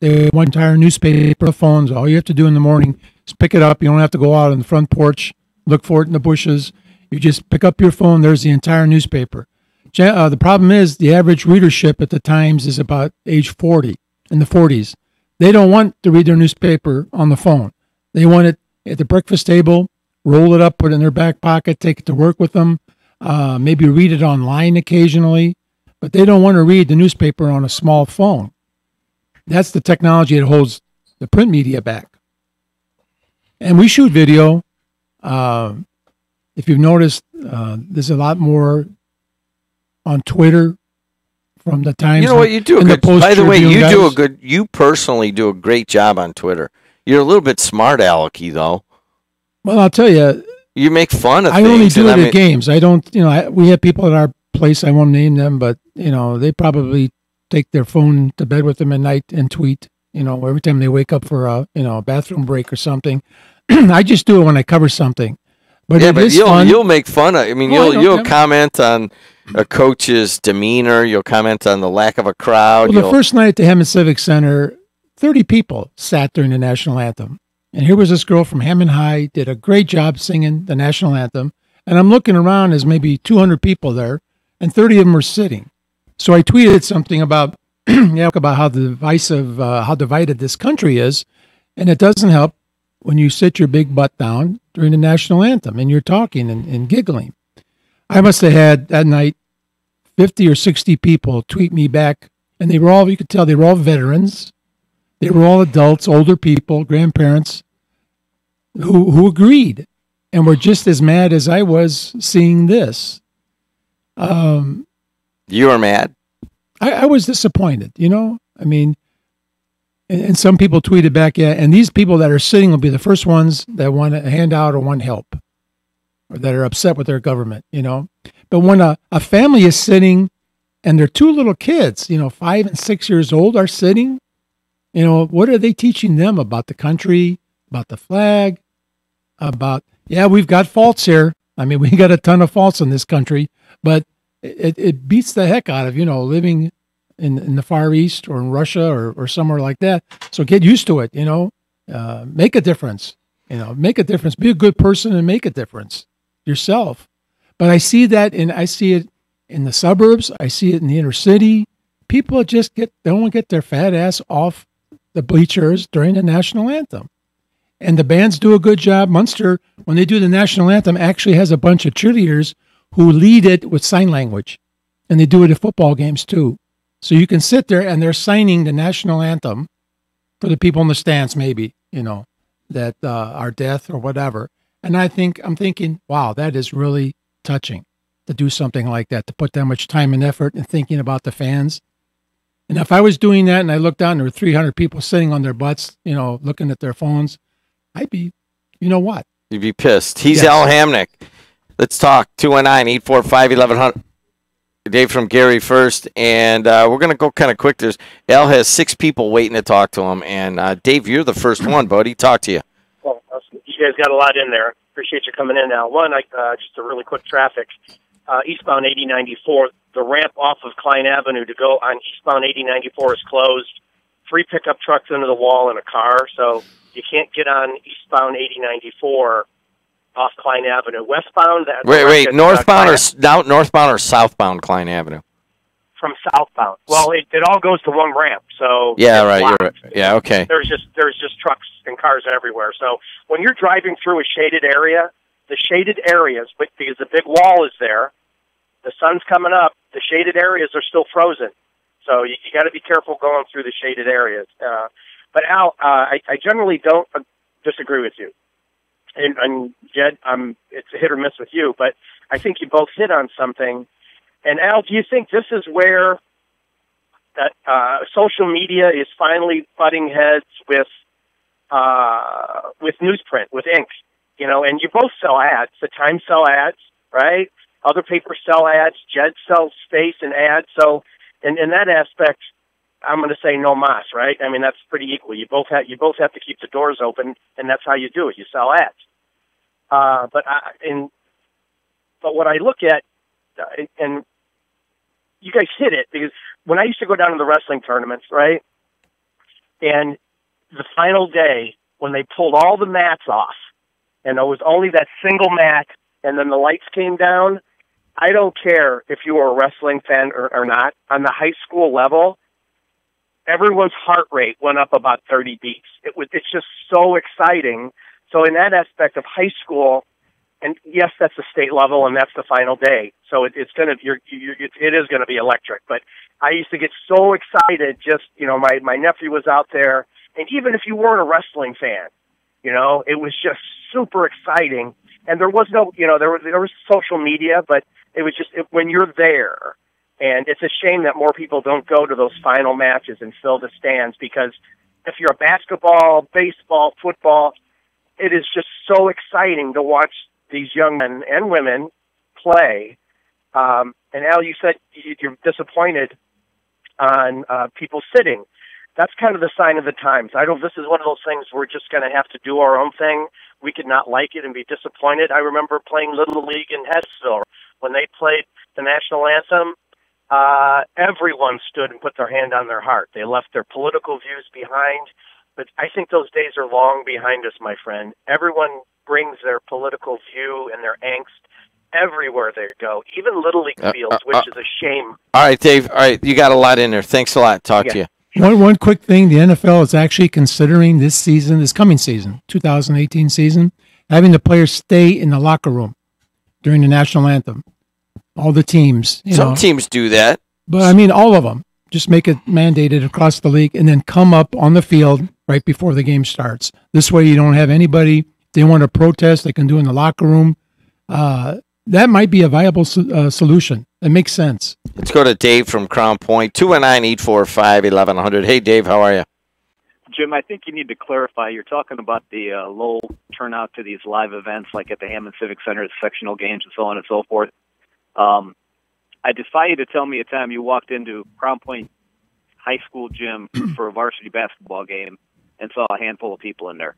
D: They want entire newspaper phones. All you have to do in the morning is pick it up. You don't have to go out on the front porch, look for it in the bushes. You just pick up your phone. There's the entire newspaper. The problem is the average readership at the Times is about age 40, in the 40s. They don't want to read their newspaper on the phone. They want it at the breakfast table, roll it up, put it in their back pocket, take it to work with them, maybe read it online occasionally, but they don't want to read the newspaper on a small phone. That's the technology that holds the print media back. And we shoot video. If you've noticed, there's a lot more on Twitter from the Times.
B: You know what, you do a good, by the way, you personally do a great job on Twitter. You're a little bit smart alecky, though.
D: Well, I'll tell you.
B: You make fun of
D: I
B: things.
D: only do it at games. I don't, we have people at our place, I won't name them, but, they probably take their phone to bed with them at night and tweet, every time they wake up for a bathroom break or something. I just do it when I cover something. But
B: yeah,
D: it
B: but
D: is fun.
B: you'll make fun of. I mean, you'll comment on a coach's demeanor. You'll comment on the lack of a crowd.
D: Well, the first night at the Hammond Civic Center, 30 people sat during the national anthem. And here was this girl from Hammond High, did a great job singing the national anthem. And I'm looking around, there's maybe 200 people there, and 30 of them are sitting. So I tweeted something about, about how how divided this country is. And it doesn't help when you sit your big butt down during the national anthem and you're talking and giggling. I must have had that night 50 or 60 people tweet me back, and they were all, you could tell they were all veterans. They were all adults, older people, grandparents who agreed and were just as mad as I was seeing this.
B: You were mad?
D: I was disappointed, I mean, and some people tweeted back, yeah, and these people that are sitting will be the first ones that want a handout or want help or that are upset with their government, But when a family is sitting and their two little kids, 5 and 6 years old are sitting, what are they teaching them about the country, about the flag, about, we've got faults here. I mean, we got a ton of faults in this country, but it beats the heck out of, living in the Far East or in Russia or somewhere like that. So get used to it, make a difference, make a difference, be a good person and make a difference yourself. But I see it in the suburbs. I see it in the inner city. People just don't get their fat ass off the bleachers during the national anthem. And the bands do a good job. Munster, when they do the national anthem, actually has a bunch of cheerleaders who lead it with sign language. And they do it at football games too. So you can sit there and they're signing the national anthem for the people in the stands, maybe, that are deaf or whatever. And I'm thinking, wow, that is really touching to do something like that, to put that much time and effort and thinking about the fans. And if I was doing that and I looked down and there were 300 people sitting on their butts, looking at their phones, I'd be, what?
B: You'd be pissed. He's
D: Yes.
B: Al Hamnick. Let's talk. 219-845-1100. Dave from Gary first, and we're going to go kind of quick. Al has 6 people waiting to talk to him, and Dave, you're the first one, buddy. Talk to you.
H: Well, you guys got a lot in there. Appreciate you coming in now. One, just a really quick traffic. Eastbound 8094, the ramp off of Klein Avenue to go on eastbound 8094 is closed. 3 pickup trucks into the wall in a car, so you can't get on eastbound 8094 off Klein Avenue. Westbound...
B: Wait, northbound or southbound Klein Avenue?
H: From southbound. Well, it all goes to one ramp, so...
B: Yeah, right, you're right. Yeah, okay.
H: There's just trucks and cars everywhere. So when you're driving through a shaded area, the shaded areas, because the big wall is there, the sun's coming up, the shaded areas are still frozen. So you got to be careful going through the shaded areas. But Al, I generally don't disagree with you. And Jed, it's a hit or miss with you, but I think you both hit on something. And Al, do you think this is where that social media is finally butting heads with newsprint, with ink? And you both sell ads. The Times sell ads, right? Other papers sell ads. JED sells space and ads. So, in that aspect, I'm going to say no mas, right? I mean, that's pretty equal. You both have to keep the doors open, and that's how you do it. You sell ads. But what I look at, and you guys hit it, because when I used to go down to the wrestling tournaments, right, and the final day when they pulled all the mats off, and there was only that single mat, and then the lights came down, I don't care if you were a wrestling fan or not, on the high school level, everyone's heart rate went up about 30 beats. It's just so exciting. So in that aspect of high school, and yes, that's the state level, and that's the final day. So it is going to be electric. But I used to get so excited. Just my nephew was out there, and even if you weren't a wrestling fan, it was just super exciting. And there was no, there was social media, but it was just when you're there. And it's a shame that more people don't go to those final matches and fill the stands, because if you're a basketball, baseball, football, it is just so exciting to watch these young men and women play. And Al, you said you're disappointed on people sitting. That's kind of the sign of the times. This is one of those things we're just going to have to do our own thing. We could not like it and be disappointed. I remember playing Little League in Hessville. When they played the national anthem, everyone stood and put their hand on their heart. They left their political views behind. But I think those days are long behind us, my friend. Everyone brings their political view and their angst everywhere they go, even Little League fields, which is a shame.
B: All right, Dave. All right, you got a lot in there. Thanks a lot. Talk to you.
D: One quick thing, the NFL is actually considering this coming season, 2018 season, having the players stay in the locker room during the national anthem. All the teams.
B: Some teams do that.
D: But, I mean, all of them. Just make it mandated across the league and then come up on the field right before the game starts. This way you don't have anybody, if they want to protest, they can do it in the locker room. That might be a viable solution. It makes sense.
B: Let's go to Dave from Crown Point, 219-845-1100. Hey, Dave, how are you?
I: Jim, I think you need to clarify. You're talking about the low turnout to these live events like at the Hammond Civic Center, sectional games, and so on and so forth. I defy you to tell me a time you walked into Crown Point High School gym for a varsity basketball game and saw a handful of people in there.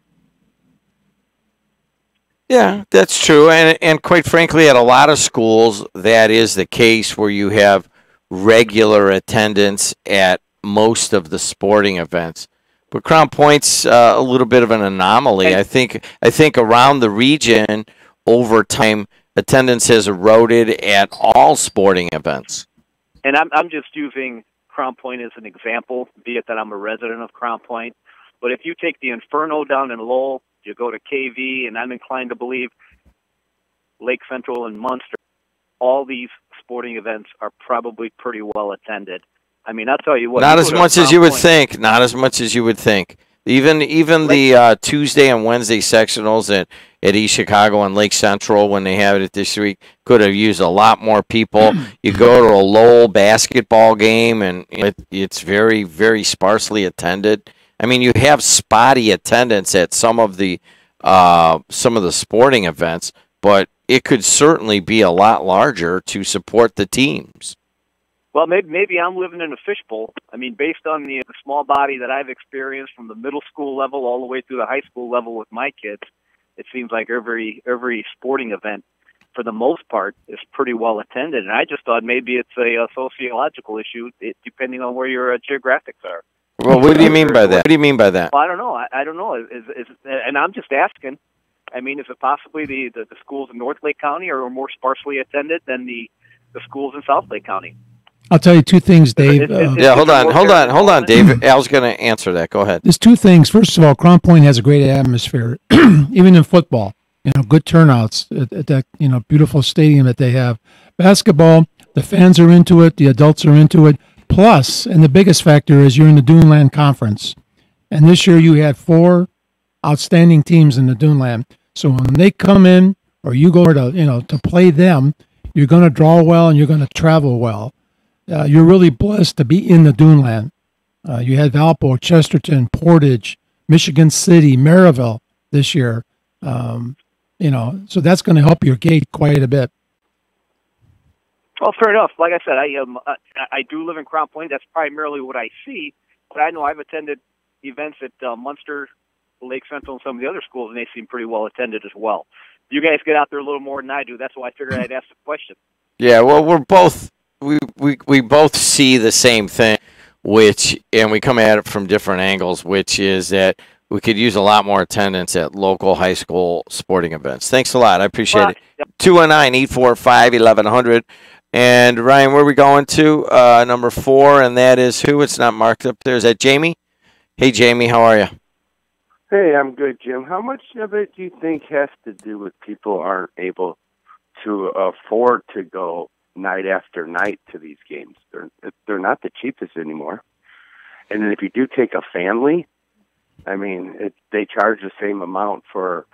B: Yeah, that's true. And quite frankly, at a lot of schools, that is the case where you have regular attendance at most of the sporting events. But Crown Point's a little bit of an anomaly. I think around the region, over time, attendance has eroded at all sporting events.
I: And I'm just using Crown Point as an example, be it that I'm a resident of Crown Point. But if you take the Inferno down in Lowell, you go to KV, and I'm inclined to believe Lake Central and Munster, all these sporting events are probably pretty well attended. I mean, I'll tell you what.
B: Not as much as you would think. Not as much as you would think. Even the Tuesday and Wednesday sectionals at East Chicago and Lake Central, when they have it this week, could have used a lot more people. You go to a Lowell basketball game, and it's very, very sparsely attended. I mean, you have spotty attendance at some of the sporting events, but it could certainly be a lot larger to support the teams.
I: Well, maybe I'm living in a fishbowl. I mean, based on the small body that I've experienced from the middle school level all the way through the high school level with my kids, it seems like every sporting event, for the most part, is pretty well attended. And I just thought maybe it's a sociological issue, depending on where your geographics are.
B: Well, what do you mean by that? What do you mean by that?
I: Well, I don't know. I don't know. And I'm just asking. I mean, is it possibly the schools in North Lake County are more sparsely attended than the schools in South Lake County?
D: I'll tell you two things, Dave.
B: Hold on, Dave. Al's going to answer that. Go ahead.
D: There's two things. First of all, Crown Point has a great atmosphere, even in football. Good turnouts at that beautiful stadium that they have. Basketball, the fans are into it, the adults are into it. Plus, and the biggest factor is you're in the Duneland Conference. And this year you had 4 outstanding teams in the Duneland. So when they come in or you go to play them, you're going to draw well and you're going to travel well. You're really blessed to be in the Duneland. You had Valpo, Chesterton, Portage, Michigan City, Maryville this year. So that's going to help your gate quite a bit.
I: Well, fair enough. Like I said, I do live in Crown Point. That's primarily what I see. But I know I've attended events at Munster, Lake Central, and some of the other schools, and they seem pretty well attended as well. You guys get out there a little more than I do. That's why I figured I'd ask the question.
B: Yeah, well, we both see the same thing, and we come at it from different angles, which is that we could use a lot more attendance at local high school sporting events. Thanks a lot. I appreciate it. 219-845-1100. And, Ryan, where are we going to? Number 4, and that is who? It's not marked up there. Is that Jamie? Hey, Jamie, how are you?
A: Hey, I'm good, Jim. How much of it do you think has to do with people aren't able to afford to go night after night to these games? They're not the cheapest anymore. And then if you do take a family, I mean, they charge the same amount for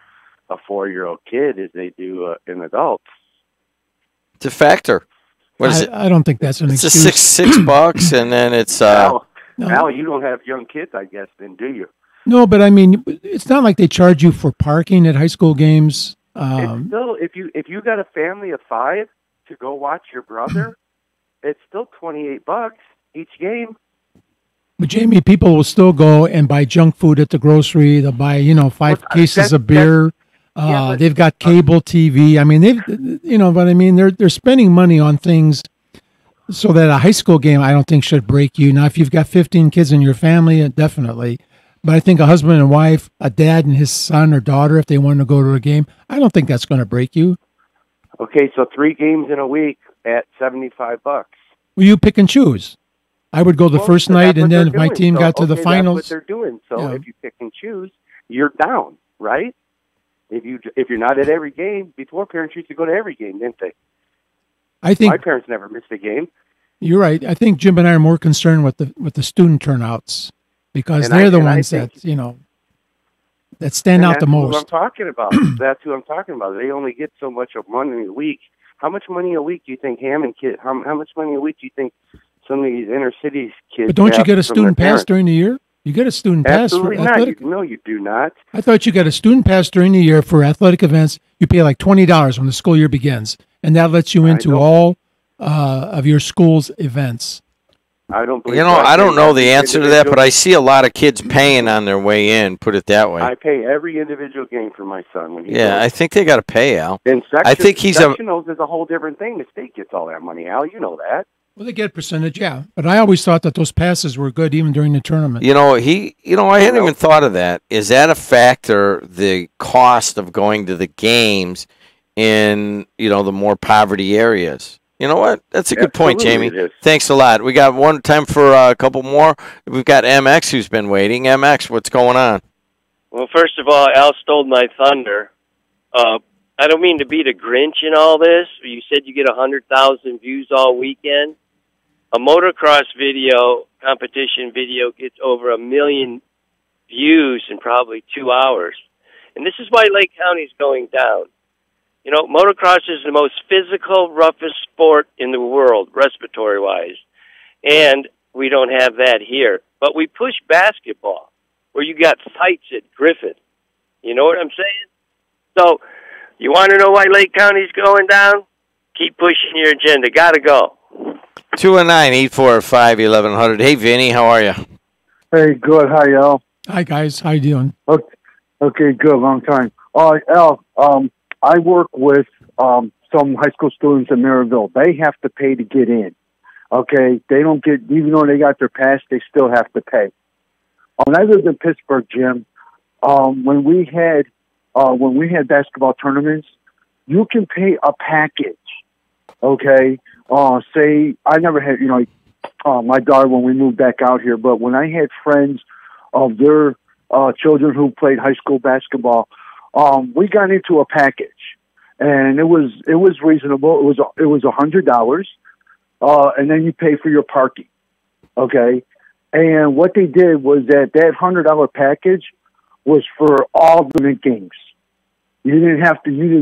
A: a 4-year-old kid as they do an adult.
B: It's a factor. What is it?
D: I don't think that's an excuse.
B: It's $6, and then it's
D: No.
A: Al, you don't have young kids, I guess, then, do you?
D: No, but I mean, it's not like they charge you for parking at high school games.
A: It's still, if you got a family of 5 to go watch your brother, it's still $28 each game.
D: But Jamie, people will still go and buy junk food at the grocery. They'll buy, 5 cases of beer. They've got cable TV. I mean, but I mean, they're spending money on things so that a high school game, I don't think, should break you. Now, if you've got 15 kids in your family, definitely. But I think a husband and wife, a dad and his son or daughter, if they want to go to a game, I don't think that's going to break you.
A: Okay, so 3 games in a week at $75.
D: Well, you pick and choose. I would go the first night, and then if my team got to the finals,
A: that's what they're doing. So if you pick and choose, you're down, right? If you're not at every game, before parents used to go to every game, didn't they?
D: I think
A: my parents never missed a game.
D: You're right. I think Jim and I are more concerned with the student turnouts because they're the ones that that stand out the most.
A: That's who I'm talking about. That's who I'm talking about. They only get so much of money a week. How much money a week do you think Hammond kids? How much money a week do you think some of these inner cities kids?
D: But don't you get a student pass during the year? You get a student pass for athletic.
A: No, you do not.
D: I thought you got a student pass during the year for athletic events. You pay like $20 when the school year begins, and that lets you into all of your school's events.
A: I don't believe
B: I don't know the answer to that, but I see a lot of kids paying on their way in, put it that way.
A: I pay every individual game for my son when he
B: goes. I think they got to pay, Al.
A: And
B: I think he's
A: sectionals is a whole different thing. The state gets all that money, Al. You know that.
D: Well, they get percentage, yeah. But I always thought that those passes were good even during the tournament.
B: I hadn't even thought of that. Is that a factor, the cost of going to the games in, the more poverty areas? You know what? That's a good point, Jamie. Thanks a lot. We got one time for a couple more. We've got MX who's been waiting. MX, what's going on?
J: Well, first of all, Al stole my thunder. I don't mean to be the Grinch in all this. You said you get 100,000 views all weekend. A motocross competition video gets over 1 million views in probably 2 hours. And this is why Lake County is going down. Motocross is the most physical, roughest sport in the world, respiratory-wise. And we don't have that here. But we push basketball, where you got fights at Griffith. You know what I'm saying? So, you want to know why Lake County's going down? Keep pushing your agenda. Got to go.
B: 219-845-1100. Hey, Vinny, how are you?
K: Hey, good. Hi, Al.
D: Hi, guys. How you doing?
K: Okay, good. Long time. Al, I work with some high school students in Maryville. They have to pay to get in. Okay, they don't get, even though they got their pass, they still have to pay. When I lived in Pittsburgh, Jim, when we had basketball tournaments, you can pay a package. Okay, say I never had, my daughter when we moved back out here, but when I had friends of their children who played high school basketball, we got into a package, and it was reasonable. It was $100, and then you pay for your parking. Okay, and what they did was that $100 package was for all the games. You did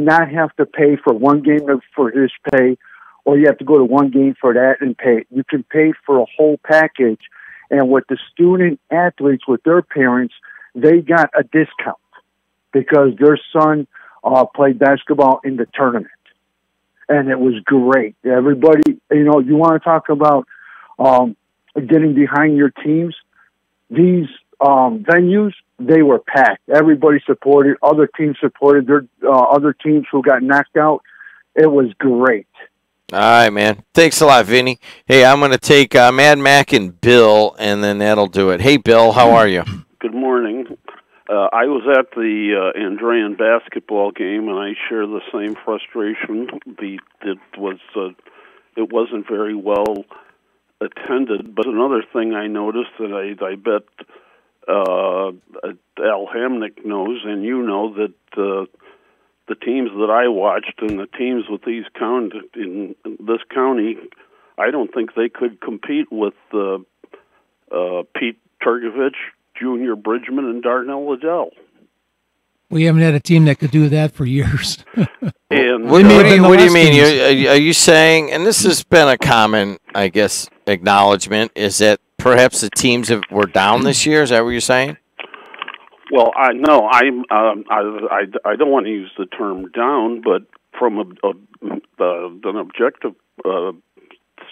K: not have to pay for one game for this pay, or you have to go to one game for that and pay. You can pay for a whole package, and with the student athletes with their parents, they got a discount because their son played basketball in the tournament, and it was great. Everybody, you want to talk about getting behind your teams. These venues, they were packed. Everybody supported. Other teams supported their other teams who got knocked out. It was great.
B: All right, man. Thanks a lot, Vinny. Hey, I'm going to take Mad Mac and Bill, and then that'll do it. Hey, Bill, how are you?
L: Good morning. I was at the Andrean basketball game, and I share the same frustration. It wasn't very well attended. But another thing I noticed that I bet Al Hamnick knows, and you know, that the teams that I watched and the teams with in this county, I don't think they could compete with Pete Turgovich, Junior Bridgman, and Darnell Liddell.
D: We haven't had a team that could do that for years.
B: And what do you mean? Are you saying, and this has been a common, I guess, acknowledgement, is that perhaps the teams were down this year? Is that what you're saying?
L: Well, I know I don't want to use the term down, but from an objective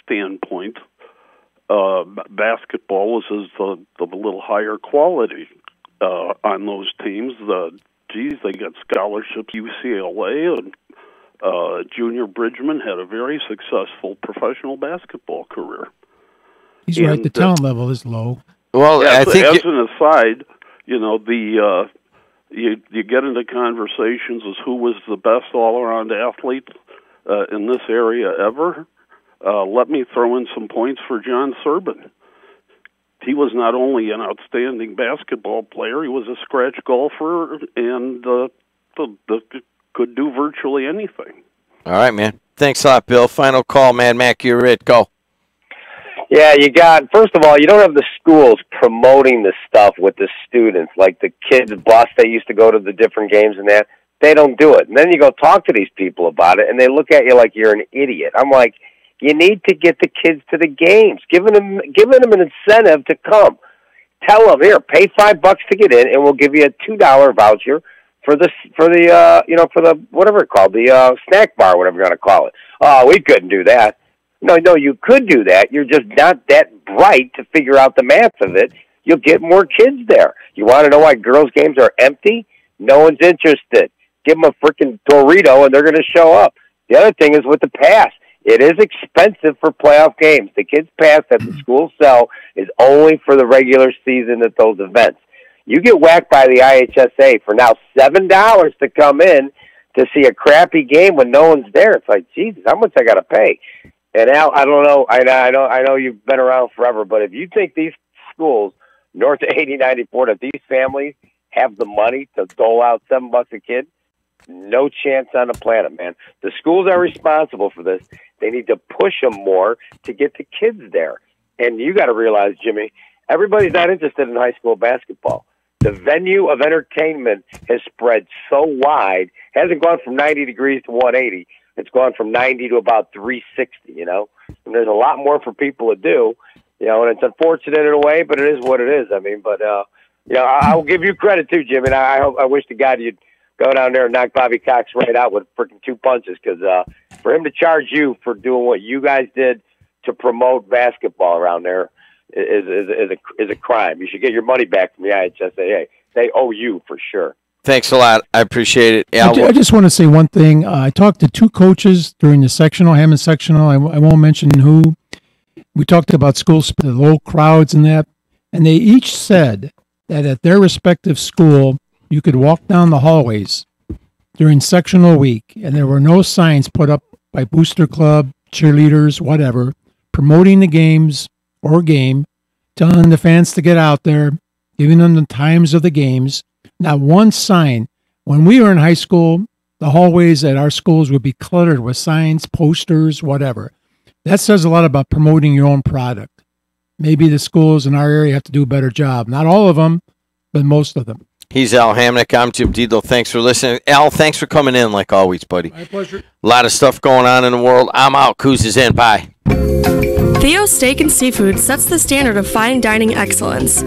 L: standpoint, basketball was a little higher quality on those teams. They got scholarships. UCLA and Junior Bridgman had a very successful professional basketball career.
D: He's right. The talent level is low.
B: Well, I think
L: as an aside, you know, you get into conversations as who was the best all-around athlete in this area ever. Let me throw in some points for John Serban. He was not only an outstanding basketball player, he was a scratch golfer and could do virtually anything.
B: All right, man. Thanks a lot, Bill. Final call, Mad Mac. You're it. Go.
J: Yeah, first of all, you don't have the schools promoting the stuff with the students, like the kids' bus that used to go to the different games and that. They don't do it. And then you go talk to these people about it, and they look at you like you're an idiot. I'm like, you need to get the kids to the games, giving them an incentive to come. Tell them, here, pay $5 to get in, and we'll give you a $2 voucher for the whatever it's called, the snack bar, whatever you want to call it. Oh, we couldn't do that. No, you could do that. You're just not that bright to figure out the math of it. You'll get more kids there. You want to know why girls' games are empty? No one's interested. Give them a freaking Dorito, and they're going to show up. The other thing is with the pass. It is expensive for playoff games. The kids' pass that the schools sell is only for the regular season at those events. You get whacked by the IHSA for now $7 to come in to see a crappy game when no one's there. It's like, Jesus, how much I got to pay? And Al, I don't know. I know you've been around forever, but if you think these schools north of 80-94, that these families have the money to dole out $7 a kid, no chance on the planet, man. The schools are responsible for this. They need to push them more to get the kids there. And you got to realize, Jimmy, everybody's not interested in high school basketball. The venue of entertainment has spread so wide, hasn't gone from 90 degrees to 180. It's gone from 90 to about 360, you know. And there's a lot more for people to do, you know, and it's unfortunate in a way, but it is what it is. I mean, but, you know, I'll give you credit too, Jim, and I wish to God you'd go down there and knock Bobby Cox right out with freaking 2 punches, because for him to charge you for doing what you guys did to promote basketball around there is a crime. You should get your money back from the IHSA. Hey, they owe you for sure.
B: Thanks a lot. I appreciate it.
D: I just want to say one thing. I talked to 2 coaches during the sectional, Hammond sectional. I won't mention who. We talked about schools, the low crowds and that, and they each said that at their respective school, you could walk down the hallways during sectional week, and there were no signs put up by Booster Club, cheerleaders, whatever, promoting the games or game, telling the fans to get out there, giving them the times of the games. Not one sign. When we were in high school, the hallways at our schools would be cluttered with signs, posters, whatever. That says a lot about promoting your own product. Maybe the schools in our area have to do a better job. Not all of them, but most of them.
B: He's Al Hamnick. I'm Jim Dietl. Thanks for listening. Al, thanks for coming in like always, buddy.
D: My pleasure.
B: A lot of stuff going on in the world. I'm out. Coos is in. Bye.
M: Theo's Steak and Seafood sets the standard of fine dining excellence.